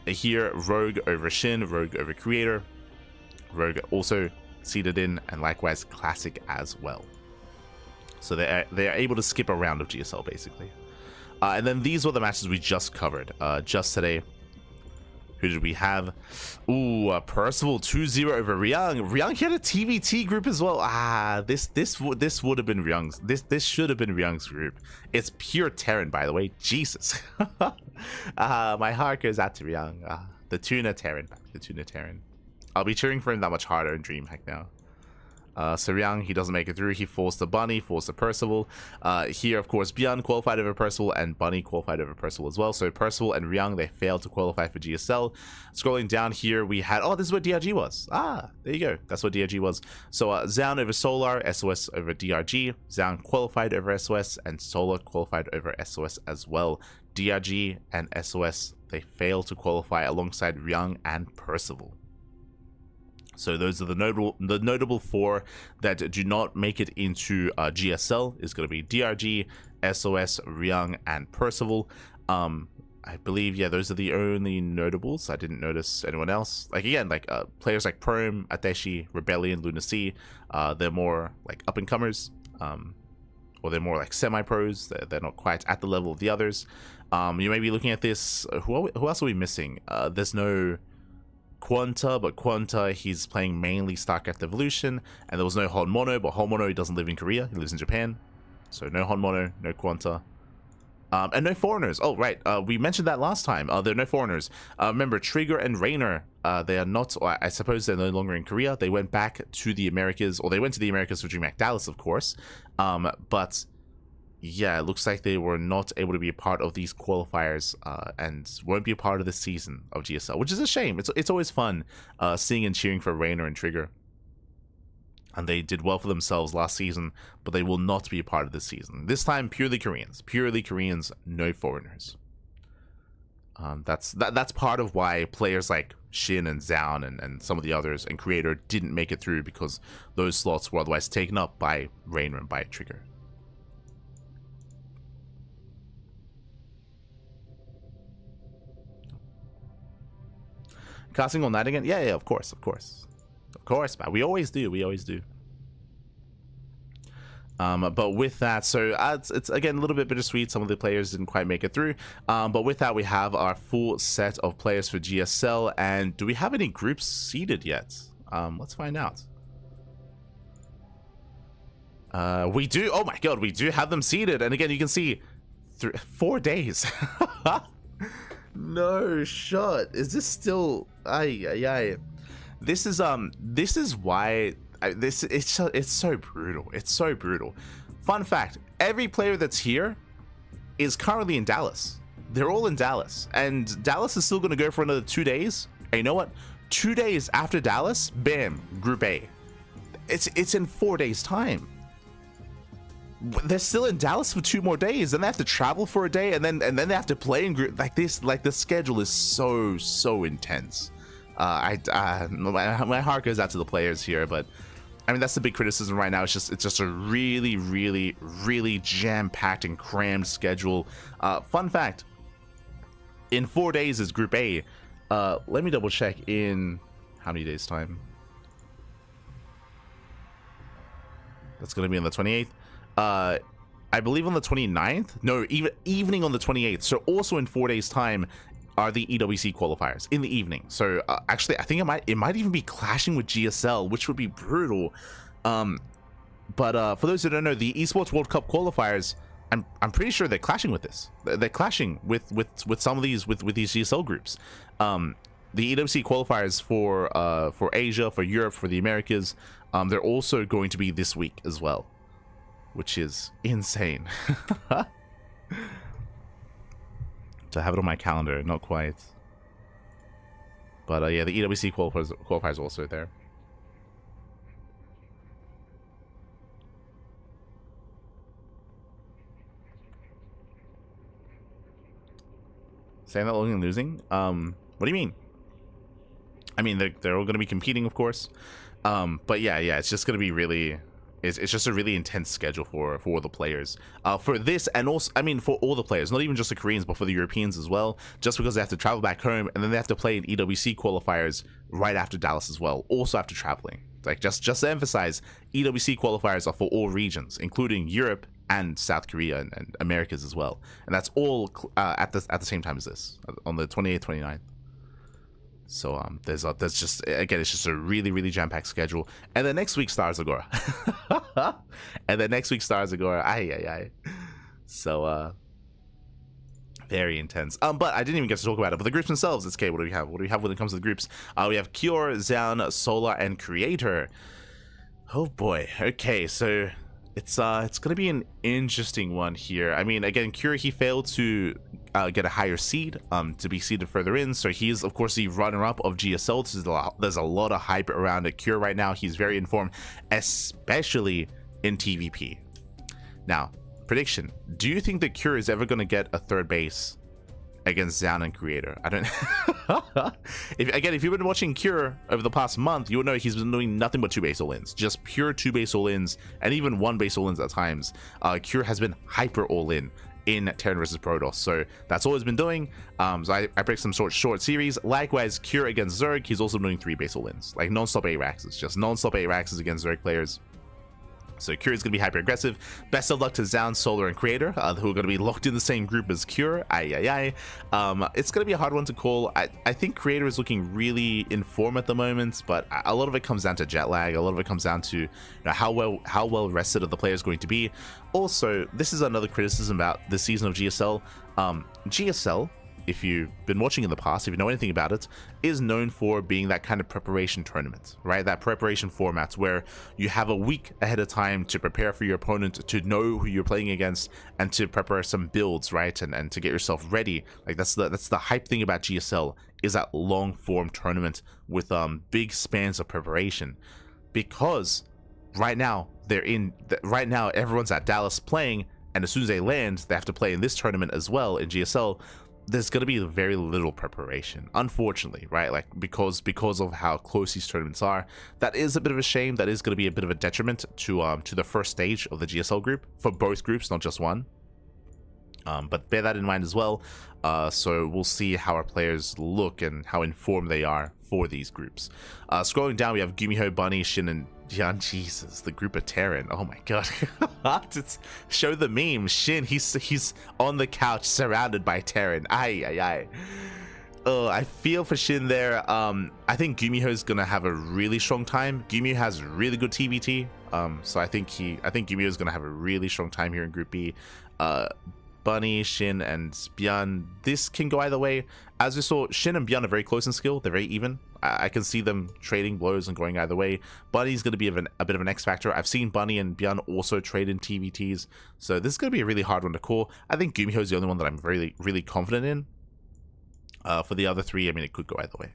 Here, Rogue over Shin, Rogue over Creator. Rogue also seeded in, and likewise Classic as well. So they are able to skip a round of GSL basically. And then these were the matches we just covered just today. Who did we have? Ooh, Percival 2-0 over Ryung. Ryung had a TBT group as well. This would have been Ryung's. This should have been Ryung's group. It's pure Terran, by the way. Jesus. My heart goes out to Ryung. The Tuna Terran. The Tuna Terran. I'll be cheering for him that much harder in DreamHack now. So Ryang, he doesn't make it through. He falls to Bunny, falls to Percival. Here, of course, ByuN qualified over Percival, and Bunny qualified over Percival as well. So Percival and Ryang, they failed to qualify for GSL. Scrolling down here, we had... Oh, this is what DRG was. Ah, there you go. That's what DRG was. So Zhao over Solar, SOS over DRG. Zhao qualified over SOS, and Solar qualified over SOS as well. DRG and SOS, they failed to qualify alongside Ryang and Percival. So those are the notable four that do not make it into GSL. Is going to be DRG, SOS, Ryang, and Percival. I believe, yeah, those are the only notables. I didn't notice anyone else. Like, again, like players like Prome, Ateshi, Rebellion, Lunacy, they're more like up-and-comers, or they're more like semi-pros. They're not quite at the level of the others. You may be looking at this. Who else are we missing? There's no Quanta, but Quanta, he's playing mainly StarCraft Evolution, and there was no Honmono, but Honmono, he doesn't live in Korea, he lives in Japan. So no Honmono, no Quanta. And no foreigners. Oh, right. We mentioned that last time. There are no foreigners. Remember, Trigger and Raynor, they are not, or I suppose they're no longer in Korea. They went back to the Americas, or they went to the Americas for DreamHack Dallas, of course. But yeah, it looks like they were not able to be a part of these qualifiers and won't be a part of this season of GSL, which is a shame. It's always fun seeing and cheering for Raynor and Trigger. And they did well for themselves last season, but they will not be a part of this season. This time, purely Koreans, no foreigners. That's part of why players like Shin and Zhao and some of the others and Creator didn't make it through, because those slots were otherwise taken up by Raynor and by Trigger. Casting all night again? Yeah, of course, man. We always do. But with that, so it's again a little bit bittersweet. Some of the players didn't quite make it through. But with that, we have our full set of players for GSL. And do we have any groups seeded yet? Let's find out. We do. Oh my god, we do have them seeded. And again, you can see 4 days. No shot. Is this still? This is why it's so brutal. It's so brutal. Fun fact: every player that's here is currently in Dallas. They're all in Dallas, and Dallas is still going to go for another 2 days. And you know what? 2 days after Dallas, bam, Group A. It's in 4 days' time. They're still in Dallas for 2 more days, and they have to travel for a day, and then they have to play in group like this. Like, the schedule is so intense. My heart goes out to the players here, but I mean, that's the big criticism right now. It's just a really jam-packed and crammed schedule. Fun fact: in 4 days is Group A. Let me double check in how many days time. That's gonna be on the 28th. I believe on the 29th. No, even evening on the 28th. So also in 4 days time are the EWC qualifiers in the evening. So actually, I think it might even be clashing with GSL, which would be brutal. But for those who don't know, the Esports World Cup qualifiers, I'm pretty sure they're clashing with this. They're clashing with some of these with these GSL groups. The EWC qualifiers for Asia, for Europe, for the Americas, they're also going to be this week as well, which is insane. To have it on my calendar, not quite. But yeah, the EWC qualifiers are also there. Saying that losing and losing? What do you mean? I mean, they're all going to be competing, of course. But yeah, it's just going to be really... It's just a really intense schedule for all the players. For this, and also, I mean, for all the players, not even just the Koreans, but for the Europeans as well, just because they have to travel back home, and then they have to play in EWC qualifiers right after Dallas as well, also after traveling. Like, just to emphasize, EWC qualifiers are for all regions, including Europe and South Korea and Americas as well. And that's all at the same time as this, on the 28th, 29th. So there's just, again, it's just a really jam-packed schedule. And then next week Stars Agora. Aye. So Very intense. But I didn't even get to talk about it. But the groups themselves, it's okay. What do we have? What do we have when it comes to the groups? We have Cure, Xian, Solar, and Creator. Oh boy. Okay, so it's gonna be an interesting one here. I mean, again, Cure, he failed to get a higher seed, to be seeded further in. So he's of course the runner-up of GSL. So there's a lot of hype around a Cure right now. He's very informed, especially in TVP. Now, prediction: do you think that Cure is ever going to get a third base against Xian and Creator? I don't. If you've been watching Cure over the past month, you will know he's been doing nothing but 2 base all-ins, just pure 2 base all-ins, and even 1 base all-ins at times. Cure has been hyper all-in in Terran versus Protoss, so that's all he's been doing. So I predict some short series. Likewise, Cure against Zerg, he's also doing 3 base all-ins, like non-stop ARAXs, just non-stop ARAXs against Zerg players. So Cure is going to be hyper aggressive. Best of luck to Xian, Solar, and Creator, who are going to be locked in the same group as Cure. It's going to be a hard one to call. I think Creator is looking really in form at the moment, but a lot of it comes down to jet lag. A lot of it comes down to how well rested are the players going to be. Also, this is another criticism about this season of GSL. GSL, if you've been watching in the past, if you know anything about it, is known for being that kind of preparation tournament, right? That preparation format where you have a week ahead of time to prepare for your opponent, to know who you're playing against, and to prepare some builds, right? And to get yourself ready. Like that's the hype thing about GSL, is that long form tournament with big spans of preparation. Because right now everyone's at Dallas playing, and as soon as they land, they have to play in this tournament as well in GSL. There's going to be very little preparation, unfortunately, right? Like because of how close these tournaments are. That is a bit of a shame. That is going to be a bit of a detriment to the first stage of the GSL group, for both groups, not just one. But bear that in mind as well. So we'll see how our players look and how informed they are for these groups. Scrolling down, we have Gumiho, Bunny, Shin, and Jian. Jesus, the group of Terran. Oh my god. Show the meme. Shin, he's on the couch surrounded by Terran. Ay. Oh, I feel for Shin there. I think Gumiho's gonna have a really strong time. Gumiho has really good TVT. So I think Gumiho's gonna have a really strong time here in Group B. Bunny, Shin, and ByuN, this can go either way. As we saw, Shin and ByuN are very close in skill. They're very even. I can see them trading blows and going either way. Bunny's going to be a bit of an X factor. I've seen Bunny and ByuN also trade in TVTs, so this is going to be a really hard one to call. I think Gumiho is the only one that I'm really confident in. For the other 3, I mean, it could go either way.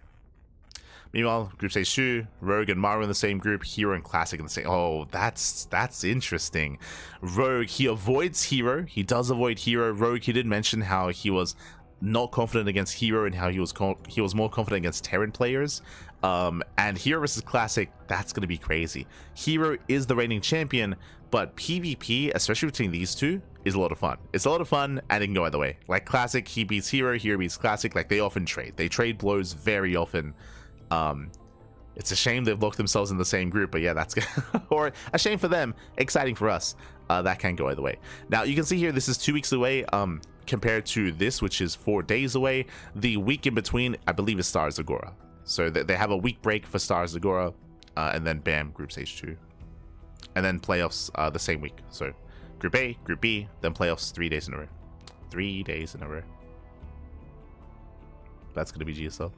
Meanwhile, Group Stage 2, Rogue and Maru in the same group, Hero and Classic in the same. Oh, that's interesting. Rogue, he avoids Hero. He does avoid Hero. Rogue, he did mention how he was not confident against Hero and how he was more confident against Terran players. And Hero versus Classic, that's going to be crazy. Hero is the reigning champion, but PvP, especially between these two, is a lot of fun. It's a lot of fun, and it can go either way. Like Classic, he beats Hero beats Classic. Like they often trade. They trade blows very often. It's a shame they've locked themselves in the same group, but yeah, that's good. Or a shame for them, exciting for us. That can go either way. Now you can see here, this is 2 weeks away, compared to this, which is 4 days away. The week in between, I believe, is Stars Agora. So they have a week break for Stars Agora, and then bam, Group Stage 2, and then playoffs the same week. So Group A, Group B, then playoffs 3 days in a row. 3 days in a row. That's gonna be GSL.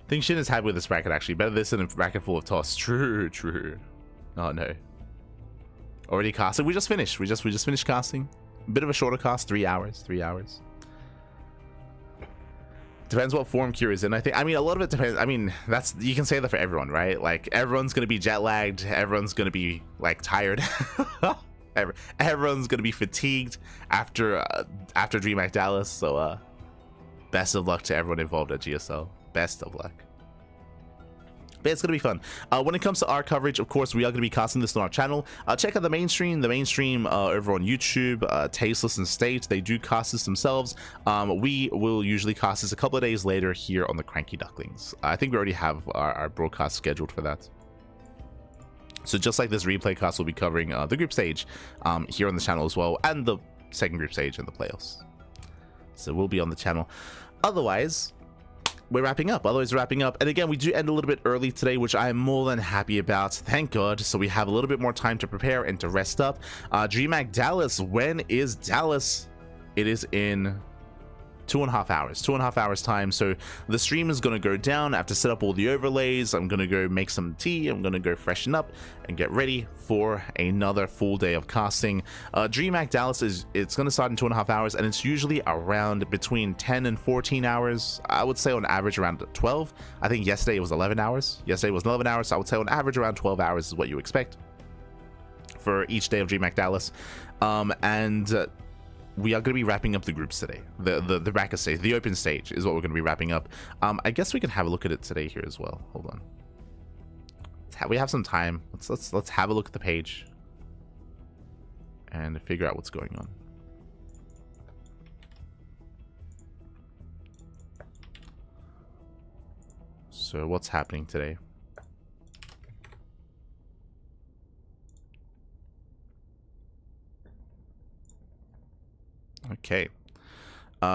I think Shin is happy with this bracket, actually. Better this than a bracket full of toss. True. Oh no. Already casted. We just finished. We just finished casting. A bit of a shorter cast, 3 hours. 3 hours. Depends what form Cure is in. I mean, a lot of it depends. I mean, you can say that for everyone, right? Like everyone's gonna be jet lagged. Everyone's gonna be like tired. Everyone's gonna be fatigued after DreamHack Dallas. So best of luck to everyone involved at GSL. Best of luck. But it's gonna be fun. When it comes to our coverage, of course, we are gonna be casting this on our channel. Check out the mainstream over on YouTube. Tasteless and State, they do cast this themselves. We will usually cast this a couple of days later here on the CranKy Ducklings. I think we already have our broadcast scheduled for that. So just like this replay cast, we'll be covering the group stage here on the channel as well, and the second group stage and the playoffs. So we'll be on the channel. Otherwise, we're wrapping up. Otherwise, wrapping up. And again, we do end a little bit early today, which I am more than happy about. Thank God. So we have a little bit more time to prepare and to rest up. DreamHack Dallas. When is Dallas? It is in 2.5 hours. 2.5 hours time. So the stream is going to go down. I have to set up all the overlays. I'm going to go make some tea. I'm going to go freshen up and get ready for another full day of casting. DreamHack Dallas it's going to start in 2.5 hours, and it's usually around between 10 and 14 hours. I would say on average around 12. I think yesterday it was 11 hours. Yesterday was 11 hours. So I would say on average around 12 hours is what you expect for each day of DreamHack Dallas. We are going to be wrapping up the groups today. The bracket stage, the open stage is what we're going to be wrapping up. I guess we can have a look at it today here as well. Hold on. We have some time. Let's have a look at the page and figure out what's going on. So what's happening today? Okay,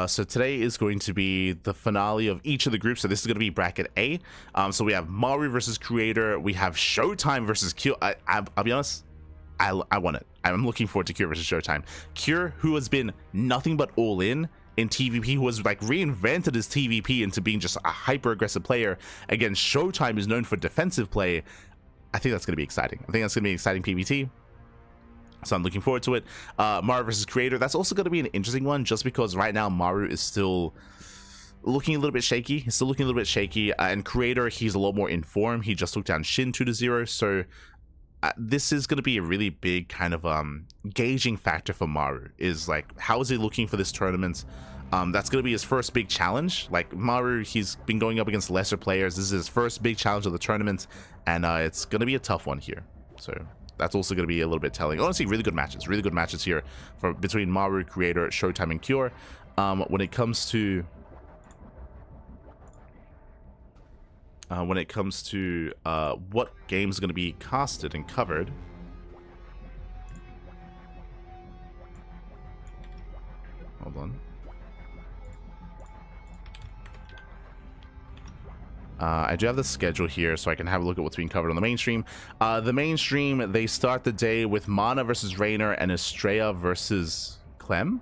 so today is going to be the finale of each of the groups. So this is going to be bracket A. So we have Maru versus Creator. We have Showtime versus Cure. I'll be honest, I want it. I'm looking forward to Cure versus Showtime. Cure, who has been nothing but all in TVP, who has like reinvented his TVP into being just a hyper aggressive player. Again, Showtime is known for defensive play. I think that's going to be exciting. I think that's going to be an exciting PvT. So I'm looking forward to it. Maru versus Creator. That's also going to be an interesting one, just because right now Maru is still looking a little bit shaky. He's still looking a little bit shaky. And Creator, he's a lot more in form. He just took down Shin 2-0. So this is going to be a really big kind of gauging factor for Maru. Is like, how is he looking for this tournament? That's going to be his first big challenge. Like Maru, he's been going up against lesser players. This is his first big challenge of the tournament. And it's going to be a tough one here. So that's also going to be a little bit telling. Honestly, really good matches here between Maru, Creator, Showtime, and Cure. When it comes to what games are going to be casted and covered, hold on. I do have the schedule here, so I can have a look at what's being covered on the mainstream. The mainstream, they start the day with Mana versus Rainer and Estrella versus Clem.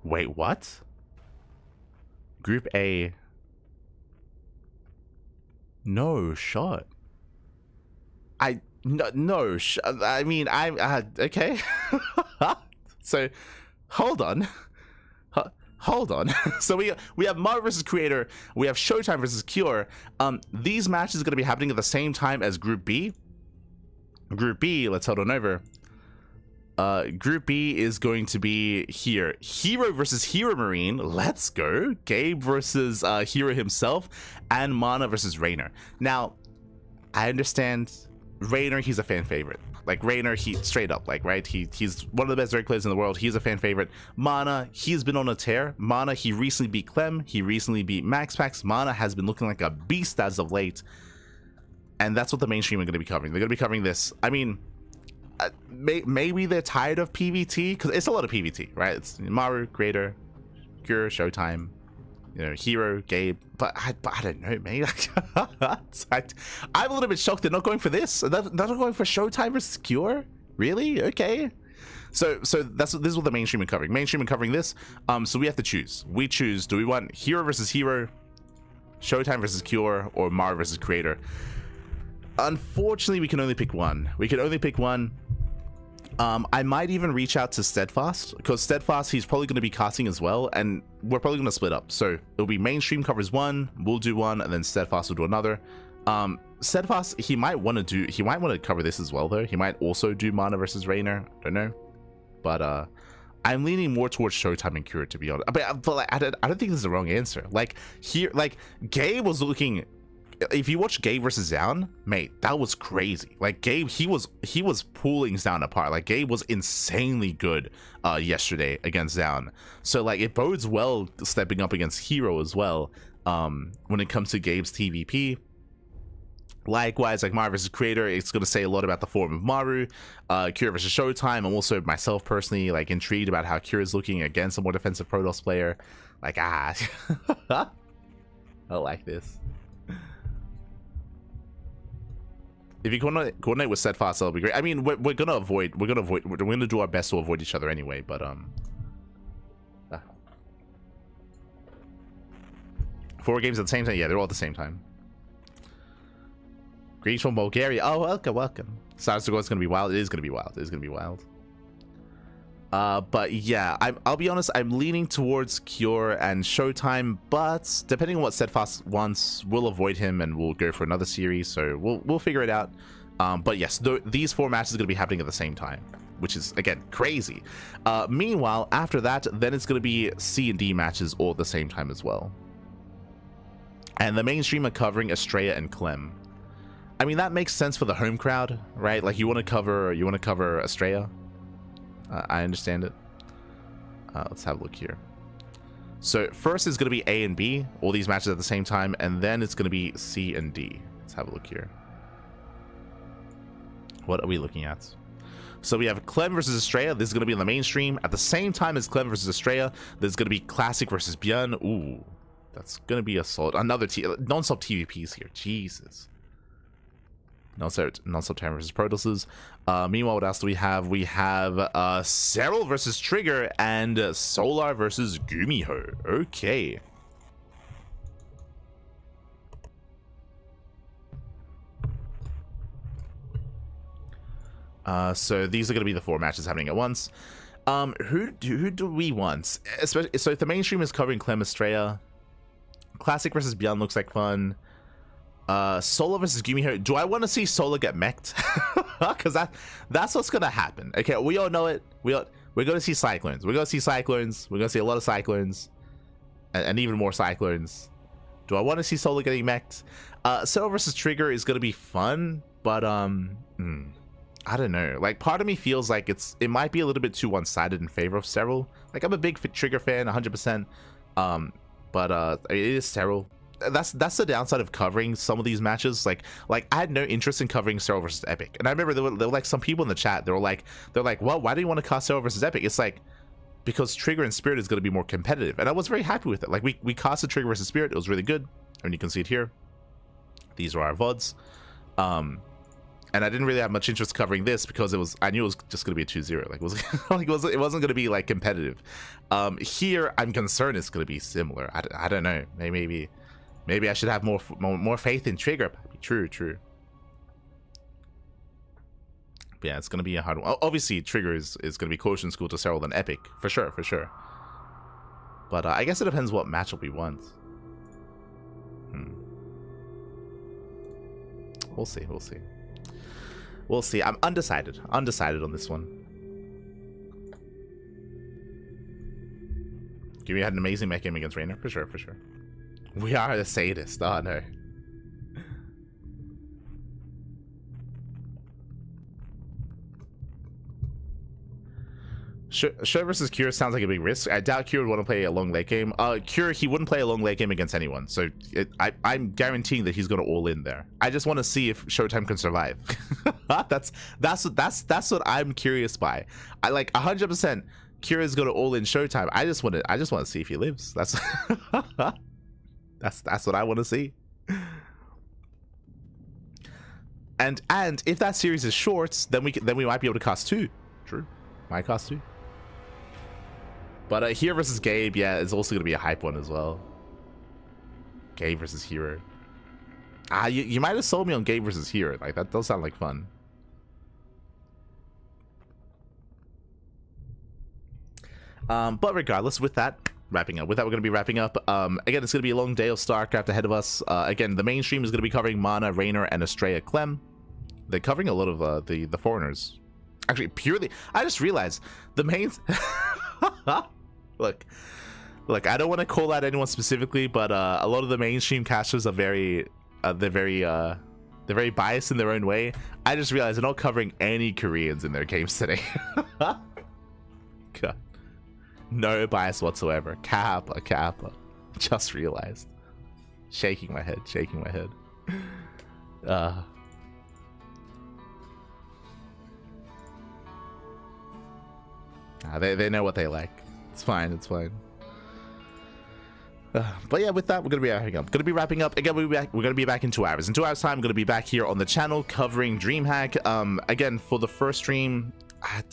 Wait, what? Group A. No shot. I mean, okay. So, hold on. Hold on. So we have Maru versus Creator. We have Showtime versus Cure. These matches are going to be happening at the same time as Group B. Group B, let's hold on over. Group B is going to be here. Hero versus Hero Marine. Let's go. Gabe versus Hero himself. And Mana versus Rainer. Now, I understand Rainer, he's a fan favorite. Like Rainer, he straight up, like, right, he's one of the best Drake players in the world. He's a fan favorite. Mana, he's been on a tear. Mana, he recently beat Clem. He recently beat Max Pax. Mana has been looking like a beast as of late. And that's what the mainstream are going to be covering. They're going to be covering this. I mean, maybe they're tired of PvT, because it's a lot of PvT, right? It's Maru, Creator, Cure, Showtime, you know, Hero, Gabe, but I don't know, man. I'm a little bit shocked they're not going for this. They're not going for Showtime versus Cure? Really? Okay. So this is what the mainstream are covering. Mainstream are covering this. So we have to choose. We choose, do we want Hero versus Hero, Showtime versus Cure, or Maru versus Creator? Unfortunately, we can only pick one. We can only pick one. I might even reach out to Steadfast, because Steadfast, he's probably going to be casting as well, and we're probably going to split up. So it'll be mainstream covers one, we'll do one, and then Steadfast will do another. Steadfast, he might want to cover this as well, though. He might also do Mana versus Rainer. Don't know, but I'm leaning more towards Showtime and Cure, to be honest. But like, I don't think this is the wrong answer. Like here, like Gabe was looking. If you watch Gabe versus Zoun, mate, that was crazy. Like Gabe, he was pulling Zoun apart. Like Gabe was insanely good yesterday against Zoun. So like it bodes well stepping up against Hero as well. When it comes to Gabe's TVP. Likewise, like Maru versus Creator, it's going to say a lot about the form of Maru. Cure versus Showtime. I'm also myself personally like intrigued about how Cure is looking against a more defensive Protoss player. Like I like this. If you coordinate with Steadfast, that'll be great. I mean, we're gonna do our best to avoid each other anyway. But 4 games at the same time. Yeah, they're all at the same time. Greetings from Bulgaria. Oh, welcome. Stars to go. It's gonna be wild. It is gonna be wild. It is gonna be wild. But yeah, I'll be honest. I'm leaning towards Cure and Showtime, but depending on what Steadfast wants, we'll avoid him and we'll go for another series. So we'll figure it out. But yes, these 4 matches are gonna be happening at the same time, which is again crazy. Meanwhile, after that, then it's gonna be C and D matches all at the same time as well. And the mainstream are covering Estrella and Clem. I mean, that makes sense for the home crowd, right? Like you want to cover Estrella. I understand it. Let's have a look here. So first is going to be A and B, all these matches at the same time, and then it's going to be C and D. Let's have a look here. What are we looking at? So we have Clem versus Estrella. This is going to be on the mainstream. At the same time as Clem versus Estrella, there's going to be Classic versus ByuN. Ooh, that's going to be a solid. Another non-stop TVPs here. Jesus. Non-stop Terran versus Protosses. Meanwhile, what else do we have? We have Cyril versus Trigger and Solar versus Gumiho. Okay. So these are going to be the 4 matches happening at once. Who do we want? Especially, so if the mainstream is covering Clem Estrella, Classic versus ByuN looks like fun. Solar versus Gumiho. Do I want to see Solar get mech'd? Because that's what's gonna happen. Okay, we all know it. We're gonna see Cyclones. We're gonna see Cyclones. We're gonna see a lot of Cyclones, and even more Cyclones. Do I want to see Solar getting mech'd? Solar versus Trigger is gonna be fun, but I don't know. Like, part of me feels like it might be a little bit too one-sided in favor of Cyril. Like, I'm a big Trigger fan, 100%. But it is Cyril. That's the downside of covering some of these matches. Like I had no interest in covering Cyril versus Epic, and I remember there were like some people in the chat. They're like, well, why do you want to cast Cyril versus Epic? It's like, because Trigger and Spirit is going to be more competitive, and I was very happy with it. Like we casted Trigger versus Spirit. It was really good, and you can see it here. These are our VODs. And I didn't really have much interest covering this because I knew it was just going to be a 2-0. Like it wasn't going to be like competitive. Here I'm concerned it's going to be similar. I don't know. Maybe I should have more faith in Trigger. True. But yeah, it's going to be a hard one. Obviously, Trigger is going to be closer in school to Cyril than Epic, for sure. But I guess it depends what matchup we want. We'll see. I'm undecided on this one. Gumi had an amazing mech game against Rainer, for sure. We are the sadist. Oh no. Show versus Cure sounds like a big risk. I doubt Cure would want to play a long late game. Cure, he wouldn't play a long late game against anyone. So I'm guaranteeing that he's going to all in there. I just want to see if Showtime can survive. that's what I'm curious by. I like 100%. Cure is going to all in Showtime. I just want to see if he lives. That's that's what I want to see. And if that series is short, then we might be able to cast 2. True, might cast 2. But Hero versus Gabe, yeah, it's also going to be a hype one as well. Gabe versus Hero. You might have sold me on Gabe versus Hero. Like, that does sound like fun. But regardless, with that, wrapping up. With that, we're going to be wrapping up. Again, it's going to be a long day of StarCraft ahead of us. Again, the mainstream is going to be covering Mana, Raynor, and Estrella Clem. They're covering a lot of the foreigners. Actually, purely, I just realized the main... Look, I don't want to call out anyone specifically, but a lot of the mainstream casters are very biased in their own way. I just realized they're not covering any Koreans in their games today. God. No bias whatsoever. Kappa. Just realized. Shaking my head. They know what they like. It's fine. But yeah, with that, we're gonna be wrapping up. Again, we're gonna be back in 2 hours. In 2 hours time, I'm gonna be back here on the channel covering DreamHack. Again, for the first stream,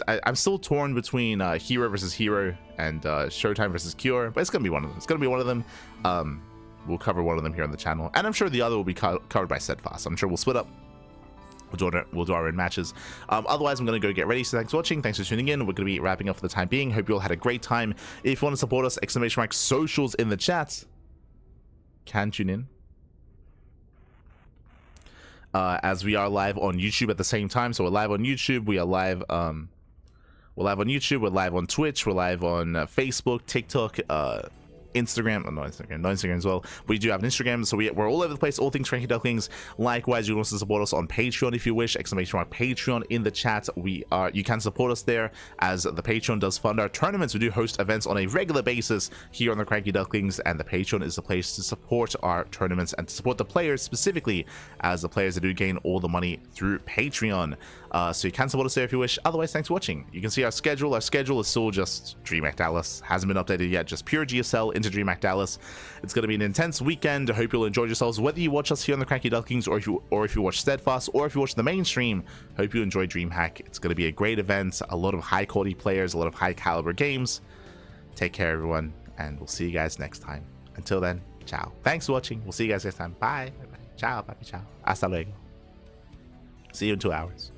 I'm still torn between Hero versus Hero and Showtime versus Cure, but it's gonna be one of them. It's gonna be one of them. We'll cover one of them here on the channel, and I'm sure the other will be covered by Steadfast. I'm sure we'll split up. We'll do our own matches. Otherwise, I'm going to go get ready. So thanks for watching. Thanks for tuning in. We're going to be wrapping up for the time being. Hope you all had a great time. If you want to support us, ! Socials in the chat. Can tune in. As we are live on YouTube at the same time. So we're live on YouTube. We are live. We're live on YouTube. We're live on Twitch. We're live on Facebook, TikTok, Instagram, no Instagram as well. We do have an Instagram, so we're all over the place, all things CranKy Ducklings. Likewise, you can also support us on Patreon if you wish, ! Patreon in the chat. You can support us there, as the Patreon does fund our tournaments. We do host events on a regular basis here on the CranKy Ducklings, and the Patreon is the place to support our tournaments and to support the players specifically, as the players that do gain all the money through Patreon. So you can support us there if you wish. Otherwise, thanks for watching. You can see our schedule. Our schedule is still just DreamHack Dallas. Hasn't been updated yet. Just pure GSL into DreamHack Dallas. It's going to be an intense weekend. I hope you'll enjoy yourselves. Whether you watch us here on the CranKy Ducklings, or if you watch Steadfast, or if you watch the mainstream, hope you enjoy DreamHack. It's going to be a great event. A lot of high quality players. A lot of high caliber games. Take care, everyone, and we'll see you guys next time. Until then, ciao. Thanks for watching. We'll see you guys next time. Bye. Bye. Ciao. Bye. Ciao. Hasta luego. See you in 2 hours.